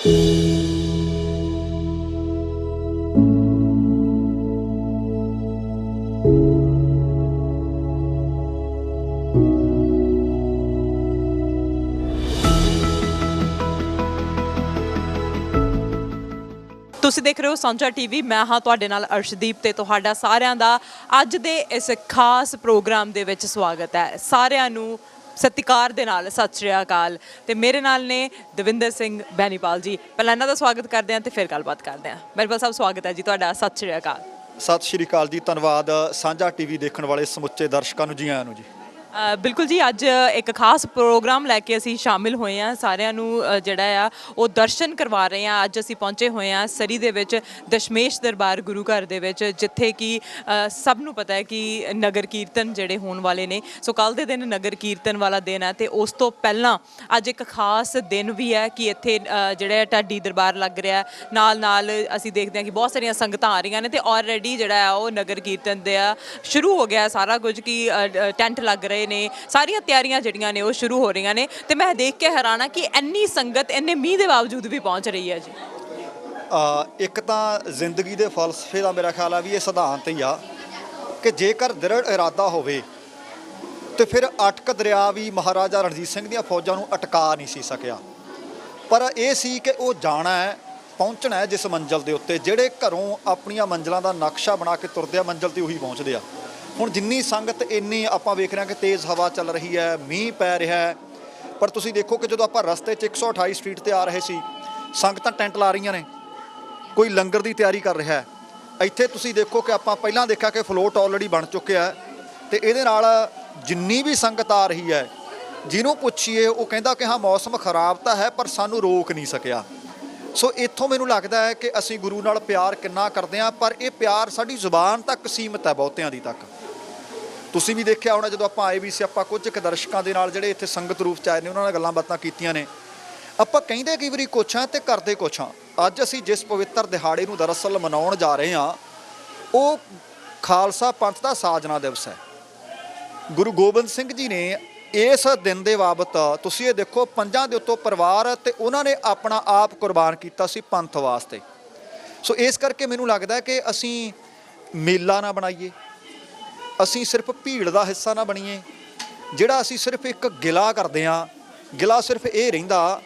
ਤੁਸੀਂ ਦੇਖ ਰਹੇ ਹੋ ਸਾਂਝਾ ਟੀਵੀ। ਮੈਂ ਹਾਂ ਤੁਹਾਡੇ ਨਾਲ ਅਰਸ਼ਦੀਪ ਤੇ ਤੁਹਾਡਾ ਸਾਰਿਆਂ ਦਾ ਅੱਜ ਦੇ ਇਸ ਖਾਸ ਪ੍ਰੋਗਰਾਮ ਦੇ ਵਿੱਚ ਸਵਾਗਤ ਹੈ। ਸਾਰਿਆਂ ਨੂੰ ਸਤਿਕਾਰ ਦੇ ਨਾਲ ਸਤਿ ਸ਼੍ਰੀ ਅਕਾਲ। ਤੇ ਮੇਰੇ ਨਾਲ ਨੇ ਦਵਿੰਦਰ ਸਿੰਘ ਬੈਨੀਪਾਲ ਜੀ। ਪਹਿਲਾਂ ਇਹਨਾਂ ਦਾ ਸਵਾਗਤ ਕਰਦੇ ਹਾਂ ਤੇ ਫਿਰ ਗੱਲਬਾਤ ਕਰਦੇ ਹਾਂ। ਬੈਨੀਪਾਲ ਸਾਹਿਬ ਸਵਾਗਤ ਹੈ ਜੀ ਤੁਹਾਡਾ। ਸਤਿ ਸ਼੍ਰੀ ਅਕਾਲ। ਸਤਿ ਸ਼੍ਰੀ ਅਕਾਲ ਜੀ। ਧੰਨਵਾਦ ਸਾਂਝਾ ਟੀਵੀ ਦੇਖਣ ਵਾਲੇ ਸਮੁੱਚੇ ਦਰਸ਼ਕਾਂ ਨੂੰ ਜੀ ਆਇਆਂ ਨੂੰ ਜੀ। ਬਿਲਕੁਲ ਜੀ, ਅੱਜ ਇੱਕ ਖਾਸ ਪ੍ਰੋਗਰਾਮ ਲੈ ਕੇ ਅਸੀਂ ਸ਼ਾਮਿਲ ਹੋਏ ਹਾਂ। ਸਾਰਿਆਂ ਨੂੰ ਜਿਹੜਾ ਆ ਉਹ ਦਰਸ਼ਨ ਕਰਵਾ ਰਹੇ ਹਾਂ। ਅੱਜ ਅਸੀਂ ਪਹੁੰਚੇ ਹੋਏ ਹਾਂ ਸਰੀ ਦੇ ਵਿੱਚ ਦਸ਼ਮੇਸ਼ ਦਰਬਾਰ ਗੁਰੂ ਘਰ ਦੇ ਵਿੱਚ, ਜਿੱਥੇ ਕਿ ਸਭ ਨੂੰ ਪਤਾ ਹੈ ਕਿ ਨਗਰ ਕੀਰਤਨ ਜਿਹੜੇ ਹੋਣ ਵਾਲੇ ਨੇ। ਸੋ ਕੱਲ੍ਹ ਦੇ ਦਿਨ ਨਗਰ ਕੀਰਤਨ ਵਾਲਾ ਦਿਨ ਹੈ ਤੇ ਉਸ ਤੋਂ ਪਹਿਲਾਂ ਅੱਜ ਇੱਕ ਖਾਸ ਦਿਨ ਵੀ ਹੈ ਕਿ ਇੱਥੇ ਜਿਹੜਾ ਢਾਡੀ ਦਰਬਾਰ ਲੱਗ ਰਿਹਾ। ਨਾਲ ਨਾਲ ਅਸੀਂ ਦੇਖਦੇ ਹਾਂ ਕਿ ਬਹੁਤ ਸਾਰੀਆਂ ਸੰਗਤਾਂ ਆ ਰਹੀਆਂ ਨੇ ਤੇ ਆਲਰੇਡੀ ਜਿਹੜਾ ਆ ਉਹ ਨਗਰ ਕੀਰਤਨ ਦਾ ਸ਼ੁਰੂ ਹੋ ਗਿਆ ਸਾਰਾ ਕੁਝ, ਕਿ ਟੈਂਟ ਲੱਗ ਰਹੇ ਨੇ, ਸਾਰੀਆਂ ਤਿਆਰੀਆਂ ਜਿਹੜੀਆਂ ਨੇ ਉਹ ਸ਼ੁਰੂ ਹੋ ਰਹੀਆਂ ਨੇ। ਤੇ ਮੈਂ ਦੇਖ ਕੇ ਹੈਰਾਨ ਹਾਂ ਕਿ ਇੰਨੀ ਸੰਗਤ ਇੰਨੇ ਮੀਂਹ ਦੇ ਬਾਵਜੂਦ ਵੀ ਪਹੁੰਚ ਰਹੀ ਹੈ ਜੀ। ਇੱਕ ਤਾਂ ਜ਼ਿੰਦਗੀ ਦੇ ਫਲਸਫੇ ਦਾ ਮੇਰਾ ਖਿਆਲ ਆ ਵੀ ਇਹ ਸਿਧਾਂਤ ਹੀ ਆ ਕਿ ਜੇਕਰ ਦ੍ਰਿੜ ਇਰਾਦਾ ਹੋਵੇ ਤੇ ਫਿਰ ਅਟਕ ਦਰਿਆ ਵੀ ਮਹਾਰਾਜਾ ਰਣਜੀਤ ਸਿੰਘ ਦੀਆਂ ਫੌਜਾਂ ਨੂੰ ਅਟਕਾ ਨਹੀਂ ਸੀ ਸਕਿਆ। ਪਰ ਇਹ ਸੀ ਕਿ ਉਹ ਜਾਣਾ ਹੈ, ਪਹੁੰਚਣਾ ਹੈ ਜਿਸ ਮੰਜ਼ਿਲ ਦੇ ਉੱਤੇ। ਜਿਹੜੇ ਘਰੋਂ ਆਪਣੀਆਂ ਮੰਜ਼ਿਲਾਂ ਦਾ ਨਕਸ਼ਾ ਬਣਾ ਕੇ ਤੁਰਦੇ ਆ, ਮੰਜ਼ਿਲ 'ਤੇ ਉਹੀ ਪਹੁੰਚਦੇ ਆ। ਹੁਣ ਜਿੰਨੀ ਸੰਗਤ ਇੰਨੀ ਆਪਾਂ ਵੇਖ ਰਹੇ ਹਾਂ ਕਿ ਤੇਜ਼ ਹਵਾ ਚੱਲ ਰਹੀ ਹੈ, ਮੀਂਹ ਪੈ ਰਿਹਾ ਹੈ। ਪਰ ਤੁਸੀਂ ਦੇਖੋ ਕਿ ਜਦੋਂ ਆਪਾਂ ਰਸਤੇ 'ਚ 128 ਸਟਰੀਟ 'ਤੇ ਆ ਰਹੇ ਸੀ, ਸੰਗਤਾਂ ਟੈਂਟ ਲਾ ਰਹੀਆਂ ਨੇ, ਕੋਈ ਲੰਗਰ ਦੀ ਤਿਆਰੀ ਕਰ ਰਿਹਾ ਹੈ। ਇੱਥੇ ਤੁਸੀਂ ਦੇਖੋ ਕਿ ਆਪਾਂ ਪਹਿਲਾਂ ਦੇਖਿਆ ਕਿ ਫਲੋਟ ਆਲਰੇਡੀ ਬਣ ਚੁੱਕਿਆ ਹੈ ਤੇ ਇਹਦੇ ਨਾਲ ਜਿੰਨੀ ਵੀ ਸੰਗਤ ਆ ਰਹੀ ਹੈ, ਜਿਹਨੂੰ ਪੁੱਛੀਏ ਉਹ ਕਹਿੰਦਾ ਕਿ ਹਾਂ ਮੌਸਮ ਖਰਾਬ ਤਾਂ ਹੈ ਪਰ ਸਾਨੂੰ ਰੋਕ ਨਹੀਂ ਸਕਿਆ। ਸੋ ਇੱਥੋਂ ਮੈਨੂੰ ਲੱਗਦਾ ਹੈ ਕਿ ਅਸੀਂ ਗੁਰੂ ਨਾਲ ਪਿਆਰ ਕਿੰਨਾ ਕਰਦੇ ਹਾਂ, ਪਰ ਇਹ ਪਿਆਰ ਸਾਡੀ ਜ਼ੁਬਾਨ ਤੱਕ ਸੀਮਤ ਹੈ, ਬਹੁਤਿਆਂ ਦੀ ਤੱਕ। ਤੁਸੀਂ ਵੀ ਦੇਖਿਆ ਹੋਣਾ ਜਦੋਂ ਆਪਾਂ ਆਏ ਵੀ ਸੀ, ਆਪਾਂ ਕੁਝ ਕੁ ਦਰਸ਼ਕਾਂ ਦੇ ਨਾਲ ਜਿਹੜੇ ਇੱਥੇ ਸੰਗਤ ਰੂਪ 'ਚ ਆਏ ਨੇ ਉਹਨਾਂ ਨਾਲ ਗੱਲਾਂ ਬਾਤਾਂ ਕੀਤੀਆਂ ਨੇ। ਆਪਾਂ ਕਹਿੰਦੇ ਕਈ ਵਾਰੀ ਕੁਛ ਹਾਂ ਤੇ ਕਰਦੇ ਕੁਛ ਹਾਂ। ਅੱਜ ਅਸੀਂ ਜਿਸ ਪਵਿੱਤਰ ਦਿਹਾੜੇ ਨੂੰ ਦਰਅਸਲ ਮਨਾਉਣ ਜਾ ਰਹੇ ਹਾਂ, ਉਹ ਖਾਲਸਾ ਪੰਥ ਦਾ ਸਾਜਨਾ ਦਿਵਸ ਹੈ। ਗੁਰੂ ਗੋਬਿੰਦ ਸਿੰਘ ਜੀ ਨੇ ਇਸ ਦਿਨ ਦੇ ਬਾਬਤ ਤੁਸੀਂ ਇਹ ਦੇਖੋ, ਪੰਜਾਂ ਦੇ ਉੱਤੋਂ ਪਰਿਵਾਰ ਤੇ ਉਹਨਾਂ ਨੇ ਆਪਣਾ ਆਪ ਕੁਰਬਾਨ ਕੀਤਾ ਸੀ ਪੰਥ ਵਾਸਤੇ। ਸੋ ਇਸ ਕਰਕੇ ਮੈਨੂੰ ਲੱਗਦਾ ਕਿ ਅਸੀਂ ਮੇਲਾ ਨਾ ਬਣਾਈਏ, ਅਸੀਂ ਸਿਰਫ ਭੀੜ ਦਾ ਹਿੱਸਾ ਨਾ ਬਣੀਏ। ਜਿਹੜਾ ਅਸੀਂ ਸਿਰਫ ਇੱਕ ਗਿਲਾ ਕਰਦੇ ਹਾਂ, ਗਿਲਾ ਸਿਰਫ ਇਹ ਰਹਿੰਦਾ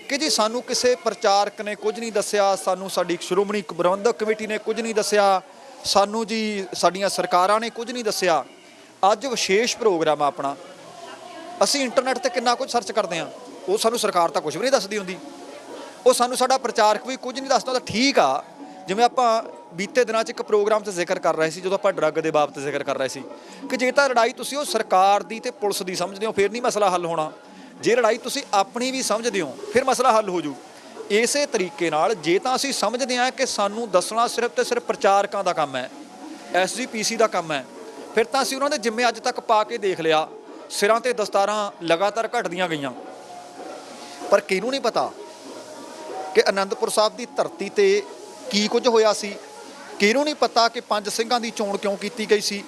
ਕਿ ਜੀ ਸਾਨੂੰ ਕਿਸੇ ਪ੍ਰਚਾਰਕ ਨੇ ਕੁਝ ਨਹੀਂ ਦੱਸਿਆ, ਸਾਨੂੰ ਸਾਡੀ ਸ਼੍ਰੋਮਣੀ ਪ੍ਰਬੰਧਕ ਕਮੇਟੀ ਨੇ ਕੁਝ ਨਹੀਂ ਦੱਸਿਆ, ਸਾਨੂੰ ਜੀ ਸਾਡੀਆਂ ਸਰਕਾਰਾਂ ਨੇ ਕੁਝ ਨਹੀਂ ਦੱਸਿਆ। ਅੱਜ ਵਿਸ਼ੇਸ਼ ਪ੍ਰੋਗਰਾਮ ਆ ਆਪਣਾ। ਅਸੀਂ ਇੰਟਰਨੈਟ 'ਤੇ ਕਿੰਨਾ ਕੁਝ ਸਰਚ ਕਰਦੇ ਹਾਂ, ਉਹ ਸਾਨੂੰ ਸਰਕਾਰ ਤਾਂ ਕੁਝ ਵੀ ਨਹੀਂ ਦੱਸਦੀ ਹੁੰਦੀ, ਉਹ ਸਾਨੂੰ ਸਾਡਾ ਪ੍ਰਚਾਰਕ ਵੀ ਕੁਝ ਨਹੀਂ ਦੱਸਦਾ। ਤਾਂ ਠੀਕ ਆ, ਜਿਵੇਂ ਆਪਾਂ ਬੀਤੇ ਦਿਨਾਂ 'ਚ ਇੱਕ ਪ੍ਰੋਗਰਾਮ 'ਚ ਜ਼ਿਕਰ ਕਰ ਰਹੇ ਸੀ, ਜਦੋਂ ਆਪਾਂ ਡਰੱਗ ਦੇ ਬਾਬਤ ਜ਼ਿਕਰ ਕਰ ਰਹੇ ਸੀ ਕਿ ਜੇ ਤਾਂ ਲੜਾਈ ਤੁਸੀਂ ਉਹ ਸਰਕਾਰ ਦੀ ਤੇ ਪੁਲਿਸ ਦੀ ਸਮਝਦੇ ਹੋ ਫਿਰ ਨਹੀਂ ਮਸਲਾ ਹੱਲ ਹੋਣਾ। ਜੇ ਲੜਾਈ ਤੁਸੀਂ ਆਪਣੀ ਵੀ ਸਮਝਦੇ ਹੋ ਫਿਰ ਮਸਲਾ ਹੱਲ ਹੋ ਜੂ। ਇਸੇ ਤਰੀਕੇ ਨਾਲ ਜੇ ਤਾਂ ਅਸੀਂ ਸਮਝਦੇ ਹਾਂ ਕਿ ਸਾਨੂੰ ਦੱਸਣਾ ਸਿਰਫ ਤੇ ਸਿਰਫ ਪ੍ਰਚਾਰਕਾਂ ਦਾ ਕੰਮ ਹੈ, SGPC ਦਾ ਕੰਮ ਹੈ, ਫਿਰ ਤਾਂ ਅਸੀਂ ਉਹਨਾਂ ਦੇ ਜਿੰਮੇ ਅੱਜ ਤੱਕ ਪਾ ਕੇ ਦੇਖ ਲਿਆ। ਸਿਰਾਂ 'ਤੇ ਦਸਤਾਰਾਂ ਲਗਾਤਾਰ ਘਟਦੀਆਂ ਗਈਆਂ, ਪਰ ਕਿਹਨੂੰ ਨਹੀਂ ਪਤਾ ਕਿ ਅਨੰਦਪੁਰ ਸਾਹਿਬ ਦੀ ਧਰਤੀ 'ਤੇ ਕੀ ਕੁਝ ਹੋਇਆ ਸੀ। ਕਿਹਨੂੰ ਨਹੀਂ ਪਤਾ ਕਿ 5 ਸਿੰਘਾਂ ਦੀ ਚੋਣ ਕਿਉਂ ਕੀਤੀ ਗਈ ਸੀ।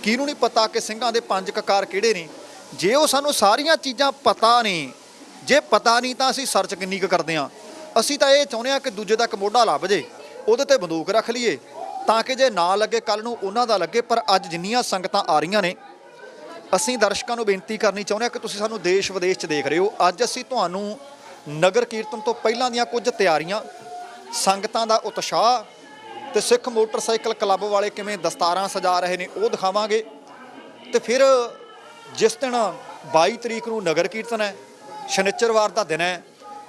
ਕਿਹਨੂੰ ਨਹੀਂ ਪਤਾ ਕਿ ਸਿੰਘਾਂ ਦੇ 5 ਕਕਾਰ ਕਿਹੜੇ ਨੇ। ਜੇ ਉਹ ਸਾਨੂੰ ਸਾਰੀਆਂ ਚੀਜ਼ਾਂ ਪਤਾ ਨੇ, ਜੇ ਪਤਾ ਨਹੀਂ ਤਾਂ ਅਸੀਂ ਸਰਚ ਕਿੰਨੀ ਕੁ ਕਰਦੇ ਹਾਂ। ਅਸੀਂ ਤਾਂ ਇਹ ਚਾਹੁੰਦੇ ਹਾਂ ਕਿ ਦੂਜੇ ਦਾ ਇੱਕ ਮੋਢਾ ਲੱਭ ਜੇ, ਉਹਦੇ 'ਤੇ ਬੰਦੂਕ ਰੱਖ ਲਈਏ ਤਾਂ ਕਿ ਜੇ ਨਾ ਲੱਗੇ ਕੱਲ੍ਹ ਨੂੰ ਉਹਨਾਂ ਦਾ ਲੱਗੇ। ਪਰ ਅੱਜ ਜਿੰਨੀਆਂ ਸੰਗਤਾਂ ਆ ਰਹੀਆਂ ਨੇ, ਅਸੀਂ ਦਰਸ਼ਕਾਂ ਨੂੰ ਬੇਨਤੀ ਕਰਨੀ ਚਾਹੁੰਦੇ ਹਾਂ ਕਿ ਤੁਸੀਂ ਸਾਨੂੰ ਦੇਸ਼ ਵਿਦੇਸ਼ 'ਚ ਦੇਖ ਰਹੇ ਹੋ। ਅੱਜ ਅਸੀਂ ਤੁਹਾਨੂੰ ਨਗਰ ਕੀਰਤਨ ਤੋਂ ਪਹਿਲਾਂ ਦੀਆਂ ਕੁਝ ਤਿਆਰੀਆਂ, ਸੰਗਤਾਂ ਦਾ ਉਤਸ਼ਾਹ ਤੇ ਸਿੱਖ ਮੋਟਰਸਾਈਕਲ ਕਲੱਬ ਵਾਲੇ ਕਿਵੇਂ ਦਸਤਾਰਾਂ ਸਜਾ ਰਹੇ ਨੇ ਉਹ ਦਿਖਾਵਾਂਗੇ। ਤੇ ਫਿਰ ਜਿਸ ਦਿਨ 22 ਤਰੀਕ ਨੂੰ ਨਗਰ ਕੀਰਤਨ ਹੈ, ਸ਼ਨੀਚਰਵਾਰ ਦਾ ਦਿਨ ਹੈ,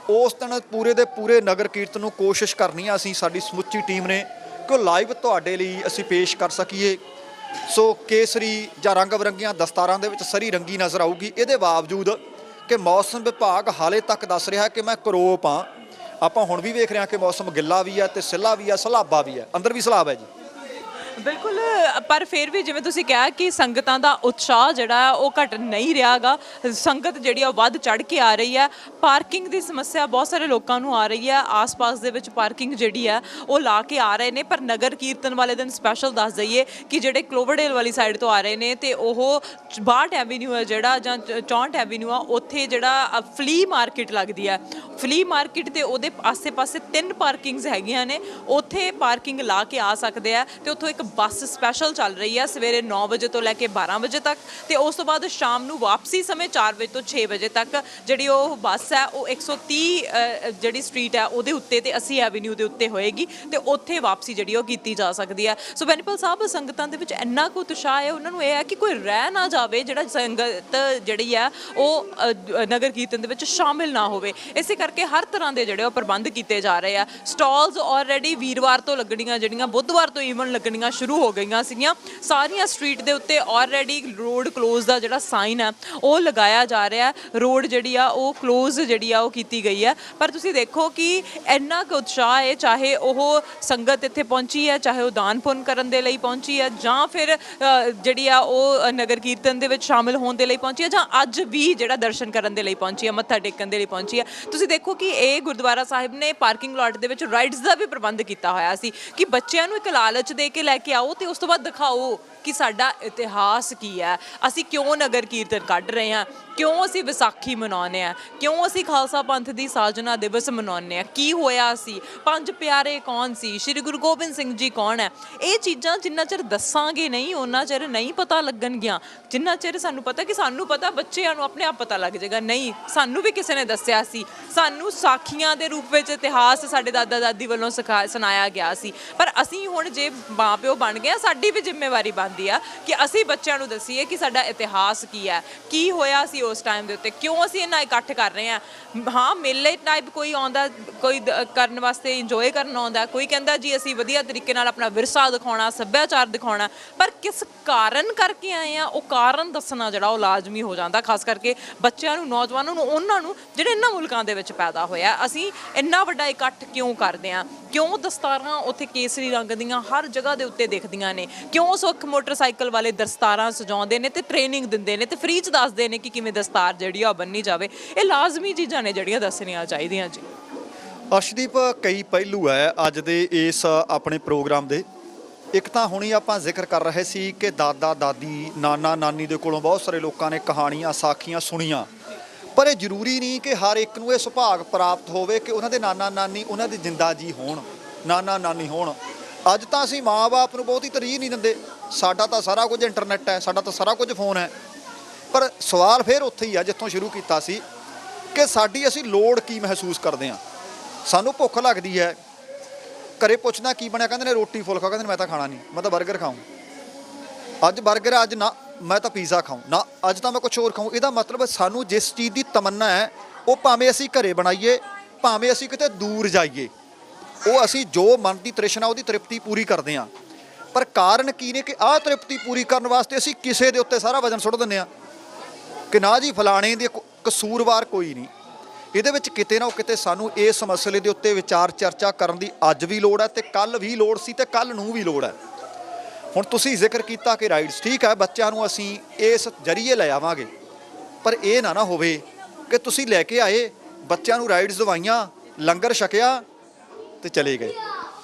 ਉਸ ਦਿਨ ਪੂਰੇ ਦੇ ਪੂਰੇ ਨਗਰ ਕੀਰਤਨ ਨੂੰ ਕੋਸ਼ਿਸ਼ ਕਰਨੀ ਆ ਅਸੀਂ, ਸਾਡੀ ਸਮੁੱਚੀ ਟੀਮ ਨੇ, ਕਿ ਉਹ ਲਾਈਵ ਤੁਹਾਡੇ ਲਈ ਅਸੀਂ ਪੇਸ਼ ਕਰ ਸਕੀਏ। ਸੋ ਕੇਸਰੀ ਜਾਂ ਰੰਗ ਬਰੰਗੀਆਂ ਦਸਤਾਰਾਂ ਦੇ ਵਿੱਚ ਸਰੀ ਰੰਗੀ ਨਜ਼ਰ ਆਊਗੀ। ਇਹਦੇ ਬਾਵਜੂਦ ਕਿ ਮੌਸਮ ਵਿਭਾਗ ਹਾਲੇ ਤੱਕ ਦੱਸ ਰਿਹਾ ਕਿ ਮੈਂ ਕਰੋਪ ਹਾਂ। ਆਪਾਂ ਹੁਣ ਵੀ ਵੇਖ ਰਹੇ ਹਾਂ ਕਿ ਮੌਸਮ ਗਿੱਲਾ ਵੀ ਹੈ ਤੇ ਸਿੱਲਾ ਵੀ ਹੈ, ਸਲਾਬਾ ਵੀ ਹੈ, ਅੰਦਰ ਵੀ ਸਲਾਬ ਹੈ ਜੀ। ਬਿਲਕੁਲ ਪਰ ਫਿਰ ਵੀ ਜਿਵੇਂ ਤੁਸੀਂ ਕਿਹਾ ਕਿ ਸੰਗਤਾਂ ਦਾ ਉਤਸ਼ਾਹ ਜਿਹੜਾ ਉਹ ਘਟ ਨਹੀਂ ਰਿਹਾਗਾ। ਸੰਗਤ ਜਿਹੜੀ ਆ ਉਹ ਵੱਧ ਚੜ ਕੇ ਆ ਰਹੀ ਹੈ। ਪਾਰਕਿੰਗ ਦੀ ਸਮੱਸਿਆ ਬਹੁਤ ਸਾਰੇ ਲੋਕਾਂ ਨੂੰ ਆ ਰਹੀ ਹੈ। ਆਸ-ਪਾਸ ਦੇ ਵਿੱਚ ਪਾਰਕਿੰਗ ਜਿਹੜੀ ਹੈ ਉਹ ਲਾ ਕੇ ਆ ਰਹੇ ਨੇ, ਪਰ ਨਗਰ ਕੀਰਤਨ ਵਾਲੇ ਦਿਨ ਸਪੈਸ਼ਲ ਦੱਸ ਦਈਏ ਕਿ ਜਿਹੜੇ ਕਲੋਵਰਡੇਲ ਵਾਲੀ ਸਾਈਡ ਤੋਂ ਆ ਰਹੇ ਨੇ ਤੇ ਉਹ 62 ਐਵੀਨਿਊ ਹੈ ਜਿਹੜਾ ਜਾਂ 64 ਐਵੀਨਿਊ ਆ, ਉੱਥੇ ਜਿਹੜਾ ਫਲੀ ਮਾਰਕੀਟ ਲੱਗਦੀ ਹੈ, ਫਲੀ ਮਾਰਕੀਟ ਤੇ ਉਹਦੇ ਆਸੇ-ਪਾਸੇ 3 ਪਾਰਕਿੰਗਸ ਹੈਗੀਆਂ ਨੇ, ਉੱਥੇ ਪਾਰਕਿੰਗ ਲਾ ਕੇ ਆ ਸਕਦੇ ਆ। ਤੇ ਉੱਥੋਂ ਇੱਕ ਬੱਸ ਸਪੈਸ਼ਲ ਚੱਲ ਰਹੀ ਹੈ ਸਵੇਰੇ 9 ਵਜੇ ਤੋਂ ਲੈ ਕੇ 12 ਵਜੇ ਤੱਕ, ਤੇ ਉਸ ਤੋਂ ਬਾਅਦ ਸ਼ਾਮ ਨੂੰ ਵਾਪਸੀ ਸਮੇਂ 4 ਵਜੇ ਤੋਂ 6 ਵਜੇ ਤੱਕ ਜਿਹੜੀ ਉਹ ਬੱਸ ਹੈ ਉਹ 130 ਜਿਹੜੀ ਸਟਰੀਟ ਹੈ ਉਹਦੇ ਉੱਤੇ ਤੇ 80 ਐਵੀਨਿਊ ਦੇ ਉੱਤੇ ਹੋਏਗੀ ਤੇ ਉੱਥੇ ਵਾਪਸੀ ਜਿਹੜੀ ਉਹ ਕੀਤੀ ਜਾ ਸਕਦੀ ਹੈ। ਸੋ ਬੈਨੀਪਾਲ ਸਾਹਿਬ, ਸੰਗਤਾਂ ਦੇ ਵਿੱਚ ਇੰਨਾ ਕੁ ਉਤਸ਼ਾਹ ਹੈ, ਉਹਨਾਂ ਨੂੰ ਇਹ ਹੈ ਕਿ ਕੋਈ ਰਹਿ ਨਾ ਜਾਵੇ, ਜਿਹੜਾ ਸੰਗਤ ਜਿਹੜੀ ਹੈ ਉਹ ਨਗਰ ਕੀਰਤਨ ਦੇ ਵਿੱਚ ਸ਼ਾਮਿਲ ਨਾ ਹੋਵੇ। ਇਸੇ ਕਰਕੇ ਹਰ ਤਰ੍ਹਾਂ ਦੇ ਜਿਹੜੇ ਉਹ ਪ੍ਰਬੰਧ ਕੀਤੇ ਜਾ ਰਹੇ ਆ। ਸਟਾਲਸ ਆਲਰੇਡੀ ਵੀਰਵਾਰ ਤੋਂ ਲੱਗਣੀਆਂ, ਜਿਹੜੀਆਂ ਬੁੱਧਵਾਰ ਤੋਂ ਈਵਨ ਲੱਗਣੀਆਂ ਸ਼ੁਰੂ ਹੋ ਗਈਆਂ ਸੀਗੀਆਂ। ਸਾਰੀਆਂ ਸਟਰੀਟ ਦੇ ਉੱਤੇ ਆਲਰੇਡੀ ਰੋਡ ਕਲੋਜ਼ ਦਾ ਜਿਹੜਾ ਸਾਈਨ ਹੈ ਉਹ ਲਗਾਇਆ ਜਾ ਰਿਹਾ। ਰੋਡ ਜਿਹੜੀ ਆ ਉਹ ਕਲੋਜ਼ ਜਿਹੜੀ ਆ ਉਹ ਕੀਤੀ ਗਈ ਹੈ। ਪਰ ਤੁਸੀਂ ਦੇਖੋ ਕਿ ਇੰਨਾ ਕੁ ਉਤਸ਼ਾਹ ਹੈ, ਚਾਹੇ ਉਹ ਸੰਗਤ ਇੱਥੇ ਪਹੁੰਚੀ ਹੈ, ਚਾਹੇ ਉਹ ਦਾਨ ਪੁੰਨ ਕਰਨ ਦੇ ਲਈ ਪਹੁੰਚੀ ਹੈ, ਜਾਂ ਫਿਰ ਜਿਹੜੀ ਆ ਉਹ ਨਗਰ ਕੀਰਤਨ ਦੇ ਵਿੱਚ ਸ਼ਾਮਿਲ ਹੋਣ ਦੇ ਲਈ ਪਹੁੰਚੀ ਹੈ, ਜਾਂ ਅੱਜ ਵੀ ਜਿਹੜਾ ਦਰਸ਼ਨ ਕਰਨ ਦੇ ਲਈ ਪਹੁੰਚੀ ਹੈ, ਮੱਥਾ ਟੇਕਣ ਦੇ ਲਈ ਪਹੁੰਚੀ ਹੈ। ਤੁਸੀਂ ਦੇਖੋ ਕਿ ਇਹ ਗੁਰਦੁਆਰਾ ਸਾਹਿਬ ਨੇ ਪਾਰਕਿੰਗ ਲਾਟ ਦੇ ਵਿੱਚ ਰਾਈਡਸ ਦਾ ਵੀ ਪ੍ਰਬੰਧ ਕੀਤਾ ਹੋਇਆ ਸੀ ਕਿ ਬੱਚਿਆਂ ਨੂੰ ਇੱਕ ਲਾਲਚ ਦੇ ਕੇ ਲੈ ਕੇ ਆਓ ਤੇ ਉਸ ਤੋਂ ਬਾਅਦ ਦਿਖਾਓ ਕਿ ਸਾਡਾ ਇਤਿਹਾਸ ਕੀ ਹੈ, ਅਸੀਂ ਕਿਉਂ ਨਗਰ ਕੀਰਤਨ ਕੱਢ ਰਹੇ ਹਾਂ, ਕਿਉਂ ਅਸੀਂ ਵਿਸਾਖੀ ਮਨਾਉਂਦੇ ਹਾਂ, ਕਿਉਂ ਅਸੀਂ ਖਾਲਸਾ ਪੰਥ ਦੀ ਸਾਜਨਾ ਦਿਵਸ ਮਨਾਉਂਦੇ ਹਾਂ, ਕੀ ਹੋਇਆ ਸੀ, 5 ਪਿਆਰੇ ਕੌਣ ਸੀ, ਸ਼੍ਰੀ ਗੁਰੂ ਗੋਬਿੰਦ ਸਿੰਘ ਜੀ ਕੌਣ ਹੈ। ਇਹ ਚੀਜ਼ਾਂ ਜਿੰਨਾ ਚਿਰ ਦੱਸਾਂਗੇ ਨਹੀਂ ਉਹਨਾਂ ਚਿਰ ਨਹੀਂ ਪਤਾ ਲੱਗਣਗੀਆਂ। ਜਿੰਨਾ ਚਿਰ ਸਾਨੂੰ ਪਤਾ ਕਿ ਸਾਨੂੰ ਪਤਾ, ਬੱਚਿਆਂ ਨੂੰ ਆਪਣੇ ਆਪ ਪਤਾ ਲੱਗ ਜਾਏਗਾ ਨਹੀਂ ਸਾਨੂੰ ਵੀ ਕਿਸੇ ਨੇ ਦੱਸਿਆ ਸੀ, ਸਾਨੂੰ ਸਾਖੀਆਂ ਦੇ ਰੂਪ ਵਿੱਚ ਇਤਿਹਾਸ ਸਾਡੇ ਦਾਦਾ ਦਾਦੀ ਵੱਲੋਂ ਸੁਣਾਇਆ ਗਿਆ ਸੀ। ਪਰ ਅਸੀਂ ਹੁਣ ਜੇ ਮਾਂ ਪਿਓ ਬਣ ਗਏ, ਸਾਡੀ ਵੀ ਜ਼ਿੰਮੇਵਾਰੀ ਬਣਦੀ ਆ ਕਿ ਅਸੀਂ ਬੱਚਿਆਂ ਨੂੰ ਦੱਸੀਏ ਕਿ ਸਾਡਾ ਇਤਿਹਾਸ ਕੀ ਹੈ, ਕੀ ਹੋਇਆ ਸੀ ਉਸ ਟਾਈਮ ਦੇ ਉੱਤੇ, ਕਿਉਂ ਅਸੀਂ ਇੰਨਾ ਇਕੱਠ ਕਰ ਰਹੇ ਹਾਂ। ਹਾਂ, ਮੇਲੇ ਟਾਈਪ ਕੋਈ ਆਉਂਦਾ, ਕੋਈ ਕਰਨ ਵਾਸਤੇ ਇੰਜੋਏ ਕਰਨ ਆਉਂਦਾ, ਕੋਈ ਕਹਿੰਦਾ ਜੀ ਅਸੀਂ ਵਧੀਆ ਤਰੀਕੇ ਨਾਲ ਆਪਣਾ ਵਿਰਸਾ ਦਿਖਾਉਣਾ, ਸੱਭਿਆਚਾਰ ਦਿਖਾਉਣਾ, ਪਰ ਕਿਸ ਕਾਰਨ ਕਰਕੇ ਆਏ ਆ ਉਹ ਕਾਰਨ ਦੱਸਣਾ ਜਿਹੜਾ ਉਹ ਲਾਜ਼ਮੀ ਹੋ ਜਾਂਦਾ, ਖਾਸ ਕਰਕੇ ਬੱਚਿਆਂ ਨੂੰ, ਨੌਜਵਾਨਾਂ ਨੂੰ, ਉਹਨਾਂ ਨੂੰ ਜਿਹੜੇ ਇਹਨਾਂ ਮੁਲਕਾਂ ਦੇ ਵਿੱਚ ਪੈਦਾ ਹੋਇਆ। ਅਸੀਂ ਇੰਨਾ ਵੱਡਾ ਇਕੱਠ ਕਿਉਂ ਕਰਦੇ ਹਾਂ, ਕਿਉਂ ਦਸਤਾਰਾਂ ਉੱਥੇ ਕੇਸਰੀ ਰੰਗ ਦੀਆਂ ਹਰ ਜਗ੍ਹਾ ਦੇ ਉੱਤੇ ਦਿਖਦੀਆਂ ਨੇ, ਕਿਉਂ ਸੁੱਖ ਮੋਟਰਸਾਈਕਲ ਵਾਲੇ ਦਸਤਾਰਾਂ ਸਜਾਉਂਦੇ ਨੇ ਤੇ ਟ੍ਰੇਨਿੰਗ ਦਿੰਦੇ ਨੇ ਤੇ ਫ੍ਰੀ 'ਚ ਦੱਸਦੇ ਨੇ ਕਿ ਕਿਵੇਂ ਦਸਤਾਰ ਜਿਹੜੀ ਆ ਬੰਨੀ ਜਾਵੇ। ਇਹ ਲਾਜ਼ਮੀ ਚੀਜ਼ਾਂ ਨੇ ਜਿਹੜੀਆਂ ਦੱਸਣੀਆਂ ਚਾਹੀਦੀਆਂ ਜੀ। ਅਰਸ਼ਦੀਪ, ਕਈ ਪਹਿਲੂ ਹੈ ਅੱਜ ਦੇ ਇਸ ਆਪਣੇ ਪ੍ਰੋਗਰਾਮ ਦੇ। ਇੱਕ ਤਾਂ ਹੁਣੀ ਆਪਾਂ ਜ਼ਿਕਰ ਕਰ ਰਹੇ ਸੀ ਕਿ ਦਾਦਾ ਦਾਦੀ, ਨਾਨਾ ਨਾਨੀ ਦੇ ਕੋਲੋਂ ਬਹੁਤ ਸਾਰੇ ਲੋਕਾਂ ਨੇ ਕਹਾਣੀਆਂ, ਸਾਖੀਆਂ ਸੁਣੀਆਂ, ਪਰ ਇਹ ਜ਼ਰੂਰੀ ਨਹੀਂ ਕਿ ਹਰ ਇੱਕ ਨੂੰ ਇਹ ਸੁਭਾਗ ਪ੍ਰਾਪਤ ਹੋਵੇ ਕਿ ਉਹਨਾਂ ਦੇ ਨਾਨਾ ਨਾਨੀ ਉਹਨਾਂ ਦੇ ਜਿੰਦਾ ਜੀ ਹੋਣ, ਨਾਨਾ ਨਾਨੀ ਹੋਣ। ਅੱਜ ਤਾਂ ਅਸੀਂ ਮਾਂ-ਬਾਪ ਨੂੰ ਬਹੁਤੀ ਤਰਜੀਹ ਨਹੀਂ ਦਿੰਦੇ। ਸਾਡਾ ਤਾਂ ਸਾਰਾ ਕੁਝ ਇੰਟਰਨੈਟ ਹੈ, ਸਾਡਾ ਤਾਂ ਸਾਰਾ ਕੁਝ ਫੋਨ ਹੈ। ਪਰ ਸਵਾਲ ਫਿਰ ਉੱਥੇ ਹੀ ਆ ਜਿੱਥੋਂ ਸ਼ੁਰੂ ਕੀਤਾ ਸੀ ਕਿ ਸਾਡੀ ਅਸੀਂ ਲੋੜ ਕੀ ਮਹਿਸੂਸ ਕਰਦੇ ਹਾਂ। ਸਾਨੂੰ ਭੁੱਖ ਲੱਗਦੀ ਹੈ, ਘਰੇ ਪੁੱਛਣਾ ਕੀ ਬਣਿਆ, ਕਹਿੰਦੇ ਨੇ ਰੋਟੀ ਫੁਲਕਾ, ਕਹਿੰਦੇ ਨੇ ਮੈਂ ਤਾਂ ਖਾਣਾ ਨਹੀਂ, ਮੈਂ ਤਾਂ 버ਗਰ ਖਾਊਂ। ਅੱਜ 버ਗਰ, ਅੱਜ ਨਾ ਮੈਂ ਤਾਂ ਪੀਜ਼ਾ ਖਾਊਂ, ਨਾ ਅੱਜ ਤਾਂ ਮੈਂ ਕੁਛ ਹੋਰ ਖਾਊਂ। ਇਹਦਾ ਮਤਲਬ ਸਾਨੂੰ ਜਿਸ ਚੀਜ਼ ਦੀ ਤਮੰਨਾ ਹੈ ਉਹ ਭਾਵੇਂ ਅਸੀਂ ਘਰੇ ਬਣਾਈਏ, ਭਾਵੇਂ ਅਸੀਂ ਕਿਤੇ ਦੂਰ ਜਾਈਏ, ਉਹ ਅਸੀਂ ਜੋ ਮਨ ਦੀ ਤ੍ਰਿਸ਼ਨਾ ਉਹਦੀ ਤ੍ਰਿਪਤੀ ਪੂਰੀ ਕਰਦੇ ਹਾਂ। ਪਰ ਕਾਰਨ ਕੀ ਨੇ ਕਿ ਆਹ ਤ੍ਰਿਪਤੀ ਪੂਰੀ ਕਰਨ ਵਾਸਤੇ ਅਸੀਂ ਕਿਸੇ ਦੇ ਉੱਤੇ ਸਾਰਾ ਵਜ਼ਨ ਸੁੱਟ ਦਿੰਦੇ ਹਾਂ ਕਿ ਨਾ ਜੀ ਫਲਾਣੇ ਦੇ ਕਸੂਰਵਾਰ ਕੋਈ ਨਹੀਂ। ਇਹਦੇ ਵਿੱਚ ਕਿਤੇ ਨਾ ਕਿਤੇ ਸਾਨੂੰ ਇਸ ਮਸਲੇ ਦੇ ਉੱਤੇ ਵਿਚਾਰ ਚਰਚਾ ਕਰਨ ਦੀ ਅੱਜ ਵੀ ਲੋੜ ਹੈ ਤੇ ਕੱਲ੍ਹ ਵੀ ਲੋੜ ਸੀ ਤੇ ਕੱਲ੍ਹ ਨੂੰ ਵੀ ਲੋੜ ਹੈ। ਹੁਣ ਤੁਸੀਂ ਜ਼ਿਕਰ ਕੀਤਾ ਕਿ ਰਾਈਡਸ, ਠੀਕ ਹੈ, ਬੱਚਿਆਂ ਨੂੰ ਅਸੀਂ ਇਸ ਜਰੀਏ ਲੈ ਆਵਾਂਗੇ, ਪਰ ਇਹ ਨਾ ਹੋਵੇ ਕਿ ਤੁਸੀਂ ਲੈ ਕੇ ਆਏ, ਬੱਚਿਆਂ ਨੂੰ ਰਾਈਡਸ ਦਵਾਈਆਂ, ਲੰਗਰ ਛਕਿਆ ਤੇ ਚਲੇ ਗਏ,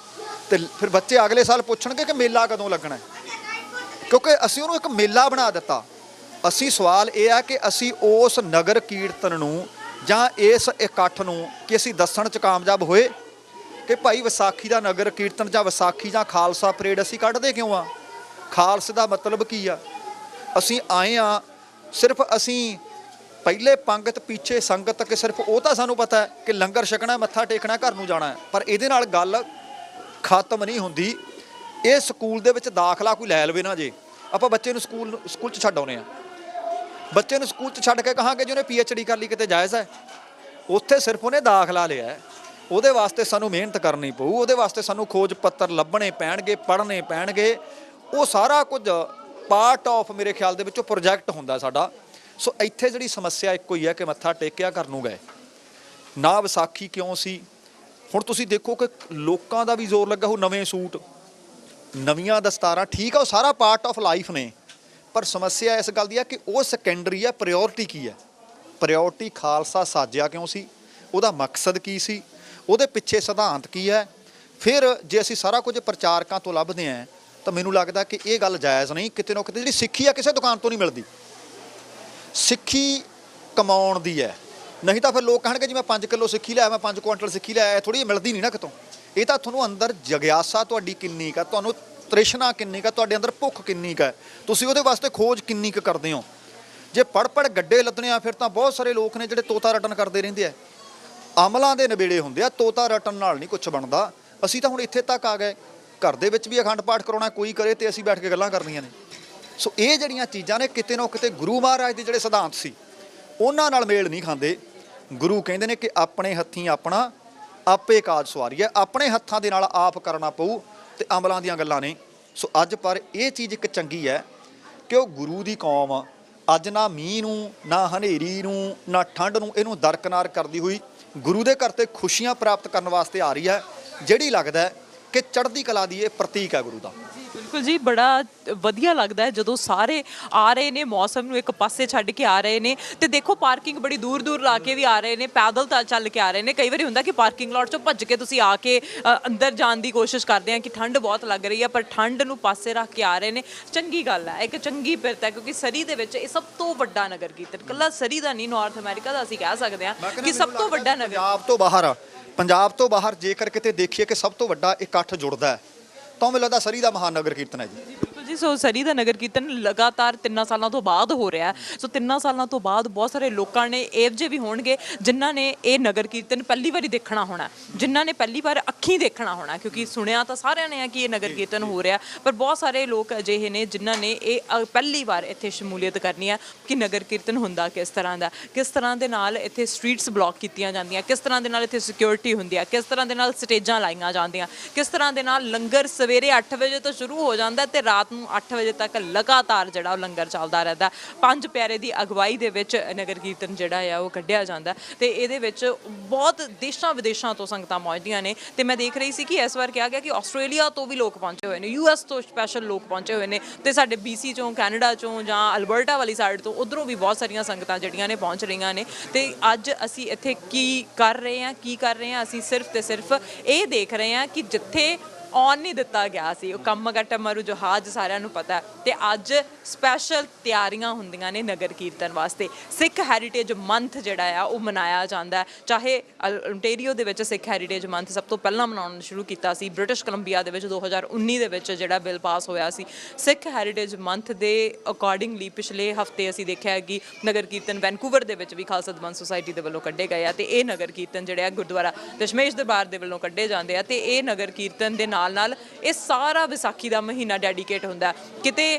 ਤੇ ਫਿਰ ਬੱਚੇ ਅਗਲੇ ਸਾਲ ਪੁੱਛਣਗੇ ਕਿ ਮੇਲਾ ਕਦੋਂ ਲੱਗਣਾ ਹੈ, ਕਿਉਂਕਿ ਅਸੀਂ ਉਹਨੂੰ ਇੱਕ ਮੇਲਾ ਬਣਾ ਦਿੱਤਾ। ਅਸੀਂ ਸਵਾਲ ਇਹ ਹੈ ਕਿ ਅਸੀਂ ਉਸ ਨਗਰ ਕੀਰਤਨ ਨੂੰ ਜਾਂ ਇਸ ਇਕੱਠ ਨੂੰ ਕਿ ਅਸੀਂ ਦੱਸਣ 'ਚ ਕਾਮਯਾਬ ਹੋਏ ਕਿ ਭਾਈ ਵਿਸਾਖੀ ਦਾ ਨਗਰ ਕੀਰਤਨ ਜਾਂ ਵਿਸਾਖੀ ਜਾਂ ਖਾਲਸਾ ਪਰੇਡ ਅਸੀਂ ਕੱਢਦੇ ਕਿਉਂ ਆ, ਖਾਲਸੇ ਦਾ ਮਤਲਬ ਕੀ ਆ। ਅਸੀਂ ਆਏ ਆ ਸਿਰਫ ਅਸੀਂ ਪਹਿਲੇ ਪੰਗਤ ਪਿੱਛੇ ਸੰਗਤ, ਕਿ ਸਿਰਫ ਉਹ ਤਾਂ ਸਾਨੂੰ ਪਤਾ ਹੈ ਕਿ ਲੰਗਰ ਛਕਣਾ, ਮੱਥਾ ਟੇਕਣਾ, ਘਰ ਨੂੰ ਜਾਣਾ ਹੈ, ਪਰ ਇਹਦੇ ਨਾਲ ਗੱਲ ਖਤਮ ਨਹੀਂ ਹੁੰਦੀ। ਇਹ ਸਕੂਲ ਦੇ ਵਿੱਚ ਦਾਖਲਾ ਕੋਈ ਲੈ ਲਵੇ ਨਾ, ਜੇ ਆਪਾਂ ਬੱਚੇ ਨੂੰ ਸਕੂਲ 'ਚ ਛੱਡ ਆਉਂਦੇ ਹਾਂ, ਬੱਚੇ ਨੂੰ ਸਕੂਲ 'ਚ ਛੱਡ ਕੇ ਕਹਾਂਗੇ ਜੀ ਉਹਨੇ PhD ਕਰ ਲਈ, ਕਿਤੇ ਜਾਇਜ਼ ਹੈ? ਉੱਥੇ ਸਿਰਫ ਉਹਨੇ ਦਾਖਲਾ ਲਿਆ, ਉਹਦੇ ਵਾਸਤੇ ਸਾਨੂੰ ਮਿਹਨਤ ਕਰਨੀ ਪਊ, ਉਹਦੇ ਵਾਸਤੇ ਸਾਨੂੰ ਖੋਜ ਪੱਤਰ ਲੱਭਣੇ ਪੈਣਗੇ, ਪੜ੍ਹਨੇ ਪੈਣਗੇ। ਉਹ ਸਾਰਾ ਕੁਝ ਪਾਰਟ ਆਫ ਮੇਰੇ ਖਿਆਲ ਦੇ ਵਿੱਚੋਂ ਪ੍ਰੋਜੈਕਟ ਹੁੰਦਾ ਸਾਡਾ। ਸੋ ਇੱਥੇ ਜਿਹੜੀ ਸਮੱਸਿਆ ਇੱਕੋ ਹੀ ਹੈ ਕਿ ਮੱਥਾ ਟੇਕਿਆ ਘਰ ਨੂੰ ਗਏ ਨਾ। ਵਿਸਾਖੀ ਕਿਉਂ ਸੀ? ਹੁਣ ਤੁਸੀਂ ਦੇਖੋ ਕਿ ਲੋਕਾਂ ਦਾ ਵੀ ਜ਼ੋਰ ਲੱਗਾ ਉਹ ਨਵੇਂ ਸੂਟ, ਨਵੀਆਂ ਦਸਤਾਰਾਂ ਠੀਕ ਆ, ਉਹ ਸਾਰਾ ਪਾਰਟ ਆਫ ਲਾਈਫ ਨੇ, ਪਰ ਸਮੱਸਿਆ ਇਸ ਗੱਲ ਦੀ ਆ ਕਿ ਉਹ ਸੈਕੰਡਰੀ ਆ। ਪ੍ਰਾਇੋਰਟੀ ਕੀ ਹੈ? ਪ੍ਰਾਇੋਰਟੀ ਖਾਲਸਾ ਸਾਜਿਆ ਕਿਉਂ ਸੀ, ਉਹਦਾ ਮਕਸਦ ਕੀ ਸੀ, ਉਹਦੇ ਪਿੱਛੇ ਸਿਧਾਂਤ ਕੀ ਹੈ। ਫਿਰ ਜੇ ਅਸੀਂ ਸਾਰਾ ਕੁਝ ਪ੍ਰਚਾਰਕਾਂ ਤੋਂ ਲੱਭਦੇ ਹਾਂ ਤਾਂ ਮੈਨੂੰ ਲੱਗਦਾ ਕਿ ਇਹ ਗੱਲ ਜਾਇਜ਼ ਨਹੀਂ। ਕਿਤੇ ਨਾ ਕਿਤੇ ਜਿਹੜੀ ਸਿੱਖੀ ਆ ਕਿਸੇ ਦੁਕਾਨ ਤੋਂ ਨਹੀਂ ਮਿਲਦੀ, ਸਿੱਖੀ ਕਮਾਉਣ ਦੀ ਹੈ। ਨਹੀਂ ਤਾਂ ਫਿਰ ਲੋਕ ਕਹਿਣਗੇ ਜੀ ਮੈਂ 5 ਕਿਲੋ ਸਿੱਖੀ ਲਿਆ, ਮੈਂ 5 ਕੁਇੰਟਲ ਸਿੱਖੀ ਲਿਆ, ਥੋੜ੍ਹੀ ਮਿਲਦੀ ਨਹੀਂ ਨਾ ਕਿਤੋਂ। ਇਹ ਤਾਂ ਤੁਹਾਨੂੰ ਅੰਦਰ ਜਗਿਆਸਾ ਤੁਹਾਡੀ ਕਿੰਨੀ ਕੁ, ਤੁਹਾਨੂੰ ਤ੍ਰਿਸ਼ਨਾ ਕਿੰਨੀ ਕੁ, ਤੁਹਾਡੇ ਅੰਦਰ ਭੁੱਖ ਕਿੰਨੀ ਕੁ ਹੈ, ਤੁਸੀਂ ਉਹਦੇ ਵਾਸਤੇ ਖੋਜ ਕਿੰਨੀ ਕੁ ਕਰਦੇ ਹੋ। ਜੇ ਪੜ੍ਹ ਗੱਡੇ ਲੱਦਣੇ ਆ ਫਿਰ ਤਾਂ ਬਹੁਤ ਸਾਰੇ ਲੋਕ ਨੇ ਜਿਹੜੇ ਤੋਤਾ ਰਟਨ ਕਰਦੇ ਰਹਿੰਦੇ ਆ, ਅਮਲਾਂ ਦੇ ਨਵੇੜੇ ਹੁੰਦੇ ਆ, ਤੋਤਾ ਰਟਨ ਨਾਲ ਨਹੀਂ ਕੁਛ ਬਣਦਾ। ਅਸੀਂ ਤਾਂ ਹੁਣ ਇੱਥੇ ਤੱਕ ਆ ਗਏ, ਘਰ ਦੇ ਵਿੱਚ ਵੀ ਅਖੰਡ ਪਾਠ ਕਰਾਉਣਾ ਕੋਈ ਕਰੇ ਤੇ ਅਸੀਂ ਬੈਠ ਕੇ ਗੱਲਾਂ ਕਰਨੀਆਂ ਨੇ। ਸੋ ਇਹ ਜਿਹੜੀਆਂ ਚੀਜ਼ਾਂ ਨੇ ਕਿਤੇ ਨਾ ਕਿਤੇ ਗੁਰੂ ਮਹਾਰਾਜ ਦੇ ਜਿਹੜੇ ਸਿਧਾਂਤ ਸੀ ਉਹਨਾਂ ਨਾਲ ਮੇਲ ਨਹੀਂ ਖਾਂਦੇ। ਗੁਰੂ ਕਹਿੰਦੇ ਨੇ ਕਿ ਆਪਣੇ ਹੱਥੀਂ ਆਪਣਾ ਆਪੇ ਕਾਜ ਸਵਾਰੀਏ, ਆਪਣੇ ਹੱਥਾਂ ਦੇ ਨਾਲ ਆਪ ਕਰਨਾ ਪਊ, ਤੇ ਅਮਲਾਂ ਦੀਆਂ ਗੱਲਾਂ ਨੇ। ਸੋ ਅੱਜ ਪਰ ਇਹ ਚੀਜ਼ ਇੱਕ ਚੰਗੀ ਹੈ ਕਿ ਉਹ ਗੁਰੂ ਦੀ ਕੌਮ ਅੱਜ ਨਾ ਮੀਂਹ ਨੂੰ, ਨਾ ਹਨੇਰੀ ਨੂੰ, ਨਾ ਠੰਡ ਨੂੰ ਇਹਨੂੰ ਦਰਕਨਾਰ ਕਰਦੀ ਹੋਈ ਗੁਰੂ ਦੇ ਘਰ ਤੇ ਖੁਸ਼ੀਆਂ ਪ੍ਰਾਪਤ ਕਰਨ ਵਾਸਤੇ ਆ ਰਹੀ ਹੈ, ਜਿਹੜੀ ਲੱਗਦਾ ਹੈ ਕਿ ਚੜ੍ਹਦੀ ਕਲਾ ਦੀ ਇਹ ਪ੍ਰਤੀਕ ਹੈ ਗੁਰੂ ਦਾ। ਬਿਲਕੁਲ ਜੀ, ਬੜਾ ਵਧੀਆ ਲੱਗਦਾ ਹੈ ਜਦੋਂ ਸਾਰੇ ਆ ਰਹੇ ਨੇ, ਮੌਸਮ ਨੂੰ ਇੱਕ ਪਾਸੇ ਛੱਡ ਕੇ ਆ ਰਹੇ ਨੇ। ਤੇ ਦੇਖੋ ਪਾਰਕਿੰਗ ਬੜੀ ਦੂਰ ਦੂਰ ਲਾ ਕੇ ਵੀ ਆ ਰਹੇ ਨੇ, ਪੈਦਲ ਤਾਂ ਚੱਲ ਕੇ ਆ ਰਹੇ ਨੇ। ਕਈ ਵਾਰੀ ਹੁੰਦਾ ਕਿ ਪਾਰਕਿੰਗ ਲਾਟ ਚੋਂ ਭੱਜ ਕੇ ਤੁਸੀਂ ਆ ਕੇ ਅੰਦਰ ਜਾਣ ਦੀ ਕੋਸ਼ਿਸ਼ ਕਰਦੇ ਆ ਕਿ ਠੰਡ ਬਹੁਤ ਲੱਗ ਰਹੀ ਹੈ, ਪਰ ਠੰਡ ਨੂੰ ਪਾਸੇ ਰੱਖ ਕੇ ਆ ਰਹੇ ਨੇ। ਚੰਗੀ ਗੱਲ ਹੈ, ਇੱਕ ਚੰਗੀ ਪਿਰਤ ਹੈ, ਕਿਉਂਕਿ ਸਰੀ ਦੇ ਵਿੱਚ ਇਹ ਸਭ ਤੋਂ ਵੱਡਾ ਨਗਰ ਕੀਰਤਨ, ਇਕੱਲਾ ਸਰੀ ਦਾ ਨਹੀਂ, ਨਾਰਥ ਅਮਰੀਕਾ ਦਾ ਅਸੀਂ ਕਹਿ ਸਕਦੇ ਹਾਂ ਕਿ ਸਭ ਤੋਂ ਵੱਡਾ ਨਗਰ। ਪੰਜਾਬ ਤੋਂ ਬਾਹਰ ਜੇਕਰ ਕਿਤੇ ਦੇਖੀਏ ਕਿ ਸਭ ਤੋਂ ਵੱਡਾ ਇਕੱਠ ਜੁੜਦਾ ਹੈ ਤਾਂ ਮੈਨੂੰ ਲੱਗਦਾ ਸਰੀ ਦਾ ਮਹਾਨ ਨਗਰ ਕੀਰਤਨ ਹੈ ਜੀ। ਬਿਲਕੁਲ ਜੀ, ਸੋ ਸਰੀ ਦਾ ਨਗਰ ਕੀਰਤਨ ਲਗਾਤਾਰ 3 ਸਾਲਾਂ ਤੋਂ ਬਾਅਦ ਹੋ ਰਿਹਾ। ਸੋ 3 ਸਾਲਾਂ ਤੋਂ ਬਾਅਦ ਬਹੁਤ ਸਾਰੇ ਲੋਕਾਂ ਨੇ ਇਹੋ ਜਿਹੇ ਵੀ ਹੋਣਗੇ ਜਿਨ੍ਹਾਂ ਨੇ ਇਹ ਨਗਰ ਕੀਰਤਨ ਪਹਿਲੀ ਵਾਰੀ ਦੇਖਣਾ ਹੋਣਾ, ਜਿਨ੍ਹਾਂ ਨੇ ਪਹਿਲੀ ਵਾਰ ਅੱਖੀਂ ਦੇਖਣਾ ਹੋਣਾ, ਕਿਉਂਕਿ ਸੁਣਿਆ ਤਾਂ ਸਾਰਿਆਂ ਨੇ ਆ ਕਿ ਇਹ ਨਗਰ ਕੀਰਤਨ ਹੋ ਰਿਹਾ, ਪਰ ਬਹੁਤ ਸਾਰੇ ਲੋਕ ਅਜਿਹੇ ਨੇ ਜਿਨ੍ਹਾਂ ਨੇ ਇਹ ਪਹਿਲੀ ਵਾਰ ਇੱਥੇ ਸ਼ਮੂਲੀਅਤ ਕਰਨੀ ਹੈ ਕਿ ਨਗਰ ਕੀਰਤਨ ਹੁੰਦਾ ਕਿਸ ਤਰ੍ਹਾਂ ਦਾ, ਕਿਸ ਤਰ੍ਹਾਂ ਦੇ ਨਾਲ ਇੱਥੇ ਸਟਰੀਟਸ ਬਲੌਕ ਕੀਤੀਆਂ ਜਾਂਦੀਆਂ, ਕਿਸ ਤਰ੍ਹਾਂ ਦੇ ਨਾਲ ਇੱਥੇ ਸਿਕਿਉਰਿਟੀ ਹੁੰਦੀ ਹੈ, ਕਿਸ ਤਰ੍ਹਾਂ ਦੇ ਨਾਲ ਸਟੇਜਾਂ ਲਾਈਆਂ ਜਾਂਦੀਆਂ, ਕਿਸ ਤਰ੍ਹਾਂ ਦੇ ਨਾਲ ਲੰਗਰ ਸਵੇਰੇ 8 ਵਜੇ ਤੋਂ ਸ਼ੁਰੂ ਹੋ ਜਾਂਦਾ ਤੇ ਰਾਤ ਨੂੰ 8 ਵਜੇ ਤੱਕ ਲਗਾਤਾਰ ਜਿਹੜਾ ਉਹ ਲੰਗਰ ਚੱਲਦਾ ਰਹਿੰਦਾ। 5 ਪਿਆਰੇ ਦੀ ਅਗਵਾਈ ਦੇ ਵਿੱਚ ਨਗਰ ਕੀਰਤਨ ਜਿਹੜਾ ਆ ਉਹ ਕੱਢਿਆ ਜਾਂਦਾ ਤੇ ਇਹਦੇ ਵਿੱਚ ਬਹੁਤ ਦੇਸ਼ਾਂ ਵਿਦੇਸ਼ਾਂ ਤੋਂ ਸੰਗਤਾਂ ਪਹੁੰਚਦੀਆਂ ਨੇ। ਤੇ ਮੈਂ ਦੇਖ ਰਹੀ ਸੀ ਕਿ ਇਸ ਵਾਰ ਕਿਹਾ ਗਿਆ ਕਿ ਆਸਟ੍ਰੇਲੀਆ ਤੋਂ ਵੀ ਲੋਕ ਪਹੁੰਚੇ ਹੋਏ ਨੇ, US ਤੋਂ ਸਪੈਸ਼ਲ ਲੋਕ ਪਹੁੰਚੇ ਹੋਏ ਨੇ, ਤੇ ਸਾਡੇ BC ਚੋਂ, ਕੈਨੇਡਾ ਚੋਂ ਜਾਂ ਅਲਬਰਟਾ ਵਾਲੀ ਸਾਈਡ ਤੋਂ ਉਧਰੋਂ ਵੀ ਬਹੁਤ ਸਾਰੀਆਂ ਸੰਗਤਾਂ ਜਿਹੜੀਆਂ ਨੇ ਪਹੁੰਚ ਰਹੀਆਂ ਨੇ। ਤੇ ਅੱਜ ਅਸੀਂ ਇੱਥੇ ਕੀ ਕਰ ਰਹੇ ਹਾਂ, ਅਸੀਂ ਸਿਰਫ ਤੇ ਸਿਰਫ ਇਹ ਦੇਖ ਰਹੇ ਹਾਂ ਕਿ ਜਿੱਥੇ ਆਉਣ ਨਹੀਂ ਦਿੱਤਾ ਗਿਆ ਸੀ ਉਹ ਕੰਮਗਟਮਰੂ ਜਹਾਜ਼ ਸਾਰਿਆਂ ਨੂੰ ਪਤਾ, ਤੇ ਅੱਜ ਸਪੈਸ਼ਲ ਤਿਆਰੀਆਂ ਹੁੰਦੀਆਂ ਨੇ ਨਗਰ ਕੀਰਤਨ ਵਾਸਤੇ। ਸਿੱਖ ਹੈਰੀਟੇਜ ਮੰਥ ਜਿਹੜਾ ਆ ਉਹ ਮਨਾਇਆ ਜਾਂਦਾ, ਚਾਹੇ ਓਨਟਾਰੀਓ ਦੇ ਵਿੱਚ ਸਿੱਖ ਹੈਰੀਟੇਜ ਮੰਥ ਸਭ ਤੋਂ ਪਹਿਲਾਂ ਮਨਾਉਣਾ ਸ਼ੁਰੂ ਕੀਤਾ ਸੀ, ਬ੍ਰਿਟਿਸ਼ ਕੋਲੰਬੀਆ ਦੇ ਵਿੱਚ 2019 ਦੇ ਵਿੱਚ ਜਿਹੜਾ ਬਿੱਲ ਪਾਸ ਹੋਇਆ ਸੀ। ਸਿੱਖ ਹੈਰੀਟੇਜ ਮੰਥ ਦੇ ਅਕੋਰਡਿੰਗਲੀ ਪਿਛਲੇ ਹਫਤੇ ਅਸੀਂ ਦੇਖਿਆ ਕਿ ਨਗਰ ਕੀਰਤਨ ਵੈਨਕੂਵਰ ਦੇ ਵਿੱਚ ਵੀ ਖਾਲਸਾ ਦਮਨ ਸੁਸਾਇਟੀ ਦੇ ਵੱਲੋਂ ਕੱਢੇ ਗਏ ਆ, ਤੇ ਇਹ ਨਗਰ ਕੀਰਤਨ ਜਿਹੜੇ ਆ ਗੁਰਦੁਆਰਾ ਦਸ਼ਮੇਸ਼ ਦਰਬਾਰ ਦੇ ਵੱਲੋਂ ਕੱਢੇ ਜਾਂਦੇ ਆ। ਤੇ ਇਹ ਨਗਰ ਕੀਰਤਨ ਦੇ ਨਾਲ ਇਹ ਸਾਰਾ ਵਿਸਾਖੀ ਦਾ ਮਹੀਨਾ ਡੈਡੀਕੇਟ ਹੁੰਦਾ, ਕਿਤੇ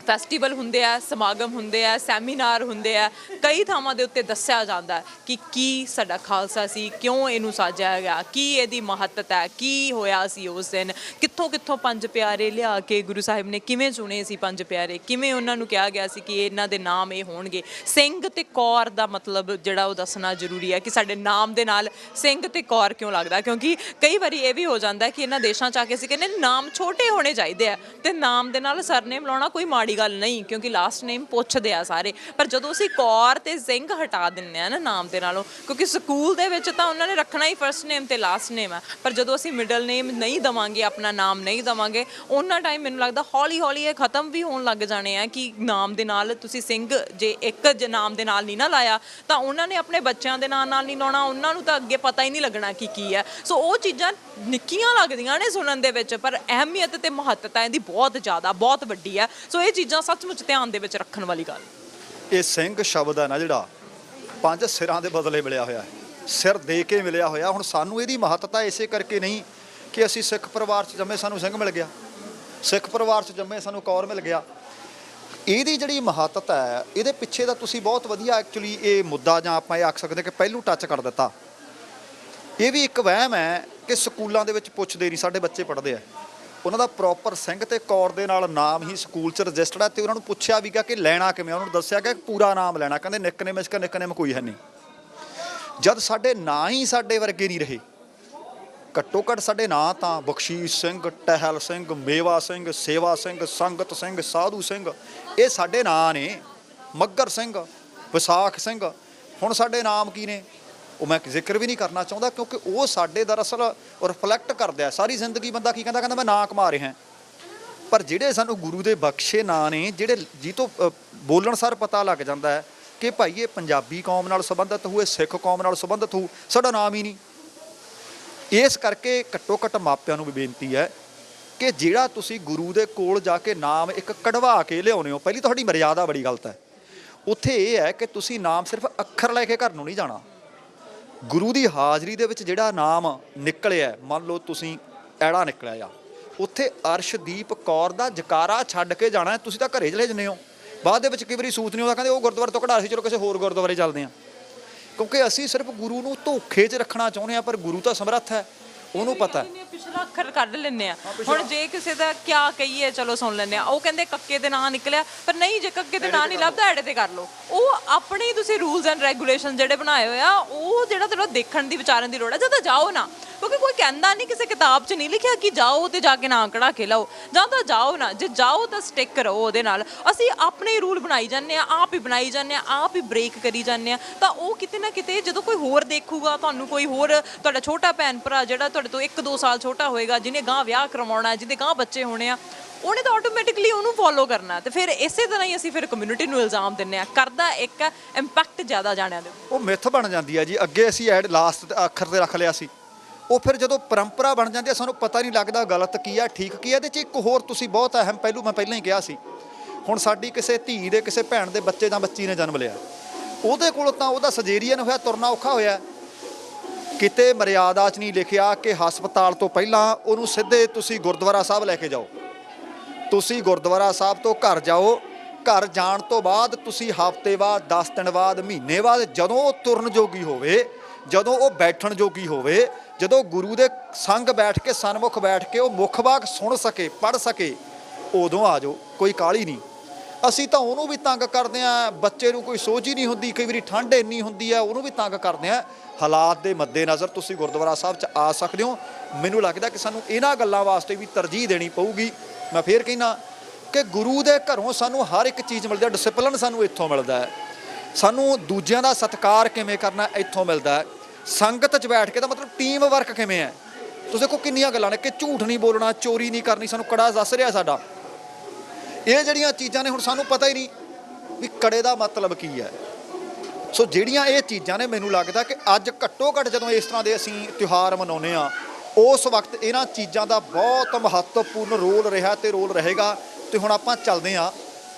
ਫੈਸਟੀਵਲ ਹੁੰਦੇ ਆ, ਸਮਾਗਮ ਹੁੰਦੇ ਆ, ਸੈਮੀਨਾਰ ਹੁੰਦੇ ਆ, ਕਈ ਥਾਵਾਂ ਦੇ ਉੱਤੇ ਦੱਸਿਆ ਜਾਂਦਾ ਕਿ ਕੀ ਸਾਡਾ ਖਾਲਸਾ ਸੀ, ਕਿਉਂ ਇਹਨੂੰ ਸਾਜਿਆ ਗਿਆ, ਕੀ ਇਹਦੀ ਮਹੱਤਤਾ ਹੈ, ਕੀ ਹੋਇਆ ਸੀ ਉਸ ਦਿਨ, ਕਿੱਥੋਂ ਕਿੱਥੋਂ 5 ਪਿਆਰੇ ਲਿਆ ਕੇ ਗੁਰੂ ਸਾਹਿਬ ਨੇ ਕਿਵੇਂ ਚੁਣੇ ਸੀ 5 ਪਿਆਰੇ, ਕਿਵੇਂ ਉਹਨਾਂ ਨੂੰ ਕਿਹਾ ਗਿਆ ਸੀ ਕਿ ਇਹਨਾਂ ਦੇ ਨਾਮ ਇਹ ਹੋਣਗੇ। ਸਿੰਘ ਤੇ ਕੌਰ ਦਾ ਮਤਲਬ ਜਿਹੜਾ ਉਹ ਦੱਸਣਾ ਜ਼ਰੂਰੀ ਹੈ ਕਿ ਸਾਡੇ ਨਾਮ ਦੇ ਨਾਲ ਸਿੰਘ ਤੇ ਕੌਰ ਕਿਉਂ ਲੱਗਦਾ, ਕਿਉਂਕਿ ਕਈ ਵਾਰੀ ਇਹ ਵੀ ਹੋ ਜਾਂਦਾ ਕਿ ਇਹਨਾਂ ਦੇਸ਼ਾਂ 'ਚ ਆ ਕੇ ਅਸੀਂ ਕਹਿੰਦੇ ਨਾਮ ਛੋਟੇ ਹੋਣੇ ਚਾਹੀਦੇ ਆ, ਤੇ ਨਾਮ ਦੇ ਨਾਲ ਸਰਨੇਮ ਲਾਉਣਾ ਕੋਈ ਮਾੜੀ ਗੱਲ ਨਹੀਂ, ਕਿਉਂਕਿ ਲਾਸਟ ਨੇਮ ਪੁੱਛਦੇ ਆ ਸਾਰੇ। ਪਰ ਜਦੋਂ ਅਸੀਂ ਕੌਰ ਤੇ ਸਿੰਘ ਹਟਾ ਦਿੰਦੇ ਆ ਨਾ ਨਾਮ ਦੇ ਨਾਲੋਂ, ਕਿਉਂਕਿ ਸਕੂਲ ਦੇ ਵਿੱਚ ਤਾਂ ਉਹਨਾਂ ਨੇ ਰੱਖਣਾ ਹੀ ਫਰਸਟ ਨੇਮ ਤੇ ਲਾਸਟ ਨੇਮ ਆ, ਪਰ ਜਦੋਂ ਅਸੀਂ ਮਿਡਲ ਨੇਮ ਨਹੀਂ ਦੇਵਾਂਗੇ, ਆਪਣਾ ਨਾਮ ਨਹੀਂ ਦੇਵਾਂਗੇ, ਉਹਨਾਂ ਟਾਈਮ ਮੈਨੂੰ ਲੱਗਦਾ ਹੌਲੀ ਹੌਲੀ ਇਹ ਖਤਮ ਵੀ ਹੋਣ ਲੱਗ ਜਾਣੇ ਆ ਕਿ ਨਾਮ ਦੇ ਨਾਲ ਤੁਸੀਂ ਸਿੰਘ ਜੇ ਇੱਕ ਨਾਮ ਦੇ ਨਾਲ ਨਹੀਂ ਨਾ ਲਾਇਆ ਤਾਂ ਉਹਨਾਂ ਨੇ ਆਪਣੇ ਬੱਚਿਆਂ ਦੇ ਨਾਂ ਨਾਲ ਨਹੀਂ ਲਾਉਣਾ, ਉਹਨਾਂ ਨੂੰ ਤਾਂ ਅੱਗੇ ਪਤਾ ਹੀ ਨਹੀਂ ਲੱਗਣਾ ਕਿ ਕੀ ਹੈ। ਸੋ ਉਹ ਚੀਜ਼ਾਂ ਨਿੱਕੀਆਂ ਲੱਗਦੀਆਂ ਨੇ ਸੁਣਨ ਦੇ ਵਿੱਚ, ਪਰ ਅਹਿਮੀਅਤ ਤੇ ਮਹੱਤਤਾ ਇਹਦੀ ਬਹੁਤ ਜ਼ਿਆਦਾ, ਬਹੁਤ ਵੱਡੀ ਹੈ। ਸੋ ਇਹ ਚੀਜ਼ਾਂ ਸੱਚਮੁੱਚ ਧਿਆਨ ਦੇ ਵਿੱਚ ਰੱਖਣ ਵਾਲੀ ਗੱਲ। ਇਹ ਸਿੰਘ ਸ਼ਬਦ ਹੈ ਨਾ ਜਿਹੜਾ 5 ਸਿਰਾਂ ਦੇ ਬਦਲੇ ਮਿਲਿਆ ਹੋਇਆ ਹੈ, ਸਿਰ ਦੇ ਕੇ ਮਿਲਿਆ ਹੋਇਆ। ਹੁਣ ਸਾਨੂੰ ਇਹਦੀ ਮਹੱਤਤਾ ਇਸੇ ਕਰਕੇ ਨਹੀਂ ਕਿ ਅਸੀਂ ਸਿੱਖ ਪਰਿਵਾਰ 'ਚ ਜੰਮੇ ਸਾਨੂੰ ਸਿੰਘ ਮਿਲ ਗਿਆ, ਸਿੱਖ ਪਰਿਵਾਰ 'ਚ ਜੰਮੇ ਸਾਨੂੰ ਕੌਰ ਮਿਲ ਗਿਆ। ਇਹਦੀ ਜਿਹੜੀ ਮਹੱਤਤਾ ਹੈ ਇਹਦੇ ਪਿੱਛੇ ਦਾ ਤੁਸੀਂ ਬਹੁਤ ਵਧੀਆ ਐਕਚੁਅਲੀ ਇਹ ਮੁੱਦਾ ਜਾਂ ਆਪਾਂ ਇਹ ਆਖ ਸਕਦੇ ਕਿ ਪਹਿਲੂ ਟੱਚ ਕਰ ਦਿੱਤਾ। ਇਹ ਵੀ ਇੱਕ ਵਹਿਮ ਹੈ ਕਿ ਸਕੂਲਾਂ ਦੇ ਵਿੱਚ ਪੁੱਛਦੇ ਨਹੀਂ, ਸਾਡੇ ਬੱਚੇ ਪੜ੍ਹਦੇ ਆ, ਉਹਨਾਂ ਦਾ ਪ੍ਰੋਪਰ ਸਿੰਘ ਤੇ ਕੌਰ ਦੇ ਨਾਲ ਨਾਮ ਹੀ ਸਕੂਲ 'ਚ ਰਜਿਸਟਰਡ ਹੈ, ਤੇ ਉਹਨਾਂ ਨੂੰ ਪੁੱਛਿਆ ਵੀ ਗਿਆ ਕਿ ਲੈਣਾ ਕਿਵੇਂ, ਉਹਨਾਂ ਨੂੰ ਦੱਸਿਆ ਗਿਆ ਪੂਰਾ ਨਾਮ ਲੈਣਾ, ਕਹਿੰਦੇ ਨਿਕਨੇਮ ਨਿਕਨੇਮ ਕੋਈ ਹੈ ਨਹੀਂ। ਜਦ ਸਾਡੇ ਨਾਂ ਹੀ ਸਾਡੇ ਵਰਗੇ ਨਹੀਂ ਰਹੇ ਘੱਟੋ ਘੱਟ ਸਾਡੇ ਨਾਂ ਤਾਂ ਬਖਸ਼ੀਸ਼ ਸਿੰਘ, ਟਹਿਲ ਸਿੰਘ, ਮੇਵਾ ਸਿੰਘ, ਸੇਵਾ ਸਿੰਘ, ਸੰਗਤ ਸਿੰਘ, ਸਾਧੂ ਸਿੰਘ, ਇਹ ਸਾਡੇ ਨਾਂ ਨੇ। ਮੱਘਰ ਸਿੰਘ, ਵਿਸਾਖ ਸਿੰਘ, ਹੁਣ ਸਾਡੇ ਨਾਮ ਕੀ ਨੇ ਉਹ ਮੈਂ ਜ਼ਿਕਰ ਵੀ ਨਹੀਂ ਕਰਨਾ ਚਾਹੁੰਦਾ, ਕਿਉਂਕਿ ਉਹ ਸਾਡੇ ਦਰਅਸਲ ਰਿਫਲੈਕਟ ਕਰਦੇ ਆ। ਸਾਰੀ ਜ਼ਿੰਦਗੀ ਬੰਦਾ ਕੀ ਕਹਿੰਦਾ ਮੈਂ ਨਾਂ ਕਮਾ ਰਿਹਾ, ਪਰ ਜਿਹੜੇ ਸਾਨੂੰ ਗੁਰੂ ਦੇ ਬਖਸ਼ੇ ਨਾਂ ਨੇ, ਜਿਹੜੇ ਜੀ ਤੋਂ ਬੋਲਣ ਸਾਰ ਪਤਾ ਲੱਗ ਜਾਂਦਾ ਹੈ ਕਿ ਭਾਈ ਇਹ ਪੰਜਾਬੀ ਕੌਮ ਨਾਲ ਸੰਬੰਧਿਤ ਹੋਏ, ਸਿੱਖ ਕੌਮ ਨਾਲ ਸੰਬੰਧਿਤ ਹੋ, ਸਾਡਾ ਨਾਮ ਹੀ ਨਹੀਂ। ਇਸ ਕਰਕੇ ਘੱਟੋ ਘੱਟ ਮਾਪਿਆਂ ਨੂੰ ਵੀ ਬੇਨਤੀ ਹੈ ਕਿ ਜਿਹੜਾ ਤੁਸੀਂ ਗੁਰੂ ਦੇ ਕੋਲ ਜਾ ਕੇ ਨਾਮ ਇੱਕ ਕਢਵਾ ਕੇ ਲਿਆਉਂਦੇ ਹੋ, ਪਹਿਲੀ ਤੁਹਾਡੀ ਮਰਿਆਦਾ ਬੜੀ ਗਲਤ ਹੈ। ਉੱਥੇ ਇਹ ਹੈ ਕਿ ਤੁਸੀਂ ਨਾਮ ਸਿਰਫ ਅੱਖਰ ਲੈ ਕੇ ਘਰ ਨੂੰ ਨਹੀਂ ਜਾਣਾ। ਗੁਰੂ ਦੀ ਹਾਜ਼ਰੀ ਦੇ ਵਿੱਚ ਜਿਹੜਾ ਨਾਮ ਨਿਕਲਿਆ, ਮੰਨ ਲਓ ਤੁਸੀਂ ਐੜਾ ਨਿਕਲਿਆ ਆ, ਉੱਥੇ ਅਰਸ਼ਦੀਪ ਕੌਰ ਦਾ ਜਕਾਰਾ ਛੱਡ ਕੇ ਜਾਣਾ। ਤੁਸੀਂ ਤਾਂ ਘਰੇ ਚਲੇ ਜਾਂਦੇ ਹੋ, ਬਾਅਦ ਦੇ ਵਿੱਚ ਕਈ ਵਾਰੀ ਸੂਤ ਨਹੀਂ ਆਉਂਦਾ, ਕਹਿੰਦੇ ਉਹ ਗੁਰਦੁਆਰੇ ਤੋਂ ਕਢਾ ਸੀ, ਚਲੋ ਕਿਸੇ ਹੋਰ ਗੁਰਦੁਆਰੇ ਚੱਲਦੇ ਹਾਂ। ਕਿਉਂਕਿ ਅਸੀਂ ਸਿਰਫ ਗੁਰੂ ਨੂੰ ਧੋਖੇ 'ਚ ਰੱਖਣਾ ਚਾਹੁੰਦੇ ਹਾਂ, ਪਰ ਗੁਰੂ ਤਾਂ ਸਮਰੱਥ ਹੈ, ਉਹਨੂੰ ਪਤਾ। ਪਿਛਲਾ ਅੱਖਰ ਕੱਢ ਲੈਂਦੇ ਆ। ਹੁਣ ਜੇ ਕਿਸੇ ਦਾ ਕਿਆ ਕਹੀਏ, ਚਲੋ ਸੁਣ ਲੈਂਦੇ ਆ, ਉਹ ਕਹਿੰਦੇ ਕੱਕੇ ਦੇ ਨਾਂ ਨਿਕਲਿਆ, ਪਰ ਨਹੀਂ, ਜੇ ਕੱਕੇ ਦੇ ਨਾਂ ਨਹੀਂ ਲੱਭਦਾ ਐੜੇ ਤੇ ਕਰ ਲਓ। ਉਹ ਆਪਣੇ ਹੀ ਤੁਸੀਂ ਰੂਲਸ ਐਂਡ ਰੈਗੂਲੇਸ਼ਨ ਜਿਹੜੇ ਬਣਾਏ ਹੋਏ ਆ, ਉਹ ਜਿਹੜਾ ਤੁਹਾਨੂੰ ਦੇਖਣ ਦੀ ਵਿਚਾਰਨ ਦੀ ਲੋੜ ਹੈ। ਜਦੋਂ ਜਾਓ ਨਾ, ਕਿਉਂਕਿ ਕੋਈ ਕਹਿੰਦਾ ਨਹੀਂ, ਕਿਸੇ ਕਿਤਾਬ 'ਚ ਨਹੀਂ ਲਿਖਿਆ ਕਿ ਜਾਓ ਤੇ ਜਾ ਕੇ ਨਾਂ ਕਢਾ ਕੇ ਲਾਓ। ਜਾਂ ਤਾਂ ਜਾਓ ਨਾ, ਜੇ ਜਾਓ ਤਾਂ ਸਟਿਕ ਰਹੋ ਉਹਦੇ ਨਾਲ। ਅਸੀਂ ਆਪਣੇ ਰੂਲ ਬਣਾਈ ਜਾਂਦੇ ਆ, ਆਪ ਹੀ ਬਣਾਈ ਜਾਂਦੇ ਆ, ਆਪ ਹੀ ਬ੍ਰੇਕ ਕਰੀ ਜਾਂਦੇ ਆ। ਤਾਂ ਉਹ ਕਿਤੇ ਨਾ ਕਿਤੇ ਜਦੋਂ ਕੋਈ ਹੋਰ ਦੇਖੂਗਾ, ਤੁਹਾਨੂੰ ਕੋਈ ਹੋਰ ਤੁਹਾਡਾ ਛੋਟਾ ਭੈਣ ਭਰਾ ਜਿਹੜਾ ਤੁਹਾਡੇ ਤੋਂ 1-2 ਸਾਲ ਛੋਟਾ ਹੋਏਗਾ, ਜਿਹਨੇ ਗਾਂ ਵਿਆਹ ਕਰਵਾਉਣਾ, ਜਿਹਦੇ ਗਾਂ ਬੱਚੇ ਹੋਣੇ ਆ, ਉਹਨੇ ਤਾਂ ਆਟੋਮੈਟਿਕਲੀ ਉਹਨੂੰ ਫੋਲੋ ਕਰਨਾ। ਤੇ ਫਿਰ ਇਸੇ ਤਰ੍ਹਾਂ ਹੀ ਅਸੀਂ ਫਿਰ ਕਮਿਊਨਿਟੀ ਨੂੰ ਇਲਜ਼ਾਮ ਦਿੰਦੇ ਆ। ਕਰਦਾ ਇੱਕ ਇੰਪੈਕਟ ਜ਼ਿਆਦਾ ਜਾਣਿਆਂ ਦੇ, ਉਹ ਮਿੱਥ ਬਣ ਜਾਂਦੀ ਹੈ ਜੀ। ਅੱਗੇ ਅਸੀਂ ਐਡ ਲਾਸਟ ਅੱਖਰ ਤੇ ਰੱਖ ਲਿਆ ਸੀ, ਉਹ ਫਿਰ ਜਦੋਂ ਪਰੰਪਰਾ ਬਣ ਜਾਂਦੀ ਹੈ, ਸਾਨੂੰ ਪਤਾ ਨਹੀਂ ਲੱਗਦਾ ਗਲਤ ਕੀ ਹੈ ਠੀਕ ਕੀ ਹੈ। ਇਹਦੇ 'ਚ ਇੱਕ ਹੋਰ ਤੁਸੀਂ ਬਹੁਤ ਅਹਿਮ ਪਹਿਲੂ ਮੈਂ ਪਹਿਲਾਂ ਹੀ ਕਿਹਾ ਸੀ, ਹੁਣ ਸਾਡੀ ਕਿਸੇ ਧੀ ਦੇ, ਕਿਸੇ ਭੈਣ ਦੇ ਬੱਚੇ ਜਾਂ ਬੱਚੀ ਨੇ ਜਨਮ ਲਿਆ, ਉਹਦੇ ਕੋਲ ਤਾਂ ਉਹਦਾ ਸਜੇਰੀਅਨ ਹੋਇਆ, ਤੁਰਨਾ ਔਖਾ ਹੋਇਆ, ਕਿਤੇ ਮਰਿਆਦਾ 'ਚ ਨਹੀਂ ਲਿਖਿਆ ਕਿ ਹਸਪਤਾਲ ਤੋਂ ਪਹਿਲਾਂ ਉਹਨੂੰ ਸਿੱਧੇ ਤੁਸੀਂ ਗੁਰਦੁਆਰਾ ਸਾਹਿਬ ਲੈ ਕੇ ਜਾਓ। ਤੁਸੀਂ ਗੁਰਦੁਆਰਾ ਸਾਹਿਬ ਤੋਂ ਘਰ ਜਾਓ, ਘਰ ਜਾਣ ਤੋਂ ਬਾਅਦ ਤੁਸੀਂ ਹਫ਼ਤੇ ਬਾਅਦ, 10 ਦਿਨ ਬਾਅਦ, ਮਹੀਨੇ ਬਾਅਦ, ਜਦੋਂ ਉਹ ਤੁਰਨ ਜੋਗੀ ਹੋਵੇ, ਜਦੋਂ ਉਹ ਬੈਠਣ ਜੋਗੀ ਹੋਵੇ, ਜਦੋਂ ਗੁਰੂ ਦੇ ਸੰਗ ਬੈਠ ਕੇ, ਸਨਮੁਖ ਬੈਠ ਕੇ ਉਹ ਮੁੱਖ ਵਾਕ ਸੁਣ ਸਕੇ, ਪੜ੍ਹ ਸਕੇ, ਉਦੋਂ ਆ ਜਾਓ, ਕੋਈ ਕਾਹਲੀ ਨਹੀਂ। ਅਸੀਂ ਤਾਂ ਉਹਨੂੰ ਵੀ ਤੰਗ ਕਰਦੇ ਹਾਂ, ਬੱਚੇ ਨੂੰ ਕੋਈ ਸੋਝ ਹੀ ਨਹੀਂ ਹੁੰਦੀ, ਕਈ ਵਾਰੀ ਠੰਡ ਇੰਨੀ ਹੁੰਦੀ ਹੈ, ਉਹਨੂੰ ਵੀ ਤੰਗ ਕਰਦੇ ਹਾਂ। ਹਾਲਾਤ ਦੇ ਮੱਦੇਨਜ਼ਰ ਤੁਸੀਂ ਗੁਰਦੁਆਰਾ ਸਾਹਿਬ 'ਚ ਆ ਸਕਦੇ ਹੋ। ਮੈਨੂੰ ਲੱਗਦਾ ਕਿ ਸਾਨੂੰ ਇਹਨਾਂ ਗੱਲਾਂ ਵਾਸਤੇ ਵੀ ਤਰਜੀਹ ਦੇਣੀ ਪਊਗੀ। ਮੈਂ ਫੇਰ ਕਹਿੰਦਾ ਕਿ ਗੁਰੂ ਦੇ ਘਰੋਂ ਸਾਨੂੰ ਹਰ ਇੱਕ ਚੀਜ਼ ਮਿਲਦੀ ਹੈ। ਡਿਸਿਪਲਿਨ ਸਾਨੂੰ ਇੱਥੋਂ ਮਿਲਦਾ ਹੈ, ਸਾਨੂੰ ਦੂਜਿਆਂ ਦਾ ਸਤਿਕਾਰ ਕਿਵੇਂ ਕਰਨਾ ਇੱਥੋਂ ਮਿਲਦਾ ਹੈ। ਸੰਗਤ 'ਚ ਬੈਠ ਕੇ ਤਾਂ ਮਤਲਬ ਟੀਮ ਵਰਕ ਕਿਵੇਂ ਹੈ। ਤੁਸੀਂ ਦੇਖੋ ਕਿੰਨੀਆਂ ਗੱਲਾਂ ਨੇ ਕਿ ਝੂਠ ਨਹੀਂ ਬੋਲਣਾ, ਚੋਰੀ ਨਹੀਂ ਕਰਨੀ, ਸਾਨੂੰ ਕੜਾ ਦੱਸ ਰਿਹਾ ਸਾਡਾ। ਇਹ ਜਿਹੜੀਆਂ ਚੀਜ਼ਾਂ ਨੇ ਹੁਣ ਸਾਨੂੰ ਪਤਾ ਹੀ ਨਹੀਂ ਵੀ ਕੜੇ ਦਾ ਮਤਲਬ ਕੀ ਹੈ। ਸੋ ਜਿਹੜੀਆਂ ਇਹ ਚੀਜ਼ਾਂ ਨੇ, ਮੈਨੂੰ ਲੱਗਦਾ ਕਿ ਅੱਜ ਘੱਟੋ ਘੱਟ ਜਦੋਂ ਇਸ ਤਰ੍ਹਾਂ ਦੇ ਅਸੀਂ ਤਿਉਹਾਰ ਮਨਾਉਂਦੇ ਹਾਂ, ਉਸ ਵਕਤ ਇਹਨਾਂ ਚੀਜ਼ਾਂ ਦਾ ਬਹੁਤ ਮਹੱਤਵਪੂਰਨ ਰੋਲ ਰਿਹਾ ਤੇ ਰੋਲ ਰਹੇਗਾ। ਤੇ ਹੁਣ ਆਪਾਂ ਚੱਲਦੇ ਹਾਂ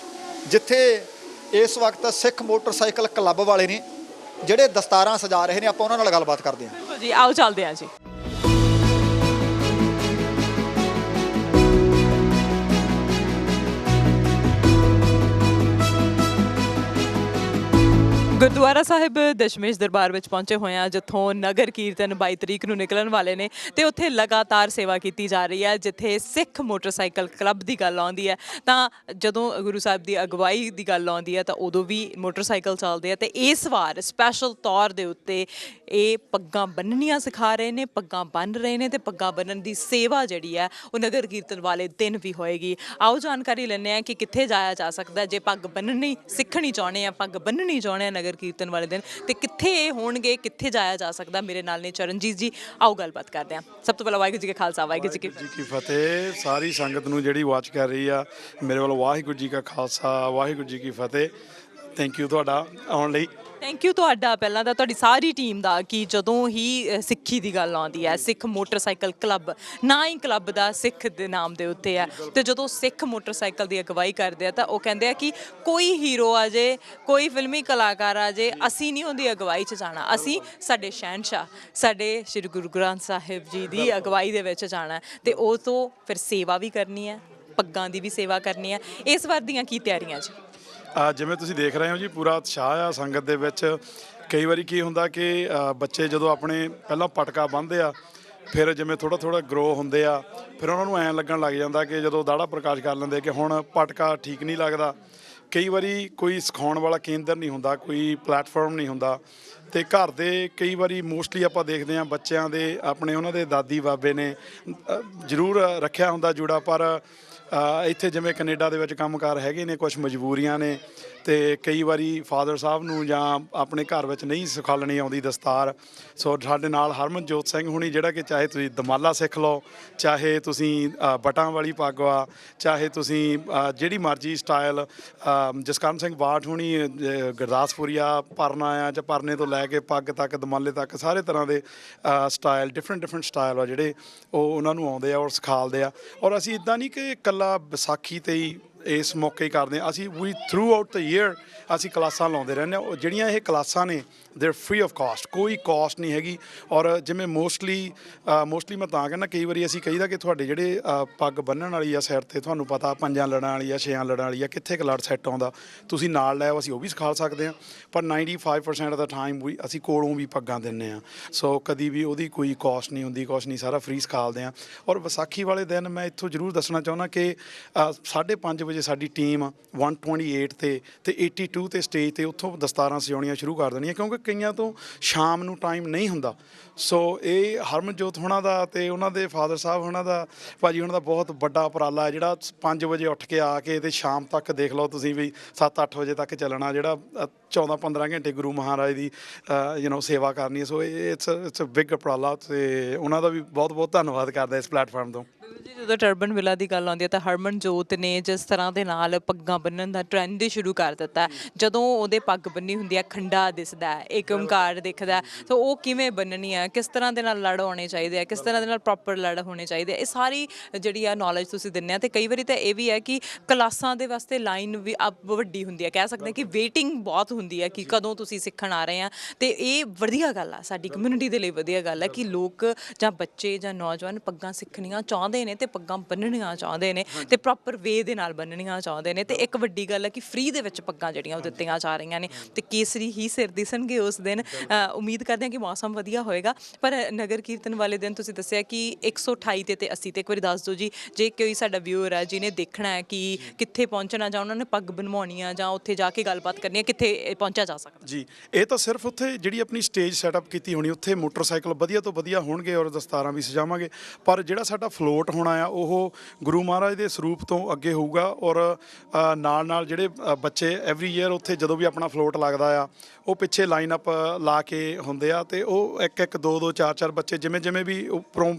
ਜਿੱਥੇ ਇਸ ਵਕਤ ਸਿੱਖ ਮੋਟਰਸਾਈਕਲ ਕਲੱਬ ਵਾਲੇ ਨੇ, ਜਿਹੜੇ ਦਸਤਾਰਾਂ ਸਜਾ ਰਹੇ ਨੇ, ਆਪਾਂ ਉਹਨਾਂ ਨਾਲ ਗੱਲਬਾਤ ਕਰਦੇ ਹਾਂ। ਬਿਲਕੁਲ ਜੀ, ਆਓ ਚੱਲਦੇ ਹਾਂ ਜੀ। ਗੁਰਦੁਆਰਾ ਸਾਹਿਬ ਦਸ਼ਮੇਸ਼ ਦਰਬਾਰ ਵਿੱਚ ਪਹੁੰਚੇ ਹੋਏ ਹਾਂ, ਜਿੱਥੋਂ ਨਗਰ ਕੀਰਤਨ 22 ਤਰੀਕ ਨੂੰ ਨਿਕਲਣ ਵਾਲੇ ਨੇ ਤੇ ਉੱਥੇ ਲਗਾਤਾਰ ਸੇਵਾ ਕੀਤੀ ਜਾ ਰਹੀ ਹੈ। ਜਿੱਥੇ ਸਿੱਖ ਮੋਟਰਸਾਈਕਲ ਕਲੱਬ ਦੀ ਗੱਲ ਆਉਂਦੀ ਹੈ ਤਾਂ ਜਦੋਂ ਗੁਰੂ ਸਾਹਿਬ ਦੀ ਅਗਵਾਈ ਦੀ ਗੱਲ ਆਉਂਦੀ ਹੈ ਤਾਂ ਉਦੋਂ ਵੀ ਮੋਟਰਸਾਈਕਲ ਚੱਲਦੇ ਆ। ਤੇ ਇਸ ਵਾਰ ਸਪੈਸ਼ਲ ਤੌਰ ਦੇ ਉੱਤੇ ਇਹ ਪੱਗਾਂ ਬੰਨਣੀਆਂ ਸਿਖਾ ਰਹੇ ਨੇ, ਪੱਗਾਂ ਬੰਨ੍ਹ ਰਹੇ ਨੇ ਤੇ ਪੱਗਾਂ ਬੰਨਣ ਦੀ ਸੇਵਾ ਜਿਹੜੀ ਹੈ ਉਹ ਨਗਰ ਕੀਰਤਨ ਵਾਲੇ ਦਿਨ ਵੀ ਹੋਏਗੀ। ਆਓ ਜਾਣਕਾਰੀ ਲੈਂਦੇ ਹਾਂ ਕਿ ਕਿੱਥੇ ਜਾਇਆ ਜਾ ਸਕਦਾ ਜੇ ਪੱਗ ਬੰਨਣੀ ਸਿੱਖਣੀ ਚਾਹੁੰਦੇ ਆ, ਪੱਗ ਬੰਨਣੀ ਚਾਹੁੰਦੇ ਆ ਨਗਰ ਕੀਰਤਨ ਵਾਲੇ ਦਿਨ, ਤੇ ਕਿੱਥੇ ਇਹ ਹੋਣਗੇ, ਕਿੱਥੇ ਜਾਇਆ ਜਾ ਸਕਦਾ। ਮੇਰੇ ਨਾਲ ਨੇ ਚਰਨਜੀਤ ਜੀ, ਆਓ ਗੱਲਬਾਤ ਕਰਦੇ ਹਾਂ। ਸਭ ਤੋਂ ਪਹਿਲਾਂ ਵਾਹਿਗੁਰੂ ਜੀ ਕਾ ਖਾਲਸਾ, ਵਾਹਿਗੁਰੂ ਜੀ ਕੀ ਫਤਿਹ। ਸਾਰੀ ਸੰਗਤ ਨੂੰ ਜਿਹੜੀ ਵਾਚ ਕਰ ਰਹੀ ਆ, ਮੇਰੇ ਵੱਲੋਂ ਵਾਹਿਗੁਰੂ ਜੀ ਕਾ ਖਾਲਸਾ, ਵਾਹਿਗੁਰੂ ਜੀ ਕੀ ਫਤਿਹ। ਥੈਂਕ ਯੂ ਤੁਹਾਡਾ ਆਉਣ ਲਈ। ਥੈਂਕ ਯੂ ਤੁਹਾਡਾ, ਪਹਿਲਾਂ ਤਾਂ ਤੁਹਾਡੀ ਸਾਰੀ ਟੀਮ ਦਾ, ਕਿ ਜਦੋਂ ਹੀ ਸਿੱਖੀ ਦੀ ਗੱਲ ਆਉਂਦੀ ਹੈ, ਸਿੱਖ ਮੋਟਰਸਾਈਕਲ ਕਲੱਬ, ਨਾ ਹੀ ਕਲੱਬ ਦਾ ਸਿੱਖ ਦੇ ਨਾਮ ਦੇ ਉੱਤੇ ਹੈ, ਤੇ ਜਦੋਂ ਸਿੱਖ ਮੋਟਰਸਾਈਕਲ ਦੀ ਅਗਵਾਈ ਕਰਦੇ ਆ ਤਾਂ ਉਹ ਕਹਿੰਦੇ ਆ ਕਿ ਕੋਈ ਹੀਰੋ ਆ ਜੇ, ਕੋਈ ਫਿਲਮੀ ਕਲਾਕਾਰ ਆ ਜੇ, ਅਸੀਂ ਨਹੀਂ ਉਹਦੀ ਅਗਵਾਈ 'ਚ ਜਾਣਾ, ਅਸੀਂ ਸਾਡੇ ਸ਼ਹਿਨਸ਼ਾਹ, ਸਾਡੇ ਸ਼੍ਰੀ ਗੁਰੂ ਗ੍ਰੰਥ ਸਾਹਿਬ ਜੀ ਦੀ ਅਗਵਾਈ ਦੇ ਵਿੱਚ ਜਾਣਾ, ਤੇ ਉਹ ਤੋਂ ਫਿਰ ਸੇਵਾ ਵੀ ਕਰਨੀ ਹੈ, ਪੱਗਾਂ ਦੀ ਵੀ ਸੇਵਾ ਕਰਨੀ ਹੈ। ਇਸ ਵਾਰ ਦੀਆਂ ਕੀ ਤਿਆਰੀਆਂ ਜੀ? ਜਿਵੇਂ ਤੁਸੀਂ ਦੇਖ ਰਹੇ ਹੋ ਜੀ, ਪੂਰਾ ਉਤਸ਼ਾਹ ਆ ਸੰਗਤ ਦੇ ਵਿੱਚ। ਕਈ ਵਾਰੀ ਕੀ ਹੁੰਦਾ ਕਿ ਬੱਚੇ ਜਦੋਂ ਆਪਣੇ ਪਹਿਲਾਂ ਪਟਕਾ ਬੰਨ੍ਹਦੇ ਆ, ਫਿਰ ਜਿਵੇਂ ਥੋੜ੍ਹਾ ਥੋੜ੍ਹਾ ਗਰੋ ਹੁੰਦੇ ਆ, ਫਿਰ ਉਹਨਾਂ ਨੂੰ ਐਂ ਲੱਗਣ ਲੱਗ ਜਾਂਦਾ ਕਿ ਜਦੋਂ ਦਾੜਾ ਪ੍ਰਕਾਸ਼ ਕਰ ਲੈਂਦੇ ਕਿ ਹੁਣ ਪਟਕਾ ਠੀਕ ਨਹੀਂ ਲੱਗਦਾ, ਕਈ ਵਾਰੀ ਕੋਈ ਸਿਖਾਉਣ ਵਾਲਾ ਕੇਂਦਰ ਨਹੀਂ ਹੁੰਦਾ, ਕੋਈ ਪਲੇਟਫਾਰਮ ਨਹੀਂ ਹੁੰਦਾ, ਤੇ ਘਰ ਦੇ ਕਈ ਵਾਰੀ ਮੋਸਟਲੀ ਆਪਾਂ ਦੇਖਦੇ ਹਾਂ ਬੱਚਿਆਂ ਦੇ ਆਪਣੇ ਉਹਨਾਂ ਦੇ ਦਾਦੀ ਬਾਬੇ ਨੇ ਜ਼ਰੂਰ ਰੱਖਿਆ ਹੁੰਦਾ ਜੁੜਾ, ਪਰ ਇੱਥੇ ਜਿਵੇਂ ਕੈਨੇਡਾ ਦੇ ਵਿੱਚ ਕੰਮਕਾਰ ਹੈਗੇ ਨੇ, ਕੁਝ ਮਜਬੂਰੀਆਂ ਨੇ, ਤੇ ਕਈ ਵਾਰੀ ਫਾਦਰ ਸਾਹਿਬ ਨੂੰ ਜਾਂ ਆਪਣੇ ਘਰ ਵਿੱਚ ਨਹੀਂ ਸਿਖਾਲਣੀ ਆਉਂਦੀ ਦਸਤਾਰ। ਸੋ ਸਾਡੇ ਨਾਲ ਹਰਮਨਜੋਤ ਸਿੰਘ ਹੁਣੀ, ਜਿਹੜਾ ਕਿ ਚਾਹੇ ਤੁਸੀਂ ਦਮਾਲਾ ਸਿੱਖ ਲਓ, ਚਾਹੇ ਤੁਸੀਂ ਬਟਾਂ ਵਾਲੀ ਪੱਗ ਆ, ਚਾਹੇ ਤੁਸੀਂ ਜਿਹੜੀ ਮਰਜ਼ੀ ਸਟਾਈਲ, ਜਸਕਰਨ ਸਿੰਘ ਬਾਠ ਹੁਣੀ ਗੁਰਦਾਸਪੁਰੀਆ ਪਰਨਾ ਆ, ਜਾਂ ਪਰਨੇ ਤੋਂ ਲੈ ਕੇ ਪੱਗ ਤੱਕ, ਦਮਾਲੇ ਤੱਕ, ਸਾਰੇ ਤਰ੍ਹਾਂ ਦੇ ਸਟਾਈਲ, ਡਿਫਰੈਂਟ ਸਟਾਈਲ ਆ ਜਿਹੜੇ ਉਹ ਉਹਨਾਂ ਨੂੰ ਆਉਂਦੇ ਆ ਔਰ ਸਿਖਾਲਦੇ ਆ। ਔਰ ਅਸੀਂ ਇੱਦਾਂ ਨਹੀਂ ਕਿ ਇਕੱਲਾ ਵਿਸਾਖੀ 'ਤੇ ਹੀ ਇਸ ਮੌਕੇ ਕਰਦੇ ਹਾਂ, ਅਸੀਂ ਵੀ ਥਰੂ ਆਊਟ ਦ ਈਅਰ ਅਸੀਂ ਕਲਾਸਾਂ ਲਾਉਂਦੇ ਰਹਿੰਦੇ ਹਾਂ। ਜਿਹੜੀਆਂ ਇਹ ਕਲਾਸਾਂ ਨੇ ਦੇਰ ਫ੍ਰੀ ਆਫ ਕਾਸਟ, ਕੋਈ ਕਾਸਟ ਨਹੀਂ ਹੈਗੀ। ਔਰ ਜਿਵੇਂ ਮੋਸਟਲੀ ਮੈਂ ਤਾਂ ਕਹਿੰਦਾ, ਕਈ ਵਾਰੀ ਅਸੀਂ ਕਹੀਦਾ ਕਿ ਤੁਹਾਡੇ ਜਿਹੜੇ ਪੱਗ ਬੰਨ੍ਹਣ ਵਾਲੀ ਆ ਸਿਰ 'ਤੇ, ਤੁਹਾਨੂੰ ਪਤਾ 5 ਲੜਾਂ ਵਾਲੀ ਆ, 6 ਲੜਾਂ ਵਾਲੀ ਆ, ਕਿੱਥੇ ਕੁ ਲੜ ਸੈੱਟ ਆਉਂਦਾ, ਤੁਸੀਂ ਨਾਲ ਲੈ ਆਓ, ਅਸੀਂ ਉਹ ਵੀ ਸਿਖਾ ਸਕਦੇ ਹਾਂ। ਪਰ 95% ਦਾ ਟਾਈਮ ਵੀ ਅਸੀਂ ਕੋਲੋਂ ਵੀ ਪੱਗਾਂ ਦਿੰਦੇ ਹਾਂ। ਸੋ ਕਦੀ ਵੀ ਉਹਦੀ ਕੋਈ ਕਾਸਟ ਨਹੀਂ ਹੁੰਦੀ, ਕੁਛ ਨਹੀਂ, ਸਾਰਾ ਫ੍ਰੀ ਸਿਖਾਲਦੇ ਹਾਂ। ਔਰ ਵਿਸਾਖੀ ਵਾਲੇ ਦਿਨ ਮੈਂ ਇੱਥੋਂ ਜ਼ਰੂਰ ਦੱਸਣਾ ਚਾਹੁੰਦਾ ਕਿ 5:30 ਵਜੇ ਸਾਡੀ ਟੀਮ 128 ਤੇ 82 ਤੇ ਸਟੇਜ 'ਤੇ ਉੱਥੋਂ ਦਸਤਾਰਾਂ ਸਜਾਉਣੀਆਂ ਸ਼ੁਰੂ ਕਰ ਦੇਣੀਆਂ, ਕਿਉਂਕਿ ਕਈਆਂ ਤੋਂ ਸ਼ਾਮ ਨੂੰ ਟਾਈਮ ਨਹੀਂ ਹੁੰਦਾ। ਸੋ ਇਹ ਹਰਮਨਜੋਤ ਹੋਣਾ ਦਾ ਅਤੇ ਉਹਨਾਂ ਦੇ ਫਾਦਰ ਸਾਹਿਬ ਹੋਣਾ ਦਾ, ਭਾਜੀ ਹੋਣਾ ਦਾ ਬਹੁਤ ਵੱਡਾ ਉਪਰਾਲਾ ਹੈ, ਜਿਹੜਾ 5 ਵਜੇ ਉੱਠ ਕੇ ਆ ਕੇ ਅਤੇ ਸ਼ਾਮ ਤੱਕ ਦੇਖ ਲਓ ਤੁਸੀਂ ਵੀ 7-8 ਵਜੇ ਤੱਕ ਚੱਲਣਾ, ਜਿਹੜਾ 14-15 ਘੰਟੇ ਗੁਰੂ ਮਹਾਰਾਜ ਦੀ ਸੇਵਾ ਕਰਨੀ ਹੈ। ਸੋ ਇਟਸ ਅ ਬਿਗ ਉਪਰਾਲਾ, ਅਤੇ ਉਹਨਾਂ ਦਾ ਵੀ ਬਹੁਤ ਧੰਨਵਾਦ ਕਰਦਾ ਇਸ ਪਲੇਟਫਾਰਮ ਤੋਂ। ਜੀ, ਜਦੋਂ ਟਰਬਨ ਵਿਲਾ ਦੀ ਗੱਲ ਆਉਂਦੀ ਹੈ ਤਾਂ ਹਰਮਨਜੋਤ ਨੇ ਜਿਸ ਤਰ੍ਹਾਂ ਦੇ ਨਾਲ ਪੱਗਾਂ ਬੰਨ੍ਹਣ ਦਾ ਟਰੈਂਡ ਹੀ ਸ਼ੁਰੂ ਕਰ ਦਿੱਤਾ। ਜਦੋਂ ਉਹਦੇ ਪੱਗ ਬੰਨੀ ਹੁੰਦੀ ਹੈ, ਖੰਡਾ ਦਿਸਦਾ, ਇੱਕ ਓਂਕਾਰ ਦਿਖਦਾ, ਤਾਂ ਉਹ ਕਿਵੇਂ ਬੰਨਣੀ ਹੈ, ਕਿਸ ਤਰ੍ਹਾਂ ਦੇ ਨਾਲ ਲੜ ਹੋਣੇ ਚਾਹੀਦੇ ਆ, ਕਿਸ ਤਰ੍ਹਾਂ ਦੇ ਨਾਲ ਪ੍ਰੋਪਰ ਲੜ ਹੋਣੇ ਚਾਹੀਦੇ ਆ, ਇਹ ਸਾਰੀ ਜਿਹੜੀ ਆ ਨੌਲੇਜ ਤੁਸੀਂ ਦਿੰਦੇ ਆ। ਅਤੇ ਕਈ ਵਾਰੀ ਤਾਂ ਇਹ ਵੀ ਹੈ ਕਿ ਕਲਾਸਾਂ ਦੇ ਵਾਸਤੇ ਲਾਈਨ ਵੀ ਵੱਡੀ ਹੁੰਦੀ ਹੈ, ਕਹਿ ਸਕਦੇ ਕਿ ਵੇਟਿੰਗ ਬਹੁਤ ਹੁੰਦੀ ਹੈ ਕਿ ਕਦੋਂ ਤੁਸੀਂ ਸਿੱਖਣ ਆ ਰਹੇ ਆ। ਅਤੇ ਇਹ ਵਧੀਆ ਗੱਲ ਆ, ਸਾਡੀ ਕਮਿਊਨਿਟੀ ਦੇ ਲਈ ਵਧੀਆ ਗੱਲ ਹੈ ਕਿ ਲੋਕ ਜਾਂ ਬੱਚੇ ਜਾਂ ਨੌਜਵਾਨ ਪੱਗਾਂ ਸਿੱਖਣੀਆਂ ਚਾਹੁੰਦੇ ਨੇ, ਤੇ ਪੱਗਾਂ ਬੰਨਣੀਆਂ ਚਾਹੁੰਦੇ ਨੇ, ਤੇ ਪ੍ਰੋਪਰ ਵੇ ਦੇ ਨਾਲ ਬੰਨਣੀਆਂ ਚਾਹੁੰਦੇ ਨੇ। ਤੇ ਇੱਕ ਵੱਡੀ ਗੱਲ ਹੈ ਕਿ ਫ੍ਰੀ ਦੇ ਵਿੱਚ ਪੱਗਾਂ ਜਿਹੜੀਆਂ ਉਹ ਦਿੱਤੀਆਂ ਜਾ ਰਹੀਆਂ ਨੇ, ਤੇ ਕੇਸਰੀ ਹੀ ਸਿਰ ਦਿਸਣਗੇ ਉਸ ਦਿਨ। ਉਮੀਦ ਕਰਦੇ ਹਾਂ ਕਿ ਮੌਸਮ ਵਧੀਆ ਹੋਏਗਾ। ਪਰ ਨਗਰ ਕੀਰਤਨ ਵਾਲੇ ਦਿਨ ਤੁਸੀਂ ਦੱਸਿਆ ਕਿ 128 ਤੇ 80 ਤੇ, ਇੱਕ ਵਾਰੀ ਦੱਸ ਦਿਓ ਜੀ, ਜੇ ਕੋਈ ਸਾਡਾ ਵਿਊਅਰ ਹੈ ਜਿਹਨੇ ਦੇਖਣਾ ਹੈ ਕਿ ਕਿੱਥੇ ਪਹੁੰਚਣਾ, ਜਾਂ ਉਹਨਾਂ ਨੇ ਪੱਗ ਬਣਵਾਉਣੀ ਆ, ਜਾਂ ਉੱਥੇ ਜਾ ਕੇ ਗੱਲਬਾਤ ਕਰਨੀ ਹੈ, ਕਿੱਥੇ ਪਹੁੰਚਿਆ ਜਾ ਸਕਦਾ? ਜੀ, ਇਹ ਤਾਂ ਸਿਰਫ ਉੱਥੇ ਜਿਹੜੀ ਆਪਣੀ ਸਟੇਜ ਸੈਟਅਪ ਕੀਤੀ ਹੋਣੀ, ਉੱਥੇ ਮੋਟਰਸਾਈਕਲ ਵਧੀਆ ਤੋਂ ਵਧੀਆ ਹੋਣਗੇ ਔਰ ਦਸਤਾਰਾਂ ਵੀ ਸਜਾਵਾਂਗੇ। ਪਰ ਜਿਹੜਾ ਸਾਡਾ ਫਲੋਟ ਹੋਣਾ ਆ ਉਹ ਗੁਰੂ ਮਹਾਰਾਜ ਦੇ ਸਰੂਪ ਤੋਂ ਅੱਗੇ ਹੋਊਗਾ। ਔਰ ਨਾਲ ਜਿਹੜੇ ਬੱਚੇ ਐਵਰੀ ਈਅਰ ਉੱਥੇ ਜਦੋਂ ਵੀ ਆਪਣਾ ਫਲੋਟ ਲੱਗਦਾ ਆ, ਉਹ ਪਿੱਛੇ ਲਾਈਨ ਅਪ ਲਾ ਕੇ ਹੁੰਦੇ ਆ, ਅਤੇ ਉਹ 1-1 2-2 4-4 ਬੱਚੇ ਜਿਵੇਂ ਵੀ ਉੱਪਰੋਂ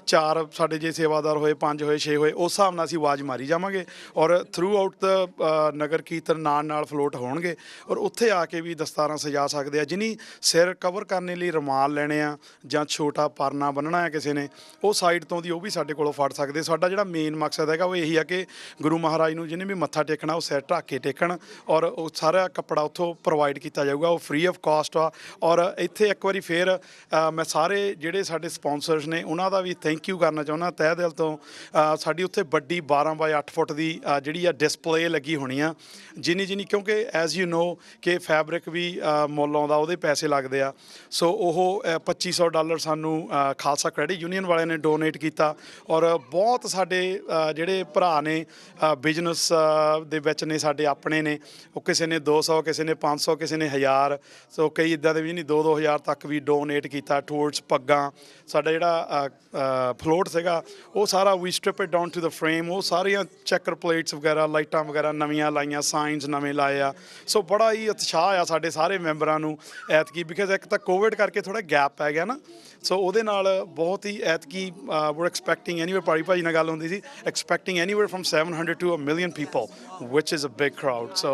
4 ਸਾਡੇ ਜੇ ਸੇਵਾਦਾਰ ਹੋਏ, 5 ਹੋਏ, 6 ਹੋਏ, ਉਸ ਹਿਸਾਬ ਨਾਲ ਅਸੀਂ ਆਵਾਜ਼ ਮਾਰੀ ਜਾਵਾਂਗੇ। ਔਰ ਥਰੂ ਆਊਟ ਦਾ ਨਗਰ ਕੀਰਤਨ ਨਾਲ ਫਲੋਟ ਹੋਣਗੇ, ਔਰ ਉੱਥੇ ਆ ਕੇ ਵੀ ਦਸਤਾਰਾਂ ਸਜਾ ਸਕਦੇ ਆ। ਜਿਹਨੀ ਸਿਰ ਕਵਰ ਕਰਨ ਲਈ ਰੁਮਾਲ ਲੈਣੇ ਆ ਜਾਂ ਛੋਟਾ ਪਰਨਾ ਬੰਨ੍ਹਣਾ ਹੈ ਕਿਸੇ ਨੇ, ਉਹ ਸਾਈਡ ਤੋਂ ਦੀ ਉਹ ਵੀ ਸਾਡੇ ਕੋਲੋਂ ਫੜ ਸਕਦੇ। ਸਾਡਾ ਜਿਹੜਾ ਮੇਨ ਮਕਸਦ ਹੈਗਾ ਉਹ ਇਹੀ ਆ ਕਿ ਗੁਰੂ ਮਹਾਰਾਜ ਨੂੰ ਜਿਹਨੇ ਵੀ ਮੱਥਾ ਟੇਕਣਾ ਉਹ ਸਿਰ ਢੱਕ ਕੇ ਟੇਕਣ, ਔਰ ਉਹ ਸਾਰਾ ਕੱਪੜਾ ਉੱਥੋਂ ਪ੍ਰੋਵਾਈਡ ਕੀਤਾ ਜਾਊਗਾ, ਉਹ ਫ੍ਰੀ ਆਫ ਕਾਸਟ ਆ। ਔਰ ਇੱਥੇ ਇੱਕ ਵਾਰੀ ਫੇਰ ਮੈਂ ਸਾਰੇ ਜਿਹੜੇ ਸਾਡੇ ਸਪੋਂਸਰਸ ਨੇ ਉਹਨਾਂ ਦਾ ਵੀ ਥੈਂਕ ਯੂ ਕਰਨਾ ਚਾਹੁੰਦਾ ਤਹਿ ਦਿਲ ਤੋਂ। ਸਾਡੀ ਉੱਥੇ ਵੱਡੀ 12x8 ਫੁੱਟ ਦੀ ਜਿਹੜੀ ਆ ਡਿਸਪਲੇ ਲੱਗੀ ਹੋਣੀ ਆ, ਜਿੰਨੀ ਕਿਉਂਕਿ ਐਜ਼ ਯੂ ਨੋ ਕਿ ਫੈਬਰਿਕ ਵੀ ਮੁੱਲ ਆਉਂਦਾ, ਉਹਦੇ ਪੈਸੇ ਲੱਗਦੇ ਆ। ਸੋ ਉਹ $2500 ਸਾਨੂੰ ਖਾਲਸਾ ਕ੍ਰੈਡਿਟ ਯੂਨੀਅਨ ਵਾਲਿਆਂ ਨੇ ਡੋਨੇਟ ਕੀਤਾ। ਔਰ ਬਹੁਤ ਸਾਡੇ ਜਿਹੜੇ ਭਰਾ ਨੇ ਬਿਜ਼ਨਸ ਦੇ ਵਿੱਚ ਨੇ, ਸਾਡੇ ਆਪਣੇ ਨੇ, ਉਹ ਕਿਸੇ ਨੇ 200, ਕਿਸੇ ਨੇ 500, ਕਿਸੇ ਨੇ 1000। ਸੋ ਕਈ ਇੱਦਾਂ ਦੇ ਵੀ ਨਹੀਂ 2-2 ਹਜ਼ਾਰ ਤੱਕ ਵੀ ਡੋਨੇਟ ਕੀਤਾ ਟੂਵਰਡਸ ਪੱਗਾਂ। ਸਾਡਾ ਜਿਹੜਾ ਫਲੋਟ ਸੀਗਾ ਉਹ ਸਾਰਾ ਵੀ strip it down to the frame, ਉਹ ਸਾਰੀਆਂ ਚੈਕਰ ਪਲੇਟਸ ਵਗੈਰਾ, ਲਾਈਟਾਂ ਵਗੈਰਾ ਨਵੀਆਂ ਲਾਈਆਂ, ਸਾਈਨਸ ਨਵੇਂ ਲਾਏ ਆ। ਸੋ ਬੜਾ ਹੀ ਉਤਸ਼ਾਹ ਆ ਸਾਡੇ ਸਾਰੇ ਮੈਂਬਰਾਂ ਨੂੰ ਐਤਕੀ, ਬਿਕਾਜ਼ ਇੱਕ ਤਾਂ ਕੋਵਿਡ ਕਰਕੇ ਥੋੜ੍ਹਾ ਗੈਪ ਪੈ ਗਿਆ ਨਾ, ਸੋ ਉਹਦੇ ਨਾਲ ਬਹੁਤ ਹੀ ਐਤਕੀ we're expecting anywhere, ਭਾਜੀ ਨਾਲ ਗੱਲ ਹੁੰਦੀ ਸੀ, expecting anywhere from 700 to 1 million people, which is a big crowd. ਸੋ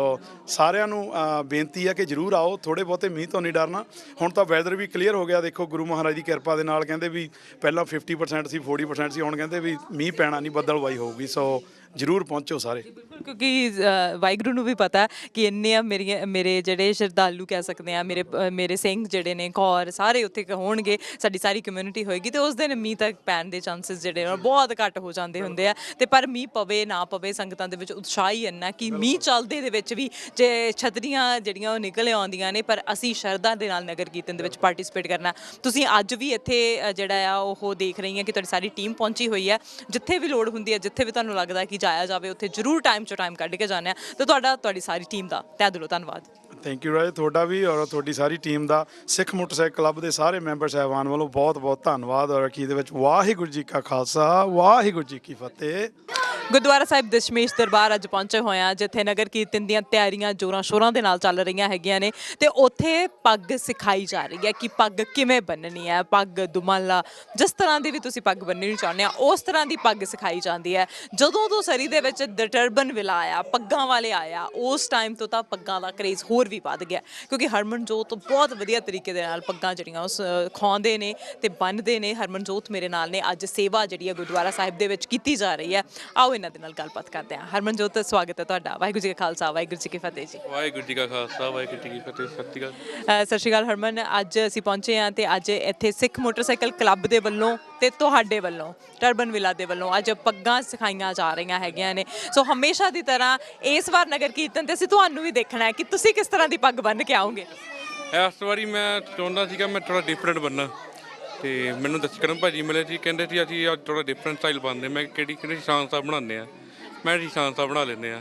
ਸਾਰਿਆਂ ਨੂੰ ਬੇਨਤੀ ਹੈ ਕਿ ਜ਼ਰੂਰ ਆਓ, ਥੋੜ੍ਹੇ ਬਹੁਤੇ ਮੀਂਹ ਤੋਂ ਨਹੀਂ ਡਰਨਾ। ਹੁਣ ਤਾਂ ਵੈਦਰ ਵੀ ਕਲੀਅਰ ਹੋ ਗਿਆ, ਦੇਖੋ ਗੁਰੂ ਮਹਾਰਾਜ ਦੀ ਕਿਰਪਾ ਦੇ ਨਾਲ। ਕਹਿੰਦੇ ਵੀ ਪਹਿਲਾਂ 50% ਸੀ, 40% ਸੀ, ਹੁਣ ਕਹਿੰਦੇ ਵੀ ਮੀਂਹ ਪੈਣਾ ਨਹੀਂ, ਬੱਦਲਵਾਈ ਹੋਊਗੀ। ਸੋ ਜ਼ਰੂਰ ਪਹੁੰਚੋ ਸਾਰੇ, ਕਿਉਂਕਿ ਵਾਹਿਗੁਰੂ ਨੂੰ ਵੀ ਪਤਾ ਕਿ ਇੰਨੇ ਆ ਮੇਰੇ ਜਿਹੜੇ ਸ਼ਰਧਾਲੂ ਕਹਿ ਸਕਦੇ ਆ, ਮੇਰੇ ਸਿੰਘ ਜਿਹੜੇ ਨੇ, ਕੌਰ, ਸਾਰੇ ਉੱਥੇ ਹੋਣਗੇ, ਸਾਡੀ ਸਾਰੀ ਕਮਿਊਨਿਟੀ ਹੋਏਗੀ, ਤੇ ਉਸ ਦਿਨ ਮੀਂਹ ਤੱਕ ਪੈਣ ਦੇ ਚਾਂਸਸ ਜਿਹੜੇ ਨੇ ਬਹੁਤ ਘੱਟ ਹੋ ਜਾਂਦੇ ਹੁੰਦੇ ਆ। ਤੇ ਪਰ ਮੀਂਹ ਪਵੇ ਨਾ ਪਵੇ, ਸੰਗਤਾਂ ਦੇ ਵਿੱਚ ਉਤਸ਼ਾਹ ਹੀ ਇੰਨਾ ਕਿ ਮੀਂਹ ਚੱਲਦੇ ਦੇ ਵਿੱਚ ਵੀ ਜੇ ਛਤਰੀਆਂ ਜਿਹੜੀਆਂ ਉਹ ਨਿਕਲ ਆਉਂਦੀਆਂ ਨੇ, ਪਰ ਅਸੀਂ ਸ਼ਰਧਾ ਦੇ ਨਾਲ ਨਗਰ ਕੀਰਤਨ ਦੇ ਵਿੱਚ ਪਾਰਟਿਸਿਪੇਟ ਕਰਨਾ। ਤੁਸੀਂ ਅੱਜ ਵੀ ਇੱਥੇ ਜਿਹੜਾ ਆ ਉਹ ਦੇਖ ਰਹੀ ਹਾਂ ਕਿ ਤੁਹਾਡੀ ਸਾਰੀ ਟੀਮ ਪਹੁੰਚੀ ਹੋਈ ਹੈ। ਜਿੱਥੇ ਵੀ ਲੋੜ ਹੁੰਦੀ ਹੈ, ਜਿੱਥੇ ਵੀ ਤੁਹਾਨੂੰ ਲੱਗਦਾ ਕਿ ਜਾਇਆ ਜਾਵੇ ਉੱਥੇ ਜ਼ਰੂਰ ਟਾਈਮ 'ਚੋਂ ਟਾਈਮ ਕੱਢ ਕੇ ਜਾਂਦੇ ਆ। ਤੇ ਤੁਹਾਡੀ ਸਾਰੀ ਟੀਮ ਦਾ ਤਹਿ ਦਿਲੋਂ ਧੰਨਵਾਦ। ਥੈਂਕ ਯੂ ਰਾਜ, ਤੁਹਾਡਾ ਵੀ ਔਰ ਤੁਹਾਡੀ ਸਾਰੀ ਟੀਮ ਦਾ, ਸਿੱਖ ਮੋਟਰਸਾਈਕਲ ਕਲੱਬ ਦੇ ਸਾਰੇ ਮੈਂਬਰ ਸਾਹਿਬਾਨ ਵੱਲੋਂ ਬਹੁਤ ਬਹੁਤ ਧੰਨਵਾਦ। ਔਰ ਅਖੀਰ ਦੇ ਵਿੱਚ ਵਾਹਿਗੁਰੂ ਜੀ ਕਾ ਖਾਲਸਾ, ਵਾਹਿਗੁਰੂ ਜੀ ਕੀ ਫਤਿਹ। ਗੁਰਦੁਆਰਾ ਸਾਹਿਬ ਦਸ਼ਮੇਸ਼ ਦਰਬਾਰ ਅੱਜ ਪਹੁੰਚੇ ਹੋਏ ਆ, ਜਿੱਥੇ ਨਗਰ ਕੀਰਤਨ ਦੀਆਂ ਤਿਆਰੀਆਂ ਜ਼ੋਰਾਂ ਸ਼ੋਰਾਂ ਦੇ ਨਾਲ ਚੱਲ ਰਹੀਆਂ ਹੈਗੀਆਂ ਨੇ ਤੇ ਉੱਥੇ ਪੱਗ ਸਿਖਾਈ ਜਾ ਰਹੀ ਹੈ ਕਿ ਪੱਗ ਕਿਵੇਂ ਬੰਨਣੀ ਹੈ। ਪੱਗ ਦੁਮਾਲਾ, ਜਿਸ ਤਰ੍ਹਾਂ ਦੀ ਵੀ ਤੁਸੀਂ ਪੱਗ ਬੰਨਣੀ ਚਾਹੁੰਦੇ ਆ ਉਸ ਤਰ੍ਹਾਂ ਦੀ ਪੱਗ ਸਿਖਾਈ ਜਾਂਦੀ ਹੈ। ਜਦੋਂ ਤੋਂ ਸਰੀ ਦੇ ਵਿੱਚ ਟਰਬਨ ਵਿਲਾ ਆਇਆ, ਪੱਗਾਂ ਵਾਲੇ ਆਇਆ, ਉਸ ਟਾਈਮ ਤੋਂ ਤਾਂ ਪੱਗਾਂ ਦਾ ਕਰੇਜ਼ ਹੋਰ ਵੀ ਵੱਧ ਗਿਆ, ਕਿਉਂਕਿ ਹਰਮਨਜੋਤ ਬਹੁਤ ਵਧੀਆ ਤਰੀਕੇ ਦੇ ਨਾਲ ਪੱਗਾਂ ਜਿਹੜੀਆਂ ਉਸ ਖਾਉਂਦੇ ਨੇ ਤੇ ਬੰਨ੍ਹਦੇ ਨੇ। ਹਰਮਨਜੋਤ ਮੇਰੇ ਨਾਲ ਨੇ, ਅੱਜ ਸੇਵਾ ਜਿਹੜੀ ਹੈ ਗੁਰਦੁਆਰਾ ਸਾਹਿਬ ਦੇ ਵਿੱਚ ਕੀਤੀ ਜਾ ਰਹੀ ਹੈ। ਆਓ ਇਹਨਾਂ ਦੇ ਨਾਲ ਗੱਲਬਾਤ ਕਰਦੇ ਹਾਂ। ਹਰਮਨਜੋਤ, ਸਵਾਗਤ ਹੈ ਤੁਹਾਡਾ। ਵਾਹਿਗੁਰੂ ਜੀ ਕਾ ਖਾਲਸਾ, ਵਾਹਿਗੁਰੂ ਜੀ ਕੀ ਫਤਿਹ ਜੀ। ਵਾਹਿਗੁਰੂ ਜੀ ਕਾ ਖਾਲਸਾ, ਵਾਹਿਗੁਰੂ ਜੀ ਕੀ ਫਤਿਹ। ਸਤਿ ਸ਼੍ਰੀ ਅਕਾਲ। ਸਤਿ ਸ਼੍ਰੀ ਅਕਾਲ ਹਰਮਨ, ਅੱਜ ਅਸੀਂ ਪਹੁੰਚੇ ਹਾਂ ਤੇ ਅੱਜ ਇੱਥੇ ਸਿੱਖ ਮੋਟਰਸਾਈਕਲ ਕਲੱਬ ਦੇ ਵੱਲੋਂ ਤੇ ਤੁਹਾਡੇ ਵੱਲੋਂ ਟਰਬਨ ਵਿਲਾ ਦੇ ਵੱਲੋਂ ਅੱਜ ਪੱਗਾਂ ਸਿਖਾਈਆਂ ਜਾ ਰਹੀਆਂ ਹੈਗੀਆਂ ਨੇ। ਸੋ ਹਮੇਸ਼ਾ ਦੀ ਤਰ੍ਹਾਂ ਇਸ ਵਾਰ ਨਗਰ ਕੀਰਤਨ ਤੇ ਅਸੀਂ ਤੁਹਾਨੂੰ ਵੀ ਦੇਖਣਾ ਹੈ ਕਿ ਤੁਸੀਂ ਕਿਸ ਤਰ੍ਹਾਂ ਦੀ ਪੱਗ ਬੰਨ੍ਹ ਕੇ ਆਓਗੇ। ਇਸ ਵਾਰੀ ਮੈਂ ਚਾਹੁੰਦਾ ਸੀਗਾ ਮੈਂ ਥੋੜਾ ਡਿਫਰੈਂਟ ਬੰਨਾ, ਤੇ ਮੈਨੂੰ ਦਸਕਰਨ ਭਾਜੀ ਮਿਲੇ ਸੀ, ਕਹਿੰਦੇ ਸੀ ਅਸੀਂ ਥੋੜਾ ਡਿਫਰੈਂਟ ਸਟਾਈਲ ਪਾਉਂਦੇ। ਮੈਂ ਕਿਹੜੀ ਨਿਸ਼ਾਨ ਸਾਹਿਬ ਬਣਾਉਂਦੇ ਆ, ਮੈਂ ਨਿਸ਼ਾਨ ਸਾਹਿਬ ਬਣਾ ਲੈਂਦੇ ਆ।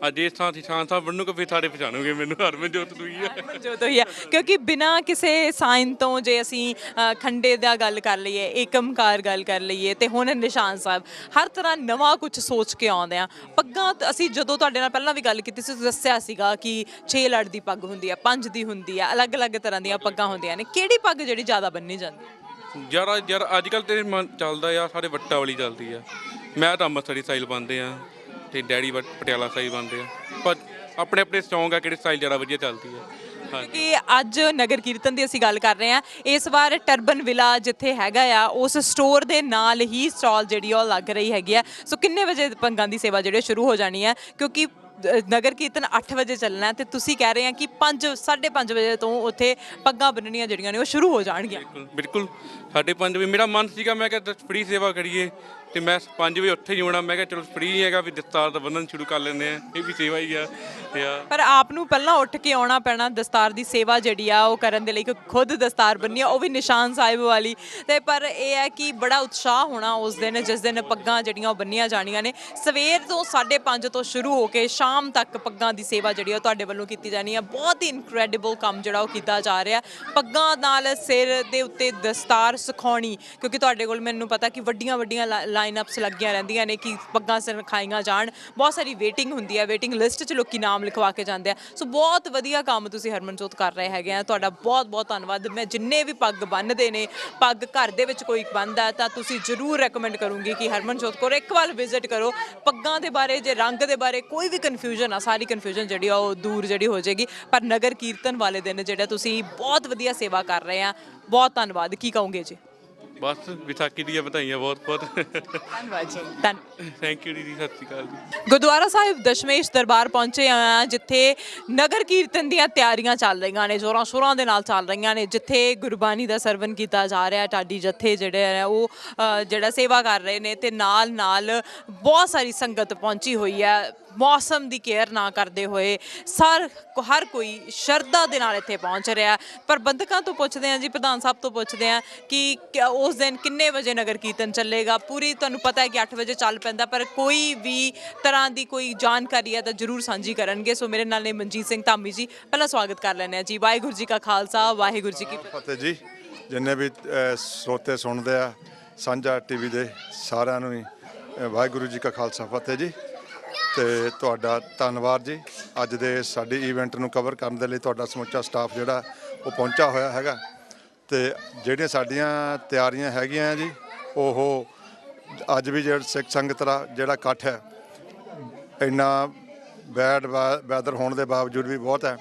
ਅੱਜ ਇਸ ਥਾਂ ਨਿਸ਼ਾਨ ਸਾਹਿਬ ਬਣੂਗਾ, ਫਿਰ ਸਾਰੇ ਪਛਾਣੋਗੇ ਮੈਨੂੰ, ਹਰਮਨਜੋਤ ਤੋਂ ਹੀ ਹੈ। ਹਰਮਨਜੋਤ ਹੀ ਹੈ, ਕਿਉਂਕਿ ਬਿਨਾਂ ਕਿਸੇ ਸਾਈਨ ਤੋਂ ਜੇ ਅਸੀਂ ਖੰਡੇ ਦਾ ਗੱਲ ਕਰ ਲਈਏ, ਏਕਮਕਾਰ ਗੱਲ ਕਰ ਲਈਏ ਤੇ ਹੁਣ ਨਿਸ਼ਾਨ ਸਾਹਿਬ, ਹਰ ਤਰ੍ਹਾਂ ਨਵਾਂ ਕੁਝ ਸੋਚ ਕੇ ਆਉਂਦੇ ਆ। ਪੱਗਾਂ ਅਸੀਂ ਜਦੋਂ ਤੁਹਾਡੇ ਨਾਲ ਪਹਿਲਾਂ ਵੀ ਗੱਲ ਕੀਤੀ ਸੀ, ਦੱਸਿਆ ਸੀਗਾ ਕਿ 6 ਲੜ ਦੀ ਪੱਗ ਹੁੰਦੀ ਹੈ, 5 ਦੀ ਹੁੰਦੀ ਹੈ, ਅਲੱਗ-ਅਲੱਗ ਤਰ੍ਹਾਂ ਦੀਆਂ ਪੱਗਾਂ ਹੁੰਦੀਆਂ ਨੇ। ਕਿਹੜੀ ਪੱਗ ਜਿਹੜੀ ਜ਼ਿਆਦਾ ਬੰਨੀ ਜਾਂਦੀ ਹੈ? ਯਾਰ ਅੱਜ ਕੱਲ੍ਹ ਤੇ ਚੱਲਦਾ ਆ, ਸਾਰੇ ਵੱਟਾਂ ਵਾਲੀ ਚੱਲਦੀ ਆ। ਮੈਂ ਤਾਂ ਅੰਮ੍ਰਿਤਸਰੀ ਸਟਾਈਲ ਪਾਉਂਦੇ ਆ ਤੇ ਡੈਡੀ ਪਟਿਆਲਾ ਸਟਾਈਲ ਪਾਉਂਦੇ ਆ, ਪਰ ਆਪਣੇ ਆਪਣੇ ਸਟਰੋਂਗ ਆ ਕਿਹੜੀ ਸਟਾਈਲ ਜ਼ਿਆਦਾ ਵਧੀਆ ਚੱਲਦੀ ਹੈ। ਕਿ ਅੱਜ ਨਗਰ ਕੀਰਤਨ ਦੀ ਅਸੀਂ ਗੱਲ ਕਰ ਰਹੇ ਹਾਂ, ਇਸ ਵਾਰ ਟਰਬਨ ਵਿਲਾ ਜਿੱਥੇ ਹੈਗਾ ਆ ਉਸ ਸਟੋਰ ਦੇ ਨਾਲ ਹੀ ਸਟਾਲ ਜਿਹੜੀ ਉਹ ਲੱਗ ਰਹੀ ਹੈਗੀ ਆ। ਸੋ ਕਿੰਨੇ ਵਜੇ ਪੱਗਾਂ ਦੀ ਸੇਵਾ ਜਿਹੜੀ ਸ਼ੁਰੂ ਹੋ ਜਾਣੀ ਹੈ? ਕਿਉਂਕਿ ਨਗਰ ਕੀਰਤਨ 8 ਵਜੇ ਚੱਲਣਾ ਤੇ ਤੁਸੀਂ ਕਹਿ ਰਹੇ ਆ ਕਿ 5:30 ਵਜੇ ਤੋਂ ਉੱਥੇ ਪੱਗਾਂ ਬੰਨਣੀਆਂ ਜਿਹੜੀਆਂ ਨੇ ਉਹ ਸ਼ੁਰੂ ਹੋ ਜਾਣਗੀਆਂ। ਬਿਲਕੁਲ 5:30 ਵਜੇ ਮੇਰਾ ਮਨ ਸੀਗਾ, ਮੈਂ ਕਿਹਾ ਫ੍ਰੀ ਸੇਵਾ ਕਰੀਏ ਤੇ ਮੈਂ 5 ਵਜੇ ਉੱਥੇ ਹੀ ਹੋਣਾ। ਮੈਂ ਕਿਹਾ ਚਲੋ ਫ੍ਰੀ ਹੈਗਾ ਵੀ ਦਸਤਾਰ ਦਾ ਬੰਨ੍ਹਣ ਸ਼ੁਰੂ ਕਰ ਲੈਂਦੇ ਆ, ਇਹ ਵੀ ਸੇਵਾ ਹੀ ਆ। ਪਰ ਆਪ ਨੂੰ ਪਹਿਲਾਂ ਉੱਠ ਕੇ ਆਉਣਾ ਪੈਣਾ ਦਸਤਾਰ ਦੀ ਸੇਵਾ ਜਿਹੜੀ ਆ ਉਹ ਕਰਨ ਦੇ ਲਈ, ਕਿ ਖੁਦ ਦਸਤਾਰ ਬੰਨੀ ਆ, ਉਹ ਵੀ ਨਿਸ਼ਾਨ ਸਾਹਿਬ ਵਾਲੀ। ਤੇ ਪਰ ਇਹ ਹੈ ਕਿ ਬੜਾ ਉਤਸ਼ਾਹ ਹੋਣਾ ਉਸ ਦਿਨ ਜਿਸ ਦਿਨ ਪੱਗਾਂ ਜਿਹੜੀਆਂ ਉਹ ਬੰਨੀਆਂ ਜਾਣੀਆਂ ਨੇ। ਸਵੇਰ ਤੋਂ 5:30 ਤੋਂ ਸ਼ੁਰੂ ਹੋ ਕੇ ਸ਼ਾਮ ਤੱਕ ਪੱਗਾਂ ਦੀ ਸੇਵਾ ਜਿਹੜੀ ਉਹ ਤੁਹਾਡੇ ਵੱਲੋਂ ਕੀਤੀ ਜਾਣੀ ਹੈ। ਬਹੁਤ ਹੀ ਇਨਕ੍ਰੈਡੀਬਲ ਕੰਮ ਜਿਹੜਾ ਉਹ ਕੀਤਾ ਜਾ ਰਿਹਾ। ਪੱਗਾਂ ਨਾਲ ਸਿਰ ਦੇ ਉੱਤੇ ਦਸਤਾਰ ਸਿਖਾਉਣੀ, ਕਿਉਂਕਿ ਤੁਹਾਡੇ ਕੋਲ ਮੈਨੂੰ ਪਤਾ ਕਿ ਵੱਡੀਆਂ ਲਾਈਨਅਪਸ ਲੱਗੀਆਂ ਰਹਿੰਦੀਆਂ ਨੇ ਕਿ ਪੱਗਾਂ ਸਿਖਾਈਆਂ ਜਾਣ। ਬਹੁਤ ਸਾਰੀ ਵੇਟਿੰਗ ਹੁੰਦੀ ਹੈ, ਵੇਟਿੰਗ ਲਿਸਟ 'ਚ ਲੋਕੀ ਨਾਮ ਲਿਖਵਾ ਕੇ ਜਾਂਦੇ ਆ। ਸੋ ਬਹੁਤ ਵਧੀਆ ਕੰਮ ਤੁਸੀਂ ਹਰਮਨਜੋਤ ਕਰ ਰਹੇ ਹੈਗੇ ਆ, ਤੁਹਾਡਾ ਬਹੁਤ ਬਹੁਤ ਧੰਨਵਾਦ। ਮੈਂ ਜਿੰਨੇ ਵੀ ਪੱਗ ਬੰਨ੍ਹਦੇ ਨੇ, ਪੱਗ ਘਰ ਦੇ ਵਿੱਚ ਕੋਈ ਬੰਨ੍ਹਦਾ ਤਾਂ ਤੁਸੀਂ ਜ਼ਰੂਰ ਰეკਮੈਂਡ ਕਰੂੰਗੀ ਕਿ ਹਰਮਨਜੋਤ ਕੋਲ ਇੱਕ ਵਾਰ ਵਿਜ਼ਿਟ ਕਰੋ। ਪੱਗਾਂ ਦੇ ਬਾਰੇ, ਜੇ ਰੰਗ ਦੇ ਬਾਰੇ ਕੋਈ ਵੀ ਕਨਫਿਊਜ਼ਨ ਆ, ਸਾਰੀ ਕਨਫਿਊਜ਼ਨ ਜਿਹੜੀ ਆ ਉਹ ਦੂਰ ਜਿਹੜੀ ਹੋ ਜਾਏਗੀ। ਪਰ ਨਗਰ ਕੀਰਤਨ ਵਾਲੇ ਦਿਨ ਜਿਹੜਾ ਤੁਸੀਂ ਬਹੁਤ ਵਧੀਆ ਸੇਵਾ ਕਰ ਰਹੇ ਆ, ਬਹੁਤ ਧੰਨਵਾਦ। ਕੀ ਕਹੋਗੇ ਜੀ? ਬਸ ਵਿਸਾਖੀ ਦੀਆਂ ਵਧਾਈਆਂ ਬਹੁਤ ਬਹੁਤ। ਧੰਨਵਾਦ ਜੀ। ਥੈਂਕ ਯੂ ਦੀਦੀ, ਸਤਿ ਸ਼੍ਰੀ ਅਕਾਲ ਜੀ। ਗੁਰਦੁਆਰਾ ਸਾਹਿਬ ਦਸ਼ਮੇਸ਼ ਦਰਬਾਰ ਪਹੁੰਚੇ ਆ, ਜਿੱਥੇ ਨਗਰ ਕੀਰਤਨ ਦੀਆਂ ਤਿਆਰੀਆਂ ਚੱਲ ਰਹੀਆਂ ਨੇ, ਜ਼ੋਰਾਂ ਸ਼ੋਰਾਂ ਦੇ ਨਾਲ ਚੱਲ ਰਹੀਆਂ ਨੇ, ਜਿੱਥੇ ਗੁਰਬਾਣੀ ਦਾ ਸਰਵਨ ਕੀਤਾ ਜਾ ਰਿਹਾ। ਢਾਡੀ ਜੱਥੇ ਜਿਹੜੇ ਆ ਉਹ ਜਿਹੜਾ ਸੇਵਾ ਕਰ ਰਹੇ ਨੇ ਤੇ ਨਾਲ ਨਾਲ ਬਹੁਤ ਸਾਰੀ ਸੰਗਤ ਪਹੁੰਚੀ ਹੋਈ ਹੈ। ਮੌਸਮ ਦੀ ਕੇਅਰ ਨਾ ਕਰਦੇ ਹੋਏ ਹਰ ਕੋਈ ਸ਼ਰਧਾ ਦੇ ਨਾਲ ਇੱਥੇ ਪਹੁੰਚ ਰਿਹਾ। ਪ੍ਰਬੰਧਕਾਂ ਤੋਂ ਪੁੱਛਦੇ ਹਾਂ ਜੀ, ਪ੍ਰਧਾਨ ਸਾਹਿਬ ਤੋਂ ਪੁੱਛਦੇ ਹਾਂ ਕਿ ਉਸ ਦਿਨ ਕਿੰਨੇ ਵਜੇ ਨਗਰ ਕੀਰਤਨ ਚੱਲੇਗਾ। ਪੂਰੀ ਤੁਹਾਨੂੰ ਪਤਾ ਹੈ ਕਿ 8 ਵਜੇ ਚੱਲ ਪੈਂਦਾ, ਪਰ ਕੋਈ ਵੀ ਤਰ੍ਹਾਂ ਦੀ ਕੋਈ ਜਾਣਕਾਰੀ ਹੈ ਤਾਂ ਜ਼ਰੂਰ ਸਾਂਝੀ ਕਰਨਗੇ। ਸੋ ਮੇਰੇ ਨਾਲ ਨੇ ਮਨਜੀਤ ਸਿੰਘ ਧਾਮੀ ਜੀ। ਪਹਿਲਾਂ ਸਵਾਗਤ ਕਰ ਲੈਂਦੇ ਹਾਂ ਜੀ। ਵਾਹਿਗੁਰੂ ਜੀ ਕਾ ਖਾਲਸਾ, ਵਾਹਿਗੁਰੂ ਜੀ ਕੀ ਫਤਿਹ ਜੀ। ਜਿੰਨੇ ਵੀ ਸਰੋਤੇ ਸੁਣਦੇ ਆ ਸਾਂਝਾ ਟੀਵੀ ਦੇ, ਸਾਰਿਆਂ ਨੂੰ ਹੀ ਵਾਹਿਗੁਰੂ ਜੀ ਕਾ ਖਾਲਸਾ, ਫਤਿਹ ਜੀ। ਤੇ ਤੁਹਾਡਾ ਧੰਨਵਾਦ ਜੀ। ਅੱਜ ਦੇ ਸਾਡੀ ਈਵੈਂਟ ਨੂੰ ਕਵਰ ਕਰਨ ਦੇ ਲਈ ਤੁਹਾਡਾ ਸਮੁੱਚਾ ਸਟਾਫ ਜਿਹੜਾ ਉਹ ਪਹੁੰਚਾ ਹੋਇਆ ਹੈਗਾ। ਤੇ ਜਿਹੜੀਆਂ ਸਾਡੀਆਂ ਤਿਆਰੀਆਂ ਹੈਗੀਆਂ ਜੀ, ਉਹ ਅੱਜ ਵੀ ਜਿਹੜਾ ਸਿੱਖ ਸੰਗਤ ਦਾ ਜਿਹੜਾ ਇਕੱਠ ਹੈ, ਇੰਨਾ ਬੈਡ ਵੈਦਰ ਹੋਣ ਦੇ ਬਾਵਜੂਦ ਵੀ ਬਹੁਤ ਹੈ।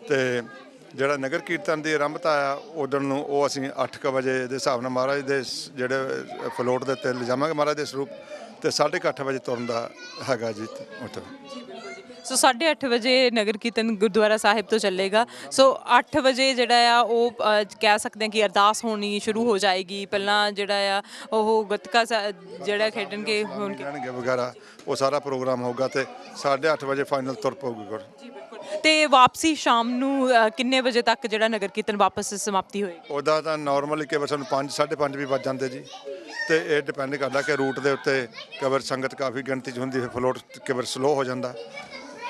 ਤੇ ਜਿਹੜਾ ਨਗਰ ਕੀਰਤਨ ਦੀ ਆਰੰਭਤਾ ਆ ਉਦੋਂ ਨੂੰ ਉਹ ਅਸੀਂ 8 ਵਜੇ ਦੇ ਹਿਸਾਬ ਨਾਲ ਮਹਾਰਾਜ ਦੇ ਜਿਹੜੇ ਫਲੋਟ ਦੇ ਉੱਤੇ ਲਿਜਾਵਾਂਗੇ ਮਹਾਰਾਜ ਦੇ ਸਰੂਪ, ਤੇ 8:30 ਵਜੇ ਤੁਰਨ ਦਾ ਹੈਗਾ ਜੀ ਉੱਥੇ। ਸੋ 8:30 ਵਜੇ ਨਗਰ ਕੀਰਤਨ ਗੁਰਦੁਆਰਾ ਸਾਹਿਬ ਤੋਂ ਚੱਲੇਗਾ। ਸੋ 8 ਵਜੇ ਜਿਹੜਾ ਆ ਉਹ ਕਹਿ ਸਕਦੇ ਹਾਂ ਕਿ ਅਰਦਾਸ ਹੋਣੀ ਸ਼ੁਰੂ ਹੋ ਜਾਏਗੀ। ਪਹਿਲਾਂ ਜਿਹੜਾ ਆ ਉਹ ਗੱਤਕਾ ਜਿਹੜਾ ਖੇਡਣਗੇ ਹੋਣਗੇ ਵਗੈਰਾ, ਉਹ ਸਾਰਾ ਪ੍ਰੋਗਰਾਮ ਹੋਊਗਾ ਤੇ 8:30 ਵਜੇ ਫਾਈਨਲ ਤੁਰ ਪਊਗੀ। ਤੇ ਵਾਪਸੀ ਸ਼ਾਮ ਨੂੰ ਕਿੰਨੇ ਵਜੇ ਤੱਕ ਜਿਹੜਾ ਨਗਰ ਕੀਰਤਨ ਵਾਪਸ ਸਮਾਪਤੀ ਹੋਏਗੀ? ਉਹਦਾ ਤਾਂ ਨਾਰਮਲੀ ਕਿ ਸਾਨੂੰ 5, 5:30 ਵੀ ਵੱਜ ਜਾਂਦੇ ਜੀ। ਤੇ ਇਹ ਡਿਪੈਂਡ ਕਰਦਾ ਕਿ ਰੂਟ ਦੇ ਉੱਤੇ ਕਵਰ ਸੰਗਤ ਕਾਫੀ ਗਿਣਤੀ 'ਚ ਹੁੰਦੀ, ਫਿਰ ਫਲੋਟ ਕਵਰ ਸਲੋ ਹੋ ਜਾਂਦਾ।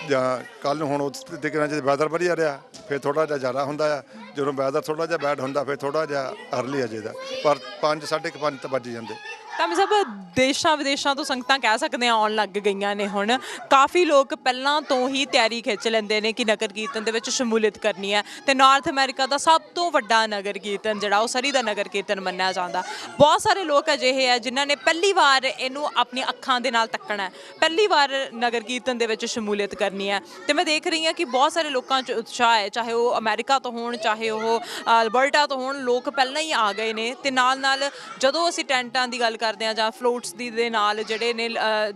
ਜਾਂ ਕੱਲ੍ਹ ਨੂੰ ਹੁਣ ਉਸ ਦਿਨਾਂ 'ਚ ਵੈਦਰ ਵਧੀਆ ਰਿਹਾ ਫਿਰ ਥੋੜ੍ਹਾ ਜਿਹਾ ਜ਼ਿਆਦਾ ਹੁੰਦਾ ਆ, ਜਦੋਂ ਵੈਦਰ ਥੋੜ੍ਹਾ ਜਿਹਾ ਬੈਡ ਹੁੰਦਾ ਫਿਰ ਥੋੜ੍ਹਾ ਜਿਹਾ ਅਰਲੀ ਆ ਜਾਈਦਾ, ਪਰ 5 ਸਾਢੇ 5 ਤਾਂ ਵੱਜ ਜਾਂਦੇ। ਤਾਂ ਸਭ ਦੇਸ਼ਾਂ ਵਿਦੇਸ਼ਾਂ ਤੋਂ ਸੰਗਤਾਂ ਕਹਿ ਸਕਦੇ ਆ ਆਉਣ ਲੱਗ ਗਈਆਂ ਨੇ। ਹੁਣ ਕਾਫੀ ਲੋਕ ਪਹਿਲਾਂ ਤੋਂ ਹੀ ਤਿਆਰੀ ਖਿੱਚ ਲੈਂਦੇ ਨੇ ਕਿ ਨਗਰ ਕੀਰਤਨ ਦੇ ਵਿੱਚ ਸ਼ਮੂਲੀਅਤ ਕਰਨੀ ਹੈ, ਤੇ ਨਾਰਥ ਅਮਰੀਕਾ ਦਾ ਸਭ ਤੋਂ ਵੱਡਾ ਨਗਰ ਕੀਰਤਨ ਜਿਹੜਾ ਉਹ ਸਰੀ ਦਾ ਨਗਰ ਕੀਰਤਨ ਮੰਨਿਆ ਜਾਂਦਾ। ਬਹੁਤ ਸਾਰੇ ਲੋਕ ਅਜਿਹੇ ਆ ਜਿਨ੍ਹਾਂ ਨੇ ਪਹਿਲੀ ਵਾਰ ਇਹਨੂੰ ਆਪਣੀ ਅੱਖਾਂ ਦੇ ਨਾਲ ਤੱਕਣਾ ਹੈ, ਪਹਿਲੀ ਵਾਰ ਨਗਰ ਕੀਰਤਨ ਦੇ ਵਿੱਚ ਸ਼ਮੂਲੀਅਤ ਕਰਨੀ ਹੈ। ਤੇ ਮੈਂ ਦੇਖ ਰਹੀ ਹਾਂ ਕਿ ਬਹੁਤ ਸਾਰੇ ਲੋਕਾਂ 'ਚ ਉਤਸ਼ਾਹ ਹੈ, ਚਾਹੇ ਉਹ ਅਮਰੀਕਾ ਤੋਂ ਹੋਣ, ਚਾਹੇ ਉਹ ਅਲਬਰਟਾ ਤੋਂ ਹੋਣ, ਲੋਕ ਪਹਿਲਾਂ ਹੀ ਆ ਗਏ ਨੇ। ਤੇ ਨਾਲ ਨਾਲ ਜਦੋਂ ਅਸੀਂ ਟੈਂਟਾਂ ਦੀ ਗੱਲ ਕਰਦੇ ਆ ਜਾਂ ਫਲੋਟਸ ਦੀ ਦੇ ਨਾਲ ਜਿਹੜੇ ਨੇ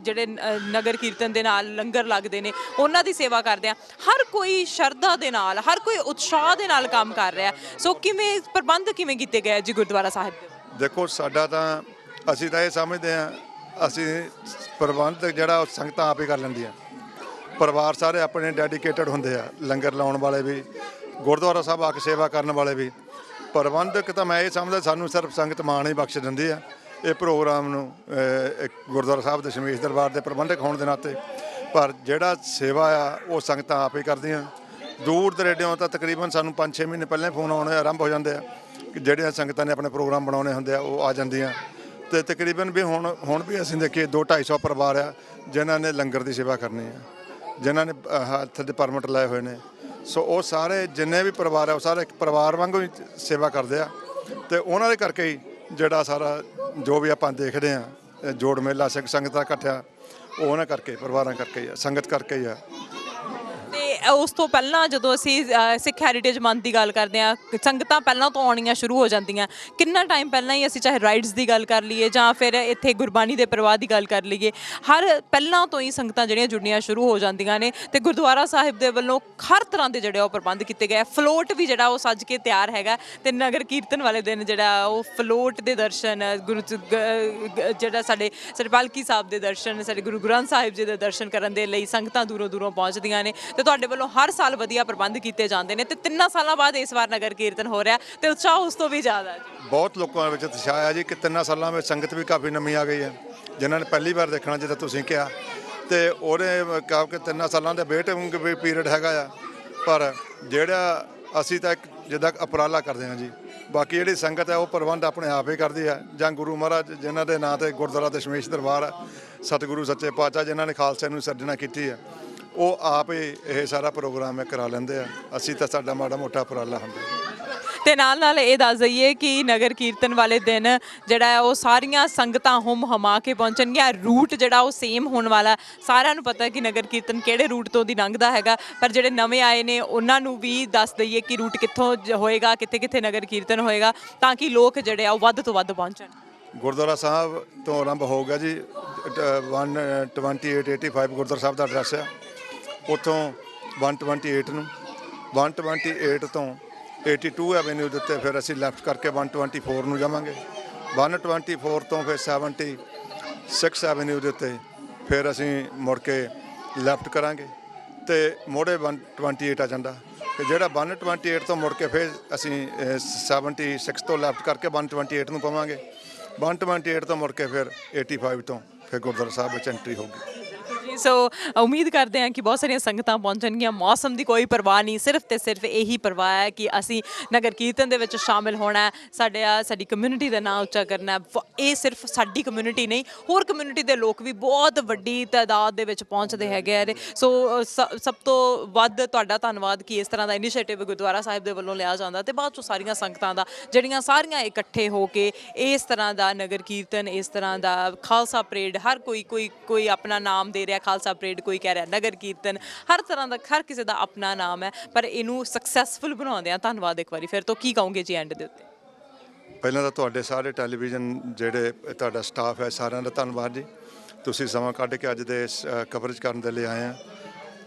ਜਿਹੜੇ ਨਗਰ ਕੀਰਤਨ ਦੇ ਨਾਲ ਲੰਗਰ ਲੱਗਦੇ ਨੇ ਉਹਨਾਂ ਦੀ ਸੇਵਾ ਕਰਦੇ ਆ, ਹਰ ਕੋਈ ਸ਼ਰਧਾ ਦੇ ਨਾਲ, ਹਰ ਕੋਈ ਉਤਸ਼ਾਹ ਦੇ ਨਾਲ ਕੰਮ ਕਰ ਰਿਹਾ। ਸੋ ਕਿਵੇਂ ਪ੍ਰਬੰਧ ਕਿਵੇਂ ਕੀਤੇ ਗਏ ਜੀ ਗੁਰਦੁਆਰਾ ਸਾਹਿਬ ਦੇ? ਦੇਖੋ ਸਾਡਾ ਤਾਂ ਅਸੀਂ ਤਾਂ ਇਹ ਸਮਝਦੇ ਹਾਂ, ਅਸੀਂ ਪ੍ਰਬੰਧ ਜਿਹੜਾ ਉਹ ਸੰਗਤਾਂ ਆਪ ਹੀ ਕਰ ਲੈਂਦੀਆਂ। ਪਰਿਵਾਰ ਸਾਰੇ ਆਪਣੇ ਡੈਡੀਕੇਟਡ ਹੁੰਦੇ ਆ, ਲੰਗਰ ਲਾਉਣ ਵਾਲੇ ਵੀ, ਗੁਰਦੁਆਰਾ ਸਾਹਿਬ ਆ ਕੇ ਸੇਵਾ ਕਰਨ ਵਾਲੇ ਵੀ। ਪ੍ਰਬੰਧਕ ਤਾਂ ਮੈਂ ਇਹ ਸਮਝਦਾ ਸਾਨੂੰ ਸਿਰਫ ਸੰਗਤ ਮਾਣ ਹੀ ਬਖਸ਼ ਦਿੰਦੀ ਆ ਇਹ ਪ੍ਰੋਗਰਾਮ ਨੂੰ, ਗੁਰਦੁਆਰਾ ਸਾਹਿਬ ਦੇ ਦਸ਼ਮੇਸ਼ ਦਰਬਾਰ ਦੇ ਪ੍ਰਬੰਧਕ ਹੋਣ ਦੇ ਨਾਤੇ। ਪਰ ਜਿਹੜਾ ਸੇਵਾ ਆ ਉਹ ਸੰਗਤਾਂ ਆਪ ਹੀ ਕਰਦੀਆਂ। ਦੂਰ ਦਰੇਡਿਓਂ ਤਾਂ ਤਕਰੀਬਨ ਸਾਨੂੰ 5-6 ਮਹੀਨੇ ਪਹਿਲਾਂ ਫੋਨ ਆਉਣੇ ਆਰੰਭ ਹੋ ਜਾਂਦੇ ਆ ਕਿ ਜਿਹੜੀਆਂ ਸੰਗਤਾਂ ਨੇ ਆਪਣੇ ਪ੍ਰੋਗਰਾਮ ਬਣਾਉਣੇ ਹੁੰਦੇ ਆ ਉਹ ਆ ਜਾਂਦੀਆਂ। ਤੇ ਤਕਰੀਬਨ ਵੀ ਹੁਣ ਵੀ ਅਸੀਂ ਦੇਖੀਏ 200-250 ਪਰਿਵਾਰ ਆ ਜਿਨ੍ਹਾਂ ਨੇ ਲੰਗਰ ਦੀ ਸੇਵਾ ਕਰਨੀ ਆ, ਜਿਨ੍ਹਾਂ ਨੇ ਹੱਥ ਦੇ ਪਰਮਿਟ ਲਏ ਹੋਏ ਨੇ। ਸੋ ਉਹ ਸਾਰੇ ਜਿੰਨੇ ਵੀ ਪਰਿਵਾਰ ਆ ਉਹ ਸਾਰੇ ਇੱਕ ਪਰਿਵਾਰ ਵਾਂਗੂ ਹੀ ਸੇਵਾ ਕਰਦੇ ਆ। ਤੇ ਉਹਨਾਂ ਦੇ ਕਰਕੇ ਹੀ ਜਿਹੜਾ ਸਾਰਾ ਜੋ ਵੀ ਆਪਾਂ ਦੇਖਦੇ ਆ ਜੋੜ ਮੇਲਾ ਸੰਗਤਾਂ ਇਕੱਠਿਆ, ਉਹ ਉਹਨਾਂ ਕਰਕੇ, ਪਰਿਵਾਰਾਂ ਕਰਕੇ ਹੀ ਆ, ਸੰਗਤ ਕਰਕੇ ਹੀ ਆ। ਤੇ ਉਸ ਤੋਂ ਪਹਿਲਾਂ ਜਦੋਂ ਅਸੀਂ ਸਿੱਖ ਹੈਰੀਟੇਜ ਮੰਥ ਦੀ ਗੱਲ ਕਰਦੇ ਆ, ਸੰਗਤਾਂ ਪਹਿਲਾਂ ਤੋਂ ਆਉਣੀਆਂ ਸ਼ੁਰੂ ਹੋ ਜਾਂਦੀਆਂ। ਕਿੰਨਾ ਟਾਈਮ ਪਹਿਲਾਂ ਹੀ ਅਸੀਂ ਚਾਹੇ ਰਾਈਡਸ ਦੀ ਗੱਲ ਕਰ ਲਈਏ ਜਾਂ ਫਿਰ ਇੱਥੇ ਗੁਰਬਾਣੀ ਦੇ ਪ੍ਰਵਾਹ ਦੀ ਗੱਲ ਕਰ ਲਈਏ, ਹਰ ਪਹਿਲਾਂ ਤੋਂ ਹੀ ਸੰਗਤਾਂ ਜਿਹੜੀਆਂ ਜੁੜਨੀਆਂ ਸ਼ੁਰੂ ਹੋ ਜਾਂਦੀਆਂ ਨੇ। ਤੇ ਗੁਰਦੁਆਰਾ ਸਾਹਿਬ ਦੇ ਵੱਲੋਂ ਹਰ ਤਰ੍ਹਾਂ ਦੇ ਜਿਹੜੇ ਉਹ ਪ੍ਰਬੰਧ ਕੀਤੇ ਗਏ। ਫਲੋਟ ਵੀ ਜਿਹੜਾ ਉਹ ਸੱਜ ਕੇ ਤਿਆਰ ਹੈਗਾ, ਤੇ ਨਗਰ ਕੀਰਤਨ ਵਾਲੇ ਦਿਨ ਜਿਹੜਾ ਉਹ ਫਲੋਟ ਦੇ ਦਰਸ਼ਨ, ਜਿਹੜਾ ਸਾਡੇ ਪਾਲਕੀ ਸਾਹਿਬ ਦੇ ਦਰਸ਼ਨ, ਸਾਡੇ ਗੁਰੂ ਗ੍ਰੰਥ ਸਾਹਿਬ ਜੀ ਦੇ ਦਰਸ਼ਨ ਕਰਨ ਦੇ ਲਈ ਸੰਗਤਾਂ ਦੂਰੋਂ ਦੂਰੋਂ ਪਹੁੰਚਦੀਆਂ ਨੇ। ਤੇ ਤੁਹਾਡੇ ਵੱਲੋਂ ਹਰ ਸਾਲ ਵਧੀਆ ਪ੍ਰਬੰਧ ਕੀਤੇ ਜਾਂਦੇ ਨੇ। ਤੇ 3 ਸਾਲਾਂ ਬਾਅਦ ਇਸ ਵਾਰ ਨਗਰ ਕੀਰਤਨ ਹੋ ਰਿਹਾ ਤੇ ਉਤਸ਼ਾਹ ਉਸ ਤੋਂ ਵੀ ਜ਼ਿਆਦਾ ਜੀ। ਬਹੁਤ ਲੋਕਾਂ ਵਿੱਚ ਉਤਸ਼ਾਹ ਆ ਜੀ ਕਿ 3 ਸਾਲਾਂ ਵਿੱਚ ਸੰਗਤ ਵੀ ਕਾਫੀ ਨਵੀਂ ਆ ਗਈ ਹੈ, ਜਿਨ੍ਹਾਂ ਨੇ ਪਹਿਲੀ ਵਾਰ ਦੇਖਣਾ ਜਿੱਦਾਂ ਤੁਸੀਂ ਕਿਹਾ। ਤੇ ਉਹਨੇ ਕਹਾ ਕਿ 3 ਸਾਲਾਂ ਦੇ ਵੇਟਿੰਗ ਵੀ ਪੀਰੀਅਡ ਹੈਗਾ ਆ। ਪਰ ਜਿਹੜਾ ਅਸੀਂ ਤਾਂ ਇੱਕ ਜਿੱਦਾਂ ਉਪਰਾਲਾ ਕਰਦੇ ਹਾਂ ਜੀ, ਬਾਕੀ ਜਿਹੜੀ ਸੰਗਤ ਹੈ ਉਹ ਪ੍ਰਬੰਧ ਆਪਣੇ ਆਪ ਹੀ ਕਰਦੀ ਹੈ। ਜਾਂ ਗੁਰੂ ਮਹਾਰਾਜ ਜਿਨ੍ਹਾਂ ਦੇ ਨਾਂ 'ਤੇ ਗੁਰਦੁਆਰਾ ਦਸ਼ਮੇਸ਼ ਦਰਬਾਰ ਆ, ਸਤਿਗੁਰੂ ਸੱਚੇ ਪਾਤਸ਼ਾਹ ਜਿਨ੍ਹਾਂ ਨੇ ਖਾਲਸੇ ਨੂੰ ਸਿਰਜਣਾ ਕੀਤੀ ਹੈ, ਉਹ ਆਪ ਹੀ ਇਹ ਸਾਰਾ ਪ੍ਰੋਗਰਾਮ ਕਰਾ ਲੈਂਦੇ ਆ। ਅਸੀਂ ਤਾਂ ਸਾਡਾ ਮਾੜਾ ਮੋਟਾ ਉਪਰਾਲਾ ਹੁੰਦਾ। ਤੇ ਨਾਲ ਨਾਲ ਇਹ ਦੱਸ ਦਈਏ ਕਿ ਨਗਰ ਕੀਰਤਨ ਵਾਲੇ ਦਿਨ ਜਿਹੜਾ ਉਹ ਸਾਰੀਆਂ ਸੰਗਤਾਂ ਹੁਮ ਹਮਾ ਕੇ ਪਹੁੰਚਣਗੀਆਂ। ਰੂਟ ਜਿਹੜਾ ਉਹ ਸੇਮ ਹੋਣ ਵਾਲਾ, ਸਾਰਿਆਂ ਨੂੰ ਪਤਾ ਕਿ ਨਗਰ ਕੀਰਤਨ ਕਿਹੜੇ ਰੂਟ ਤੋਂ ਦੀ ਲੰਘਦਾ ਹੈਗਾ। ਪਰ ਜਿਹੜੇ ਨਵੇਂ ਆਏ ਨੇ ਉਹਨਾਂ ਨੂੰ ਵੀ ਦੱਸ ਦਈਏ ਕਿ ਰੂਟ ਕਿੱਥੋਂ ਹੋਏਗਾ, ਕਿੱਥੇ ਕਿੱਥੇ ਨਗਰ ਕੀਰਤਨ ਹੋਏਗਾ, ਤਾਂ ਕਿ ਲੋਕ ਜਿਹੜੇ ਆ ਉਹ ਵੱਧ ਤੋਂ ਵੱਧ ਪਹੁੰਚਣ। ਗੁਰਦੁਆਰਾ ਸਾਹਿਬ ਤੋਂ ਆਰੰਭ ਹੋਊਗਾ ਜੀ, 12885 ਗੁਰਦੁਆਰਾ ਸਾਹਿਬ ਦਾ ਐਡਰੈਸ ਆ। ਉੱਥੋਂ 128 ਨੂੰ 128 ਤੋਂ 82 ਐਵੇਨਿਊ ਦੇ ਉੱਤੇ ਫਿਰ ਅਸੀਂ ਲੈਫਟ ਕਰਕੇ 124 ਨੂੰ ਜਾਵਾਂਗੇ। 124 ਤੋਂ ਫਿਰ 76 ਐਵੇਨਿਊ ਦੇ ਉੱਤੇ ਫਿਰ ਅਸੀਂ ਮੁੜ ਕੇ ਲੈਫਟ ਕਰਾਂਗੇ ਤੇ ਮੋੜੇ 128 ਆ ਜਾਂਦਾ। ਤੇ ਜਿਹੜਾ 128 ਤੋਂ ਮੁੜ ਕੇ ਫਿਰ ਅਸੀਂ 76 ਤੋਂ ਲੈਫਟ ਕਰਕੇ 128 ਨੂੰ ਪਵਾਂਗੇ। 128 ਤੋਂ ਮੁੜ ਕੇ ਫਿਰ 85 ਤੋਂ ਫਿਰ ਗੁਰਦੁਆਰਾ ਸਾਹਿਬ ਵਿੱਚ ਐਂਟਰੀ ਹੋਊਗੀ। ਸੋ ਉਮੀਦ ਕਰਦੇ ਹਾਂ ਕਿ ਬਹੁਤ ਸਾਰੀਆਂ ਸੰਗਤਾਂ ਪਹੁੰਚਣਗੀਆਂ। ਮੌਸਮ ਦੀ ਕੋਈ ਪਰਵਾਹ ਨਹੀਂ, ਸਿਰਫ ਤੇ ਸਿਰਫ ਇਹੀ ਪਰਵਾਹ ਹੈ ਕਿ ਅਸੀਂ ਨਗਰ ਕੀਰਤਨ ਦੇ ਵਿੱਚ ਸ਼ਾਮਿਲ ਹੋਣਾ, ਸਾਡੀ ਕਮਿਊਨਿਟੀ ਦਾ ਨਾਂ ਉੱਚਾ ਕਰਨਾ। ਇਹ ਸਿਰਫ ਸਾਡੀ ਕਮਿਊਨਿਟੀ ਨਹੀਂ, ਹੋਰ ਕਮਿਊਨਿਟੀ ਦੇ ਲੋਕ ਵੀ ਬਹੁਤ ਵੱਡੀ ਤਾਦਾਦ ਦੇ ਵਿੱਚ ਪਹੁੰਚਦੇ ਹੈਗੇ ਆ। ਸੋ ਸਭ ਤੋਂ ਵੱਧ ਤੁਹਾਡਾ ਧੰਨਵਾਦ ਕਿ ਇਸ ਤਰ੍ਹਾਂ ਦਾ ਇਨੀਸ਼ੀਏਟਿਵ ਗੁਰਦੁਆਰਾ ਸਾਹਿਬ ਦੇ ਵੱਲੋਂ ਲਿਆ ਜਾਂਦਾ ਤੇ ਬਾਅਦ 'ਚੋਂ ਸਾਰੀਆਂ ਸੰਗਤਾਂ ਦਾ ਜਿਹੜੀਆਂ ਸਾਰੀਆਂ ਇਕੱਠੇ ਹੋ ਕੇ ਇਸ ਤਰ੍ਹਾਂ ਦਾ ਨਗਰ ਕੀਰਤਨ, ਇਸ ਤਰ੍ਹਾਂ ਦਾ ਖਾਲਸਾ ਪਰੇਡ, ਹਰ ਕੋਈ ਆਪਣਾ ਨਾਮ ਦੇ ਰਿਹਾ, ਖਾਲਸਾ ਪਰੇਡ ਕੋਈ ਕਹਿ ਰਿਹਾ ਨਗਰ ਕੀਰਤਨ, ਹਰ ਤਰ੍ਹਾਂ ਦਾ ਹਰ ਕਿਸੇ ਦਾ ਆਪਣਾ ਨਾਮ ਹੈ। ਪਰ ਇਹਨੂੰ ਸਕਸੈਸਫੁਲ ਬਣਾਉਂਦੇ ਆ। ਧੰਨਵਾਦ ਇੱਕ ਵਾਰੀ ਫਿਰ ਤੋਂ। ਕੀ ਕਹੋਗੇ ਜੀ ਐਂਡ ਦੇ ਉੱਤੇ? ਪਹਿਲਾਂ ਤਾਂ ਤੁਹਾਡੇ ਸਾਰੇ ਟੈਲੀਵਿਜ਼ਨ ਜਿਹੜੇ ਤੁਹਾਡਾ ਸਟਾਫ ਹੈ ਸਾਰਿਆਂ ਦਾ ਧੰਨਵਾਦ ਜੀ। ਤੁਸੀਂ ਸਮਾਂ ਕੱਢ ਕੇ ਅੱਜ ਦੇ ਕਵਰੇਜ ਕਰਨ ਦੇ ਲਈ ਆਏ ਆ।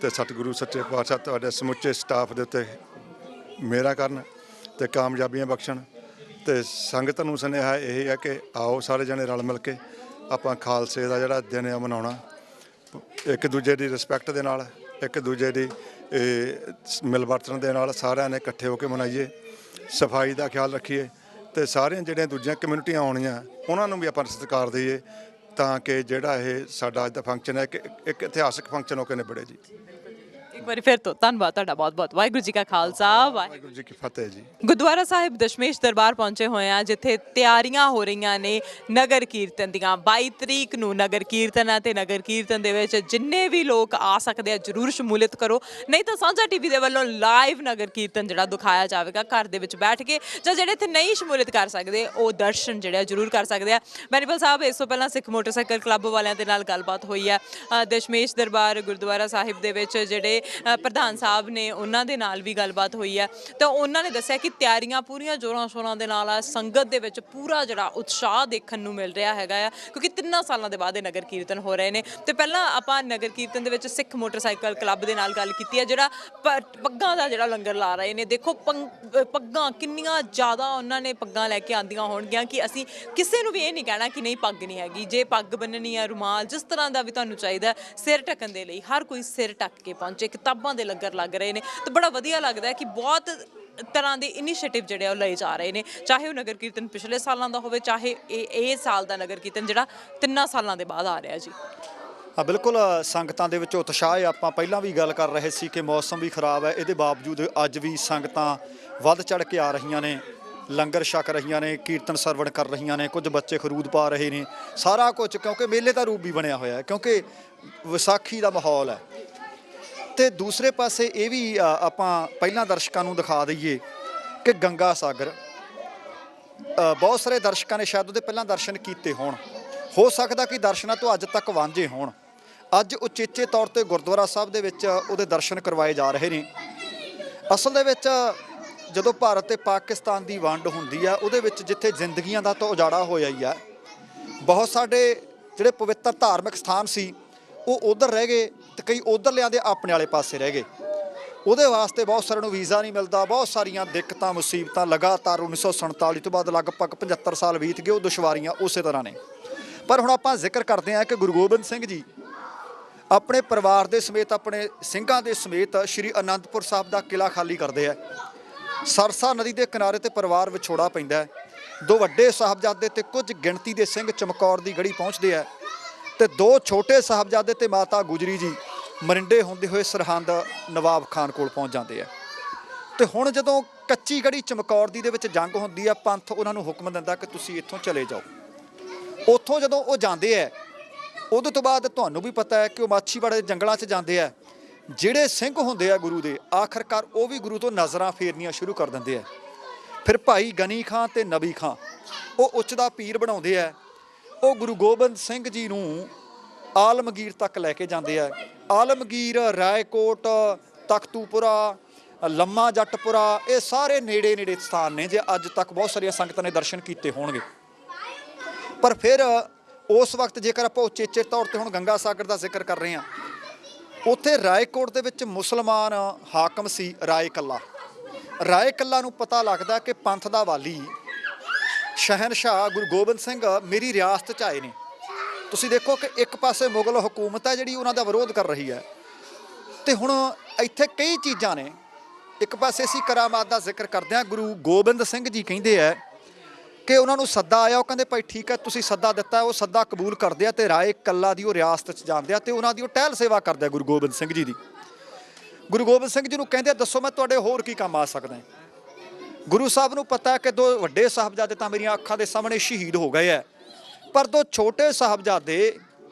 ਤੇ ਸਤਿਗੁਰੂ ਸੱਚੇ ਪਾਤਸ਼ਾਹ ਤੁਹਾਡੇ ਸਮੁੱਚੇ ਸਟਾਫ ਦੇ ਉੱਤੇ ਮੇਰਾ ਕਰਨ ਤੇ ਕਾਮਯਾਬੀਆਂ ਬਖਸ਼ਣ। ਤੇ ਸੰਗਤ ਨੂੰ ਸੁਨੇਹਾ ਇਹ ਹੈ ਕਿ ਆਓ ਸਾਰੇ ਜਣੇ ਰਲ ਮਿਲ ਕੇ ਆਪਾਂ ਖਾਲਸੇ ਦਾ ਜਿਹੜਾ ਦਿਨ ਆ ਮਨਾਉਣਾ, ਇੱਕ ਦੂਜੇ ਦੀ ਰਿਸਪੈਕਟ ਦੇ ਨਾਲ, ਇੱਕ ਦੂਜੇ ਦੀ ਮਿਲ ਵਰਤਣ ਦੇ ਨਾਲ ਸਾਰਿਆਂ ਨੇ ਇਕੱਠੇ ਹੋ ਕੇ ਮਨਾਈਏ। ਸਫਾਈ ਦਾ ਖਿਆਲ ਰੱਖੀਏ। ਤੇ ਸਾਰੀਆਂ ਜਿਹੜੀਆਂ ਦੂਜੀਆਂ ਕਮਿਊਨਿਟੀਆਂ ਆਉਣੀਆਂ ਉਹਨਾਂ ਨੂੰ ਵੀ ਆਪਾਂ ਸਤਿਕਾਰ ਦਈਏ, ਤਾਂ ਕਿ ਜਿਹੜਾ ਇਹ ਸਾਡਾ ਅੱਜ ਦਾ ਫੰਕਸ਼ਨ ਹੈ ਕਿ ਇੱਕ ਇਤਿਹਾਸਕ ਫੰਕਸ਼ਨ ਹੋ ਕੇ ਨਿਬੜੇ ਜੀ। ਇੱਕ ਵਾਰੀ ਫਿਰ ਤੋਂ ਧੰਨਵਾਦ ਤੁਹਾਡਾ ਬਹੁਤ-ਬਹੁਤ। ਵਾਹਿਗੁਰੂ ਜੀ ਕਾ ਖਾਲਸਾ, ਵਾਹਿਗੁਰੂ ਜੀ ਕੀ ਫਤਿਹ ਜੀ। ਗੁਰਦੁਆਰਾ ਸਾਹਿਬ ਦਸ਼ਮੇਸ਼ ਦਰਬਾਰ ਪਹੁੰਚੇ ਹੋਏ ਆ, ਜਿੱਥੇ ਤਿਆਰੀਆਂ ਹੋ ਰਹੀਆਂ ਨੇ ਨਗਰ ਕੀਰਤਨ ਦੀਆਂ। 22 ਤਰੀਕ ਨੂੰ ਨਗਰ ਕੀਰਤਨ ਹੈ ਤੇ ਨਗਰ ਕੀਰਤਨ ਦੇ ਵਿੱਚ ਜਿੰਨੇ ਵੀ ਲੋਕ ਆ ਸਕਦੇ ਆ ਜ਼ਰੂਰ ਸ਼ਮੂਲੀਅਤ ਕਰੋ, ਨਹੀਂ ਤਾਂ ਸਾਂਝਾ ਟੀਵੀ ਦੇ ਵੱਲੋਂ ਲਾਈਵ ਨਗਰ ਕੀਰਤਨ ਜਿਹੜਾ ਦਿਖਾਇਆ ਜਾਵੇਗਾ ਘਰ ਦੇ ਵਿੱਚ ਬੈਠ ਕੇ, ਜਾਂ ਜਿਹੜੇ ਇੱਥੇ ਨਹੀਂ ਸ਼ਮੂਲੀਅਤ ਕਰ ਸਕਦੇ ਉਹ ਦਰਸ਼ਨ ਜਿਹੜੇ ਜ਼ਰੂਰ ਕਰ ਸਕਦੇ ਆ। ਬੈਨੀਪਾਲ ਸਾਹਿਬ, ਇਸ ਤੋਂ ਪਹਿਲਾਂ ਸਿੱਖ ਮੋਟਰਸਾਈਕਲ ਕਲੱਬ ਵਾਲਿਆਂ ਦੇ ਨਾਲ ਗੱਲਬਾਤ ਹੋਈ ਹੈ, ਦਸ਼ਮੇਸ਼ ਦਰਬਾਰ ਗੁਰਦੁਆਰਾ ਸਾਹਿਬ ਦੇ ਵਿੱਚ ਜਿਹੜੇ ਪ੍ਰਧਾਨ ਸਾਹਿਬ ਨੇ ਉਹਨਾਂ ਦੇ ਨਾਲ ਵੀ ਗੱਲਬਾਤ ਹੋਈ ਹੈ, ਤਾਂ ਉਹਨਾਂ ਨੇ ਦੱਸਿਆ ਕਿ ਤਿਆਰੀਆਂ ਪੂਰੀਆਂ ਜ਼ੋਰਾਂ ਸ਼ੋਰਾਂ ਦੇ ਨਾਲ ਆ। ਸੰਗਤ ਦੇ ਵਿੱਚ ਪੂਰਾ ਜਿਹੜਾ ਉਤਸ਼ਾਹ ਦੇਖਣ ਨੂੰ ਮਿਲ ਰਿਹਾ ਹੈਗਾ ਆ, ਕਿਉਂਕਿ 3 ਸਾਲਾਂ ਦੇ ਬਾਅਦ ਇਹ ਨਗਰ ਕੀਰਤਨ ਹੋ ਰਹੇ ਨੇ। ਤੇ ਪਹਿਲਾਂ ਆਪਾਂ ਨਗਰ ਕੀਰਤਨ ਦੇ ਵਿੱਚ ਸਿੱਖ ਮੋਟਰਸਾਈਕਲ ਕਲੱਬ ਦੇ ਨਾਲ ਗੱਲ ਕੀਤੀ ਹੈ, ਜਿਹੜਾ ਪੱਗਾਂ ਦਾ ਜਿਹੜਾ ਲੰਗਰ ਲਾ ਰਹੇ ਨੇ। ਦੇਖੋ ਪੱਗਾਂ ਕਿੰਨੀਆਂ ਜ਼ਿਆਦਾ ਉਹਨਾਂ ਨੇ ਪੱਗਾਂ ਲੈ ਕੇ ਆਉਂਦੀਆਂ ਹੋਣਗੀਆਂ ਕਿ ਅਸੀਂ ਕਿਸੇ ਨੂੰ ਵੀ ਇਹ ਨਹੀਂ ਕਹਿਣਾ ਕਿ ਨਹੀਂ ਪੱਗ ਨਹੀਂ ਹੈਗੀ। ਜੇ ਪੱਗ ਬੰਨਣੀ ਹੈ, ਰੁਮਾਲ, ਜਿਸ ਤਰ੍ਹਾਂ ਦਾ ਵੀ ਤੁਹਾਨੂੰ ਚਾਹੀਦਾ, ਸਿਰ ਢੱਕਣ ਦੇ ਲਈ ਹਰ ਕੋਈ ਸਿਰ ਢੱਕ ਕੇ ਪਹੁੰਚੇ। ਕਿਤਾਬਾਂ ਦੇ ਲੰਗਰ ਲੱਗ ਰਹੇ ਨੇ ਤੇ ਬੜਾ ਵਧੀਆ ਲੱਗਦਾ ਹੈ ਕਿ ਬਹੁਤ ਤਰ੍ਹਾਂ ਦੇ ਇਨੀਸ਼ੀਏਟਿਵ ਜਿਹੜੇ ਉਹ ਲਏ ਜਾ ਰਹੇ ਨੇ, ਚਾਹੇ ਉਹ ਨਗਰ ਕੀਰਤਨ ਪਿਛਲੇ ਸਾਲਾਂ ਦਾ ਹੋਵੇ, ਚਾਹੇ ਇਹ ਸਾਲ ਦਾ ਨਗਰ ਕੀਰਤਨ ਜਿਹੜਾ 3 ਸਾਲਾਂ ਦੇ ਬਾਅਦ ਆ ਰਿਹਾ ਜੀ। ਹਾਂ ਬਿਲਕੁਲ, ਸੰਗਤਾਂ ਦੇ ਵਿੱਚ ਉਤਸ਼ਾਹ ਹੈ। ਆਪਾਂ ਪਹਿਲਾਂ ਵੀ ਗੱਲ ਕਰ ਰਹੇ ਸੀ ਕਿ ਮੌਸਮ ਵੀ ਖਰਾਬ ਹੈ, ਇਹਦੇ ਬਾਵਜੂਦ ਅੱਜ ਵੀ ਸੰਗਤਾਂ ਵੱਧ ਚੜ ਕੇ ਆ ਰਹੀਆਂ ਨੇ, ਲੰਗਰ ਛਕ ਰਹੀਆਂ ਨੇ, ਕੀਰਤਨ ਸਰਵਣ ਕਰ ਰਹੀਆਂ ਨੇ, ਕੁਝ ਬੱਚੇ ਖਰੂਦ ਪਾ ਰਹੇ ਨੇ, ਸਾਰਾ ਕੁਝ ਕਿਉਂਕਿ ਮੇਲੇ ਦਾ ਰੂਪ ਵੀ ਬਣਿਆ ਹੋਇਆ ਹੈ, ਕਿਉਂਕਿ ਵਿਸਾਖੀ ਦਾ ਮਾਹੌਲ ਹੈ। ਤੇ ਦੂਸਰੇ ਪਾਸੇ ਇਹ ਵੀ ਆਪਾਂ ਪਹਿਲਾਂ ਦਰਸ਼ਕਾਂ ਨੂੰ ਦਿਖਾ ਦਈਏ ਕਿ ਗੰਗਾ ਸਾਗਰ, ਬਹੁਤ ਸਾਰੇ ਦਰਸ਼ਕਾਂ ਨੇ ਸ਼ਾਇਦ ਉਹਦੇ ਪਹਿਲਾਂ ਦਰਸ਼ਨ ਕੀਤੇ ਹੋਣ, ਹੋ ਸਕਦਾ ਕਿ ਦਰਸ਼ਨਾਂ ਤੋਂ ਅੱਜ ਤੱਕ ਵਾਂਝੇ ਹੋਣ। ਅੱਜ ਉਚੇਚੇ ਤੌਰ ਤੇ ਗੁਰਦੁਆਰਾ ਸਾਹਿਬ ਦੇ ਵਿੱਚ ਉਹਦੇ ਦਰਸ਼ਨ ਕਰਵਾਏ ਜਾ ਰਹੇ ਨੇ। ਅਸਲ ਦੇ ਵਿੱਚ ਜਦੋਂ ਭਾਰਤ ਤੇ ਪਾਕਿਸਤਾਨ ਦੀ ਵੰਡ ਹੁੰਦੀ ਆ, ਉਹਦੇ ਵਿੱਚ ਜਿੱਥੇ ਜ਼ਿੰਦਗੀਆਂ ਦਾ ਤਾਂ ਉਜਾੜਾ ਹੋਇਆ ਹੀ ਆ, ਬਹੁਤ ਸਾਡੇ ਜਿਹੜੇ ਪਵਿੱਤਰ ਧਾਰਮਿਕ ਸਥਾਨ ਸੀ ਉਹ ਉਧਰ ਰਹਿ ਗਏ ਤੇ ਕਈ ਉਧਰਲਿਆਂ ਦੇ ਆਪਣੇ ਵਾਲੇ ਪਾਸੇ ਰਹਿ ਗਏ। ਉਹਦੇ ਵਾਸਤੇ ਬਹੁਤ ਸਾਰਿਆਂ ਨੂੰ ਵੀਜ਼ਾ ਨਹੀਂ ਮਿਲਦਾ, ਬਹੁਤ ਸਾਰੀਆਂ ਦਿੱਕਤਾਂ ਮੁਸੀਬਤਾਂ ਲਗਾਤਾਰ 1947 ਤੋਂ ਬਾਅਦ ਲਗਭਗ 75 ਸਾਲ ਬੀਤ ਗਏ, ਉਹ ਦੁਸ਼ਵਾਰੀਆਂ ਉਸੇ ਤਰ੍ਹਾਂ ਨੇ। ਪਰ ਹੁਣ ਆਪਾਂ ਜ਼ਿਕਰ ਕਰਦੇ ਹਾਂ ਕਿ ਗੁਰੂ ਗੋਬਿੰਦ ਸਿੰਘ ਜੀ ਆਪਣੇ ਪਰਿਵਾਰ ਦੇ ਸਮੇਤ, ਆਪਣੇ ਸਿੰਘਾਂ ਦੇ ਸਮੇਤ ਸ਼੍ਰੀ ਅਨੰਦਪੁਰ ਸਾਹਿਬ ਦਾ ਕਿਲ੍ਹਾ ਖਾਲੀ ਕਰਦੇ ਆ। ਸਰਸਾ ਨਦੀ ਦੇ ਕਿਨਾਰੇ ਤੇ ਪਰਿਵਾਰ ਵਿਛੋੜਾ ਪੈਂਦਾ ਹੈ। 2 ਵੱਡੇ ਸਾਹਿਬਜ਼ਾਦੇ ਤੇ ਕੁਝ ਗਿਣਤੀ ਦੇ ਸਿੰਘ ਚਮਕੌਰ ਦੀ ਗੜੀ ਪਹੁੰਚਦੇ ਆ ਤੇ 2 ਛੋਟੇ ਸਾਹਿਬਜ਼ਾਦੇ ਤੇ ਮਾਤਾ ਗੁਜਰੀ ਜੀ ਮਰਿੰਡੇ ਹੁੰਦੇ ਹੋਏ ਸਰਹੰਦ ਨਵਾਬ ਖਾਨ ਕੋਲ ਪਹੁੰਚ ਜਾਂਦੇ ਆ। ਤੇ ਹੁਣ ਜਦੋਂ ਕੱਚੀ ਗੜੀ ਚਮਕੌਰ ਦੀ ਦੇ ਵਿੱਚ ਜੰਗ ਹੁੰਦੀ ਆ, ਪੰਥ ਉਹਨਾਂ ਨੂੰ ਹੁਕਮ ਦਿੰਦਾ ਕਿ ਤੁਸੀਂ ਇੱਥੋਂ ਚਲੇ ਜਾਓ। ਉੱਥੋਂ ਜਦੋਂ ਉਹ ਜਾਂਦੇ ਆ, ਉਹਦੇ ਤੋਂ ਬਾਅਦ ਤੁਹਾਨੂੰ ਵੀ ਪਤਾ ਹੈ ਕਿ ਉਹ ਮਾਛੀਵਾੜੇ ਦੇ ਜੰਗਲਾਂ 'ਚ ਜਾਂਦੇ ਆ। ਜਿਹੜੇ ਸਿੰਘ ਹੁੰਦੇ ਆ ਗੁਰੂ ਦੇ, ਆਖਰਕਾਰ ਉਹ ਵੀ ਗੁਰੂ ਤੋਂ ਨਜ਼ਰਾਂ ਫੇਰਨੀਆਂ ਸ਼ੁਰੂ ਕਰ ਦਿੰਦੇ ਆ। ਫਿਰ ਭਾਈ ਗਨੀ ਖਾਂ ਤੇ ਨਬੀ ਖਾਂ ਉਹ ਉੱਚ ਦਾ ਪੀਰ ਬਣਾਉਂਦੇ ਆ। ਉਹ ਗੁਰੂ ਗੋਬਿੰਦ ਸਿੰਘ ਜੀ ਨੂੰ ਆਲਮਗੀਰ ਤੱਕ ਲੈ ਕੇ ਜਾਂਦੇ ਆ। ਆਲਮਗੀਰ, ਰਾਏਕੋਟ, ਤਖਤੂਪੁਰਾ, ਲੰਮਾ ਜੱਟਪੁਰਾ, ਇਹ ਸਾਰੇ ਨੇੜੇ ਨੇੜੇ ਸਥਾਨ ਨੇ ਜੇ ਅੱਜ ਤੱਕ ਬਹੁਤ ਸਾਰੀਆਂ ਸੰਗਤਾਂ ਨੇ ਦਰਸ਼ਨ ਕੀਤੇ ਹੋਣਗੇ। ਪਰ ਫਿਰ ਉਸ ਵਕਤ ਜੇਕਰ ਆਪਾਂ ਉਚੇਚੇ ਤੌਰ ਤੇ ਹੁਣ ਗੰਗਾ ਸਾਗਰ ਦਾ ਜ਼ਿਕਰ ਕਰ ਰਹੇ ਹਾਂ, ਉੱਥੇ ਰਾਏਕੋਟ ਦੇ ਵਿੱਚ ਮੁਸਲਮਾਨ ਹਾਕਮ ਸੀ ਰਾਏ ਕੱਲਾ। ਰਾਏ ਕੱਲਾ ਨੂੰ ਪਤਾ ਲੱਗਦਾ ਕਿ ਪੰਥ ਦਾ ਵਾਲੀ ਸ਼ਹਿਨਸ਼ਾਹ ਗੁਰੂ ਗੋਬਿੰਦ ਸਿੰਘ ਮੇਰੀ ਰਿਆਸਤ 'ਚ ਆਏ ਨੇ। ਤੁਸੀਂ ਦੇਖੋ ਕਿ ਇੱਕ ਪਾਸੇ ਮੁਗਲ ਹਕੂਮਤ ਹੈ ਜਿਹੜੀ ਉਹਨਾਂ ਦਾ ਵਿਰੋਧ ਕਰ ਰਹੀ ਹੈ, ਤੇ ਹੁਣ ਇੱਥੇ ਕਈ ਚੀਜ਼ਾਂ ਨੇ। ਇੱਕ ਪਾਸੇ ਅਸੀਂ ਕਰਾਮਾਤ ਦਾ ਜ਼ਿਕਰ ਕਰਦੇ ਹਾਂ, ਗੁਰੂ ਗੋਬਿੰਦ ਸਿੰਘ ਜੀ ਕਹਿੰਦੇ ਆ ਕਿ ਉਹਨਾਂ ਨੂੰ ਸੱਦਾ ਆਇਆ, ਉਹ ਕਹਿੰਦੇ ਭਾਈ ਠੀਕ ਹੈ ਤੁਸੀਂ ਸੱਦਾ ਦਿੱਤਾ, ਉਹ ਸੱਦਾ ਕਬੂਲ ਕਰਦੇ ਆ ਤੇ ਰਾਏ ਕੱਲਾ ਦੀ ਉਹ ਰਿਆਸਤ 'ਚ ਜਾਂਦੇ ਆ ਤੇ ਉਹਨਾਂ ਦੀ ਉਹ ਟਹਿਲ ਸੇਵਾ ਕਰਦੇ ਆ ਗੁਰੂ ਗੋਬਿੰਦ ਸਿੰਘ ਜੀ ਦੀ। ਗੁਰੂ ਗੋਬਿੰਦ ਸਿੰਘ ਜੀ ਨੂੰ ਕਹਿੰਦੇ ਦੱਸੋ ਮੈਂ ਤੁਹਾਡੇ ਹੋਰ ਕੀ ਕੰਮ ਆ ਸਕਦਾ। ਗੁਰੂ ਸਾਹਿਬ ਨੂੰ ਪਤਾ ਕਿ 2 ਵੱਡੇ ਸਾਹਿਬਜ਼ਾਦੇ ਤਾਂ ਮੇਰੀਆਂ ਅੱਖਾਂ ਦੇ ਸਾਹਮਣੇ ਸ਼ਹੀਦ ਹੋ ਗਏ ਹੈ, ਪਰ 2 ਛੋਟੇ ਸਾਹਿਬਜ਼ਾਦੇ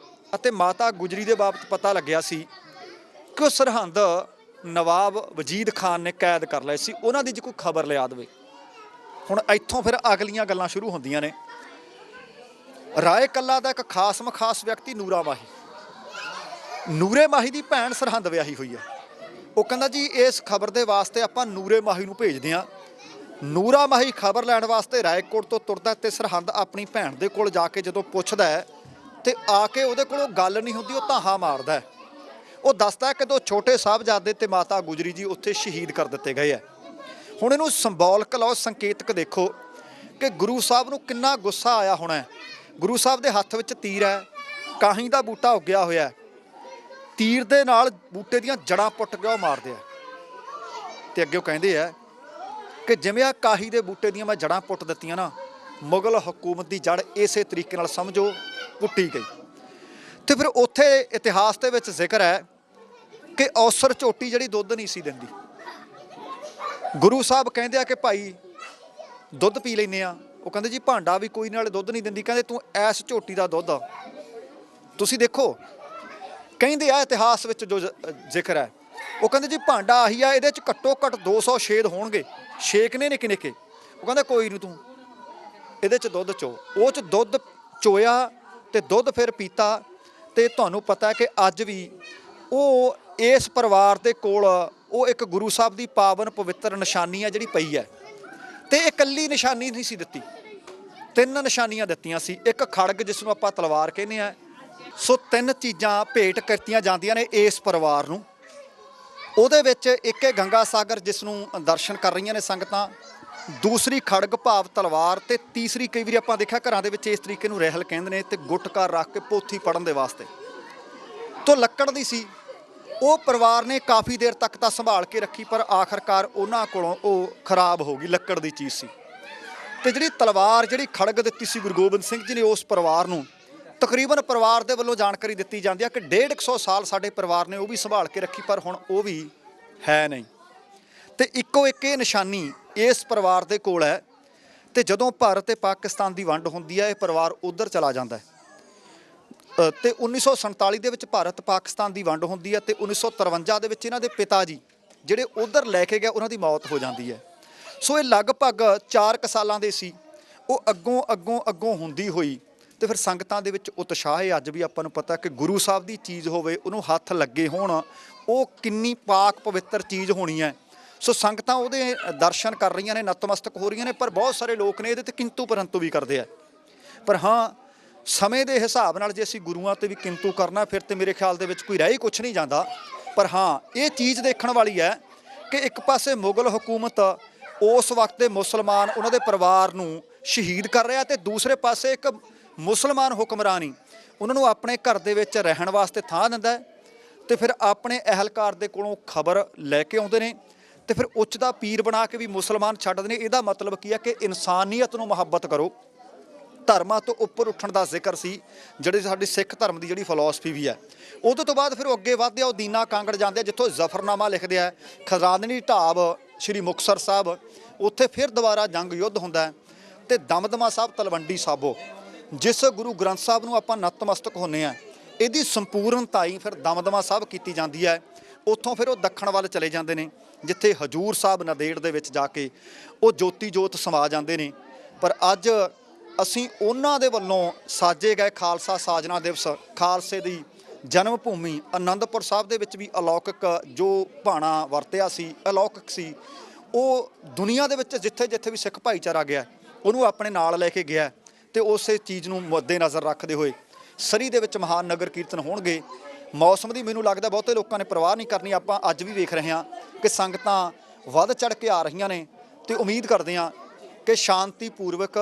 ਅਤੇ ਮਾਤਾ ਗੁਜਰੀ ਦੇ ਬਾਬਤ ਪਤਾ ਲੱਗਿਆ ਸੀ ਕਿ ਉਹ ਸਰਹੰਦ ਨਵਾਬ ਵਜੀਦ ਖਾਨ ਨੇ ਕੈਦ ਕਰ ਲਏ ਸੀ, ਉਹਨਾਂ ਦੀ ਜੇ ਕੋਈ ਖਬਰ ਲਿਆ ਦੇਵੇ। ਹੁਣ ਇੱਥੋਂ ਫਿਰ ਅਗਲੀਆਂ ਗੱਲਾਂ ਸ਼ੁਰੂ ਹੁੰਦੀਆਂ ਨੇ। ਰਾਏ ਕੱਲਾ ਦਾ ਇੱਕ ਖਾਸ ਮਖਾਸ ਵਿਅਕਤੀ ਨੂਰਾ ਮਾਹੀ, ਨੂਰੇ ਮਾਹੀ ਦੀ ਭੈਣ ਸਰਹੰਦ ਵਿਆਹੀ ਹੋਈ ਹੈ। ਉਹ ਕਹਿੰਦਾ ਜੀ ਇਸ ਖਬਰ ਦੇ ਵਾਸਤੇ ਆਪਾਂ ਨੂਰੇ ਮਾਹੀ ਨੂੰ ਭੇਜਦੇ ਹਾਂ। ਨੂਰਾ ਮਾਹੀ ਖਬਰ ਲੈਣ ਵਾਸਤੇ ਰਾਏਕੋਟ ਤੋਂ ਤੁਰਦਾ ਤੇ ਸਰਹੰਦ ਆਪਣੀ ਭੈਣ ਦੇ ਕੋਲ ਜਾ ਕੇ ਜਦੋਂ ਪੁੱਛਦਾ ਹੈ ਤੇ ਆ ਕੇ ਉਹਦੇ ਕੋਲੋਂ ਗੱਲ ਨਹੀਂ ਹੁੰਦੀ, ਉਹ ਧਾਹਾਂ ਮਾਰਦਾ ਹੈ। ਉਹ ਦੱਸਦਾ ਕਿ 2 ਛੋਟੇ ਸਾਹਿਬਜ਼ਾਦੇ ਤੇ ਮਾਤਾ ਗੁਜਰੀ ਜੀ ਉੱਥੇ ਸ਼ਹੀਦ ਕਰ ਦਿੱਤੇ ਗਏ ਹੈ। ਹੁਣ ਇਹਨੂੰ ਸਿੰਬੋਲਿਕ ਲਓ, ਸੰਕੇਤਕ ਦੇਖੋ ਕਿ ਗੁਰੂ ਸਾਹਿਬ ਨੂੰ ਕਿੰਨਾ ਗੁੱਸਾ ਆਇਆ ਹੋਣਾ। ਗੁਰੂ ਸਾਹਿਬ ਦੇ ਹੱਥ ਵਿੱਚ ਤੀਰ ਹੈ, ਕਾਹੀਂ ਦਾ ਬੂਟਾ ਉੱਗਿਆ ਹੋਇਆ, ਤੀਰ ਦੇ ਨਾਲ ਬੂਟੇ ਦੀਆਂ ਜੜਾਂ ਪੁੱਟ ਕੇ ਉਹ ਮਾਰਦੇ ਆ। ਤੇ ਅੱਗੇ ਉਹ ਕਹਿੰਦੇ ਆ ਕਿ ਜਿਵੇਂ ਆ ਕਾਹੀ ਦੇ ਬੂਟੇ ਦੀਆਂ ਮੈਂ ਜੜ੍ਹਾਂ ਪੁੱਟ ਦਿੱਤੀਆਂ ਨਾ, ਮੁਗਲ ਹਕੂਮਤ ਦੀ ਜੜ ਇਸੇ ਤਰੀਕੇ ਨਾਲ ਸਮਝੋ ਪੁੱਟੀ ਗਈ। ਤੇ ਫਿਰ ਉੱਥੇ ਇਤਿਹਾਸ ਦੇ ਵਿੱਚ ਜ਼ਿਕਰ ਹੈ ਕਿ ਔਸਰ ਝੋਟੀ ਜਿਹੜੀ ਦੁੱਧ ਨਹੀਂ ਸੀ ਦਿੰਦੀ, ਗੁਰੂ ਸਾਹਿਬ ਕਹਿੰਦੇ ਆ ਕਿ ਭਾਈ ਦੁੱਧ ਪੀ ਲੈਂਦੇ ਆ, ਉਹ ਕਹਿੰਦੇ ਜੀ ਭਾਂਡਾ ਵੀ ਕੋਈ ਨਾਲੇ ਦੁੱਧ ਨਹੀਂ ਦਿੰਦੀ, ਕਹਿੰਦੇ ਤੂੰ ਐਸ ਝੋਟੀ ਦਾ ਦੁੱਧ। ਤੁਸੀਂ ਦੇਖੋ ਕਹਿੰਦੇ ਆ ਇਤਿਹਾਸ ਵਿੱਚ ਜੋ ਜ਼ਿਕਰ ਹੈ, ਉਹ ਕਹਿੰਦੇ ਜੀ ਭਾਂਡਾ ਆਹੀ ਆ, ਇਹਦੇ 'ਚ ਘੱਟੋ ਘੱਟ 200 ਛੇਦ ਹੋਣਗੇ, ਛੇਕ ਨੇ ਨਿੱਕੇ ਨਿੱਕੇ। ਉਹ ਕਹਿੰਦਾ ਕੋਈ ਨਹੀਂ ਤੂੰ ਇਹਦੇ 'ਚ ਦੁੱਧ ਚੋ। ਉਹ 'ਚ ਦੁੱਧ ਚੋਇਆ ਤੇ ਦੁੱਧ ਫਿਰ ਪੀਤਾ। ਤੇ ਤੁਹਾਨੂੰ ਪਤਾ ਹੈ ਕਿ ਅੱਜ ਵੀ ਉਹ ਇਸ ਪਰਿਵਾਰ ਦੇ ਕੋਲ ਉਹ ਇੱਕ ਗੁਰੂ ਸਾਹਿਬ ਦੀ ਪਾਵਨ ਪਵਿੱਤਰ ਨਿਸ਼ਾਨੀ ਆ ਜਿਹੜੀ ਪਈ ਹੈ। ਤੇ ਇਹ ਇਕੱਲੀ ਨਿਸ਼ਾਨੀ ਨਹੀਂ ਸੀ ਦਿੱਤੀ, 3 ਨਿਸ਼ਾਨੀਆਂ ਦਿੱਤੀਆਂ ਸੀ। ਇੱਕ ਖੜਗ ਜਿਸ ਨੂੰ ਆਪਾਂ ਤਲਵਾਰ ਕਹਿੰਦੇ ਆ। ਸੋ 3 ਚੀਜ਼ਾਂ ਭੇਟ ਕੀਤੀਆਂ ਜਾਂਦੀਆਂ ਨੇ ਇਸ ਪਰਿਵਾਰ ਨੂੰ। ਉਹਦੇ ਵਿੱਚ ਇੱਕ ਗੰਗਾ ਸਾਗਰ ਜਿਸ ਨੂੰ ਦਰਸ਼ਨ ਕਰ ਰਹੀਆਂ ਨੇ ਸੰਗਤਾਂ, ਦੂਸਰੀ ਖੜਗ ਭਾਵ ਤਲਵਾਰ, ਤੇ ਤੀਸਰੀ ਕਈ ਵਾਰੀ ਆਪਾਂ ਦੇਖਿਆ ਘਰਾਂ ਦੇ ਵਿੱਚ ਇਸ ਤਰੀਕੇ ਨੂੰ ਰਹਿਲ ਕਹਿੰਦੇ ਨੇ, ਤੇ ਗੁੱਟਕਾਰ ਰੱਖ ਕੇ ਪੋਥੀ ਪੜ੍ਹਨ ਦੇ ਵਾਸਤੇ। ਤੋਂ ਲੱਕੜ ਦੀ ਸੀ, ਉਹ ਪਰਿਵਾਰ ਨੇ ਕਾਫੀ ਦੇਰ ਤੱਕ ਤਾਂ ਸੰਭਾਲ ਕੇ ਰੱਖੀ, ਪਰ ਆਖਰਕਾਰ ਉਹਨਾਂ ਕੋਲੋਂ ਉਹ ਖਰਾਬ ਹੋ ਗਈ, ਲੱਕੜ ਦੀ ਚੀਜ਼ ਸੀ। ਤੇ ਜਿਹੜੀ ਤਲਵਾਰ ਜਿਹੜੀ ਖੜਗ ਦਿੱਤੀ ਸੀ ਗੁਰੂ ਗੋਬਿੰਦ ਸਿੰਘ ਜੀ ਨੇ ਉਸ ਪਰਿਵਾਰ ਨੂੰ, ਤਕਰੀਬਨ ਪਰਿਵਾਰ ਦੇ ਵੱਲੋਂ ਜਾਣਕਾਰੀ ਦਿੱਤੀ ਜਾਂਦੀ ਹੈ ਕਿ 150 ਸਾਲ ਸਾਡੇ ਪਰਿਵਾਰ ਨੇ ਉਹ ਵੀ ਸੰਭਾਲ ਕੇ ਰੱਖੀ, ਪਰ ਹੁਣ ਉਹ ਵੀ ਹੈ ਨਹੀਂ। ਤੇ ਇੱਕੋ ਇੱਕ ਇਹ ਨਿਸ਼ਾਨੀ ਇਸ ਪਰਿਵਾਰ ਦੇ ਕੋਲ ਹੈ। ਤੇ ਜਦੋਂ ਭਾਰਤ ਤੇ ਪਾਕਿਸਤਾਨ ਦੀ ਵੰਡ ਹੁੰਦੀ ਹੈ, ਇਹ ਪਰਿਵਾਰ ਉੱਧਰ ਚਲਾ ਜਾਂਦਾ ਹੈ। ਤੇ 1947 ਦੇ ਵਿੱਚ ਭਾਰਤ ਪਾਕਿਸਤਾਨ ਦੀ ਵੰਡ ਹੁੰਦੀ ਹੈ, ਤੇ 1953 ਦੇ ਵਿੱਚ ਇਹਨਾਂ ਦੇ ਪਿਤਾ ਜੀ ਜਿਹੜੇ ਉੱਧਰ ਲੈ ਕੇ ਗਏ, ਉਹਨਾਂ ਦੀ ਮੌਤ ਹੋ ਜਾਂਦੀ ਹੈ। ਸੋ ਇਹ ਲਗਭਗ 4 ਸਾਲਾਂ ਦੇ ਸੀ। ਉਹ ਅੱਗੋਂ ਹੁੰਦੀ ਹੋਈ ਤੇ ਫਿਰ ਸੰਗਤਾਂ ਦੇ ਵਿੱਚ ਉਤਸ਼ਾਹ ਹੈ। ਅੱਜ ਵੀ ਆਪਾਂ ਨੂੰ ਪਤਾ ਕਿ ਗੁਰੂ ਸਾਹਿਬ ਦੀ ਚੀਜ਼ ਹੋਵੇ, ਉਹਨੂੰ ਹੱਥ ਲੱਗੇ ਹੋਣ, ਉਹ ਕਿੰਨੀ ਪਾਕ ਪਵਿੱਤਰ ਚੀਜ਼ ਹੋਣੀ ਹੈ। ਸੋ ਸੰਗਤਾਂ ਉਹਦੇ ਦਰਸ਼ਨ ਕਰ ਰਹੀਆਂ ਨੇ, ਨਤਮਸਤਕ ਹੋ ਰਹੀਆਂ ਨੇ, ਪਰ ਬਹੁਤ ਸਾਰੇ ਲੋਕ ਨੇ ਇਹਦੇ ਤੇ ਕਿੰਤੂ ਪਰੰਤੂ ਵੀ ਕਰਦੇ ਆ। ਪਰ ਹਾਂ, ਸਮੇਂ ਦੇ ਹਿਸਾਬ ਨਾਲ ਜੇ ਅਸੀਂ ਗੁਰੂਆਂ ਤੇ ਵੀ ਕਿੰਤੂ ਕਰਨਾ, ਫਿਰ ਤੇ ਮੇਰੇ ਖਿਆਲ ਦੇ ਵਿੱਚ ਕੋਈ ਰਹਿ ਹੀ ਕੁਛ ਨਹੀਂ ਜਾਂਦਾ। ਪਰ ਹਾਂ, ਇਹ ਚੀਜ਼ ਦੇਖਣ ਵਾਲੀ ਹੈ ਕਿ ਇੱਕ ਪਾਸੇ ਮੁਗਲ ਹਕੂਮਤ ਉਸ ਵਕਤ ਦੇ ਮੁਸਲਮਾਨ ਉਹਨਾਂ ਦੇ ਪਰਿਵਾਰ ਨੂੰ ਸ਼ਹੀਦ ਕਰ ਰਿਹਾ, ਤੇ ਦੂਸਰੇ ਪਾਸੇ ਇੱਕ ਮੁਸਲਮਾਨ ਹੁਕਮਰਾਨ ਹੀ ਉਹਨਾਂ ਨੂੰ ਆਪਣੇ ਘਰ ਦੇ ਵਿੱਚ ਰਹਿਣ ਵਾਸਤੇ ਥਾਂ ਦਿੰਦਾ। ਤੇ ਫਿਰ ਆਪਣੇ ਅਹਿਲਕਾਰ ਦੇ ਕੋਲੋਂ ਖਬਰ ਲੈ ਕੇ ਆਉਂਦੇ ਨੇ, ਤੇ ਫਿਰ ਉੱਚ ਦਾ ਪੀਰ ਬਣਾ ਕੇ ਵੀ ਮੁਸਲਮਾਨ ਛੱਡਦੇ ਨੇ। ਇਹਦਾ ਮਤਲਬ ਕੀ ਹੈ ਕਿ ਇਨਸਾਨੀਅਤ ਨੂੰ ਮੁਹੱਬਤ ਕਰੋ। ਧਰਮਾਂ ਤੋਂ ਉੱਪਰ ਉੱਠਣ ਦਾ ਜ਼ਿਕਰ ਸੀ, ਜਿਹੜੇ ਸਾਡੀ ਸਿੱਖ ਧਰਮ ਦੀ ਜਿਹੜੀ ਫਿਲਾਸਫੀ ਵੀ ਹੈ। ਉਹਦੇ ਤੋਂ ਬਾਅਦ ਫਿਰ ਉਹ ਅੱਗੇ ਵਧਦੇ ਆ, ਉਹ ਦੀਨਾ ਕਾਂਗੜ ਜਾਂਦੇ ਆ, ਜਿੱਥੋਂ ਜ਼ਫਰਨਾਮਾ ਲਿਖਦੇ ਆ, ਖਜ਼ਾਨਵੀ ਢਾਬ ਸ਼੍ਰੀ ਮੁਕਤਸਰ ਸਾਹਿਬ, ਉੱਥੇ ਫਿਰ ਦੁਬਾਰਾ ਜੰਗ ਯੁੱਧ ਹੁੰਦਾ। ਤੇ ਦਮਦਮਾ ਸਾਹਿਬ ਤਲਵੰਡੀ ਸਾਬੋ, ਜਿਸ ਗੁਰੂ ਗ੍ਰੰਥ ਸਾਹਿਬ ਨੂੰ ਆਪਾਂ ਨਤਮਸਤਕ ਹੁੰਦੇ ਆ, ਇਹਦੀ ਸੰਪੂਰਨਤਾਈ ਫਿਰ ਦਮਦਮਾ ਸਾਹਿਬ ਕੀਤੀ ਜਾਂਦੀ ਹੈ। ਉੱਥੋਂ ਫਿਰ ਉਹ ਦੱਖਣ ਵੱਲ ਚਲੇ ਜਾਂਦੇ ਨੇ, ਜਿੱਥੇ ਹਜੂਰ ਸਾਹਿਬ ਨੰਦੇੜ ਦੇ ਵਿੱਚ ਜਾ ਕੇ ਉਹ ਜੋਤੀ ਜੋਤ ਸਮਾ ਜਾਂਦੇ ਨੇ। ਪਰ ਅੱਜ ਅਸੀਂ ਉਹਨਾਂ ਦੇ ਵੱਲੋਂ ਸਾਜੇ ਗਏ ਖਾਲਸਾ ਸਾਜਨਾ ਦਿਵਸ, ਖਾਲਸੇ ਦੀ ਜਨਮ ਭੂਮੀ ਆਨੰਦਪੁਰ ਸਾਹਿਬ ਦੇ ਵਿੱਚ ਵੀ ਅਲੌਕਿਕ ਜੋ ਭਾਣਾ ਵਰਤਿਆ ਸੀ, ਅਲੌਕਿਕ ਸੀ। ਉਹ ਦੁਨੀਆ ਦੇ ਵਿੱਚ ਜਿੱਥੇ ਜਿੱਥੇ ਵੀ ਸਿੱਖ ਭਾਈਚਾਰਾ ਗਿਆ, ਉਹਨੂੰ ਆਪਣੇ ਨਾਲ ਲੈ ਕੇ ਗਿਆ। ਤੇ ਉਸੇ ਚੀਜ਼ ਨੂੰ ਮੱਦੇ ਨਜ਼ਰ ਰੱਖਦੇ ਹੋਏ ਸਰੀ ਦੇ ਵਿੱਚ ਮਹਾਨ ਨਗਰ ਕੀਰਤਨ ਹੋਣਗੇ। ਮੌਸਮ ਦੀ ਮੈਨੂੰ ਲੱਗਦਾ ਬਹੁਤੇ ਲੋਕਾਂ ਨੇ ਪਰਵਾਹ ਨਹੀਂ ਕਰਨੀ। ਆਪਾਂ ਅੱਜ ਵੀ ਵੇਖ ਰਹੇ ਹਾਂ ਕਿ ਸੰਗਤਾਂ ਵੱਧ ਚੜ ਕੇ ਆ ਰਹੀਆਂ ਨੇ, ਤੇ ਉਮੀਦ ਕਰਦੇ ਹਾਂ ਕਿ ਸ਼ਾਂਤੀਪੂਰਵਕ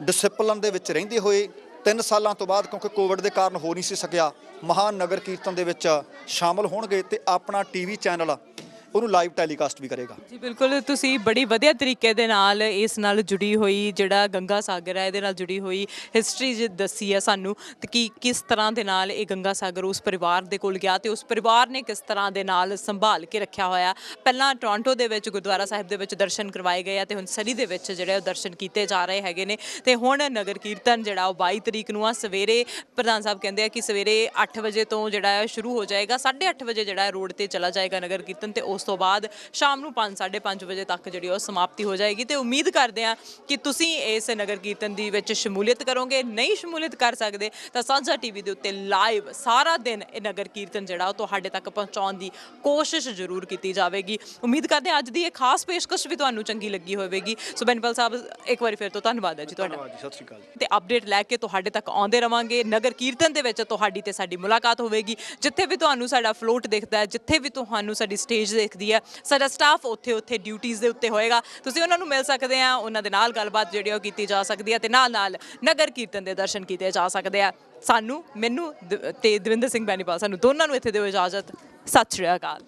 ਡਿਸਿਪਲਨ ਦੇ ਵਿੱਚ ਰਹਿੰਦੇ ਹੋਏ 3 ਸਾਲਾਂ ਤੋਂ ਬਾਅਦ, ਕਿਉਂਕਿ ਕੋਵਿਡ ਦੇ ਕਾਰਨ ਹੋ ਨਹੀਂ ਸੀ ਸਕਿਆ, ਮਹਾਨ ਨਗਰ ਕੀਰਤਨ ਦੇ ਵਿੱਚ ਸ਼ਾਮਲ ਹੋਣਗੇ। ਤੇ ਆਪਣਾ ਟੀਵੀ ਚੈਨਲ ਉਹਨੂੰ ਲਾਈਵ ਟੈਲੀਕਾਸਟ ਵੀ ਕਰੇਗਾ। ਜੀ ਬਿਲਕੁਲ, ਤੁਸੀਂ ਬੜੀ ਵਧੀਆ ਤਰੀਕੇ ਦੇ ਨਾਲ ਇਸ ਨਾਲ ਜੁੜੀ ਹੋਈ ਜਿਹੜਾ ਗੰਗਾ ਸਾਗਰ ਹੈ, ਇਹਦੇ ਨਾਲ ਜੁੜੀ ਹੋਈ ਹਿਸਟਰੀ ਦੱਸੀ ਹੈ ਸਾਨੂੰ, ਤੇ ਕਿ ਕਿਸ ਤਰ੍ਹਾਂ ਦੇ ਨਾਲ ਇਹ ਗੰਗਾ ਸਾਗਰ ਉਸ ਪਰਿਵਾਰ ਦੇ ਕੋਲ ਗਿਆ, ਤੇ ਉਸ ਪਰਿਵਾਰ ਨੇ ਕਿਸ ਤਰ੍ਹਾਂ ਦੇ ਨਾਲ ਸੰਭਾਲ ਕੇ ਰੱਖਿਆ ਹੋਇਆ। ਪਹਿਲਾਂ ਟੋਰਾਂਟੋ ਦੇ ਵਿੱਚ ਗੁਰਦੁਆਰਾ ਸਾਹਿਬ ਦੇ ਵਿੱਚ ਦਰਸ਼ਨ ਕਰਵਾਏ ਗਏ ਆ, ਤੇ ਹੁਣ ਸਰੀ ਦੇ ਵਿੱਚ ਜਿਹੜੇ ਉਹ ਦਰਸ਼ਨ ਕੀਤੇ ਜਾ ਰਹੇ ਹੈਗੇ ਨੇ। ਤੇ ਹੁਣ ਨਗਰ ਕੀਰਤਨ ਜਿਹੜਾ ਉਹ 22 ਤਰੀਕ ਨੂੰ ਆ ਸਵੇਰੇ, ਪ੍ਰਧਾਨ ਸਾਹਿਬ ਕਹਿੰਦੇ ਆ ਕਿ ਸਵੇਰੇ 8 ਵਜੇ ਤੋਂ ਜਿਹੜਾ ਹੈ ਸ਼ੁਰੂ ਹੋ ਜਾਏਗਾ, 8:30 ਵਜੇ ਜਿਹੜਾ ਰੋਡ ਤੇ ਚਲਾ ਜਾਏਗਾ ਨਗਰ ਕੀਰਤਨ, ਤੇ ਉਸ ਤੋਂ ਬਾਅਦ ਸ਼ਾਮ ਨੂੰ 5-5:30 ਵਜੇ ਤੱਕ ਜਿਹੜੀ ਉਹ ਸਮਾਪਤੀ ਹੋ ਜਾਏਗੀ। ਤੇ ਉਮੀਦ ਕਰਦੇ ਹਾਂ ਕਿ ਤੁਸੀਂ ਇਸ ਨਗਰ ਕੀਰਤਨ ਦੀ ਵਿੱਚ ਸ਼ਮੂਲੀਅਤ ਕਰੋਗੇ। ਨਹੀਂ ਸ਼ਮੂਲੀਅਤ ਕਰ ਸਕਦੇ ਤਾਂ ਸਾਂਝਾ ਟੀਵੀ ਦੇ ਉੱਤੇ ਲਾਈਵ ਸਾਰਾ ਦਿਨ ਇਹ ਨਗਰ ਕੀਰਤਨ ਜਿਹੜਾ ਉਹ ਤੁਹਾਡੇ ਤੱਕ ਪਹੁੰਚਾਉਣ ਦੀ ਕੋਸ਼ਿਸ਼ ਜ਼ਰੂਰ ਕੀਤੀ ਜਾਵੇਗੀ। ਉਮੀਦ ਕਰਦੇ ਹਾਂ ਅੱਜ ਦੀ ਇਹ ਖਾਸ ਪੇਸ਼ਕਸ਼ ਵੀ ਤੁਹਾਨੂੰ ਚੰਗੀ ਲੱਗੀ ਹੋਵੇਗੀ। ਸੋ ਬੈਨੀਪਾਲ ਸਾਹਿਬ, ਇੱਕ ਵਾਰੀ ਫਿਰ ਤੋਂ ਧੰਨਵਾਦ ਹੈ ਜੀ ਤੁਹਾਡਾ। ਸਤਿ ਸ਼੍ਰੀ ਅਕਾਲ। ਤੇ ਅਪਡੇਟ ਲੈ ਕੇ ਤੁਹਾਡੇ ਤੱਕ ਆਉਂਦੇ ਰਵਾਂਗੇ। ਨਗਰ ਕੀਰਤਨ ਦੇ ਵਿੱਚ ਤੁਹਾਡੀ ਤੇ ਸਾਡੀ ਮੁਲਾਕਾਤ ਹੋਵੇਗੀ। ਜਿੱਥੇ ਵੀ ਤੁਹਾਨੂੰ ਸਾਡਾ ਫਲੋਟ ਦਿਖਦਾ ਹੈ, ਜਿੱਥੇ ਵੀ ਤੁਹਾਨੂੰ ਸਾਡੀ ਸਟੇਜ ਦਿਖਦੀ ਹੈ, ਸਾਡਾ ਸਟਾਫ ਉੱਥੇ ਡਿਊਟੀਜ਼ ਦੇ ਉੱਤੇ ਹੋਏਗਾ। ਤੁਸੀਂ ਉਹਨਾਂ ਨੂੰ ਮਿਲ ਸਕਦੇ ਆ, ਉਹਨਾਂ ਦੇ ਨਾਲ ਗੱਲਬਾਤ ਜਿਹੜੀ ਉਹ ਕੀਤੀ ਜਾ ਸਕਦੀ ਹੈ, ਤੇ ਨਾਲ ਨਗਰ ਕੀਰਤਨ ਦੇ ਦਰਸ਼ਨ ਕੀਤੇ ਜਾ ਸਕਦੇ ਆ। ਮੈਨੂੰ ਤੇ ਦਵਿੰਦਰ ਸਿੰਘ ਬੈਨੀਪਾਲ, ਸਾਨੂੰ ਦੋਨਾਂ ਨੂੰ ਇੱਥੇ ਦਿਓ ਇਜਾਜ਼ਤ। ਸਤਿ ਸ਼੍ਰੀ ਅਕਾਲ।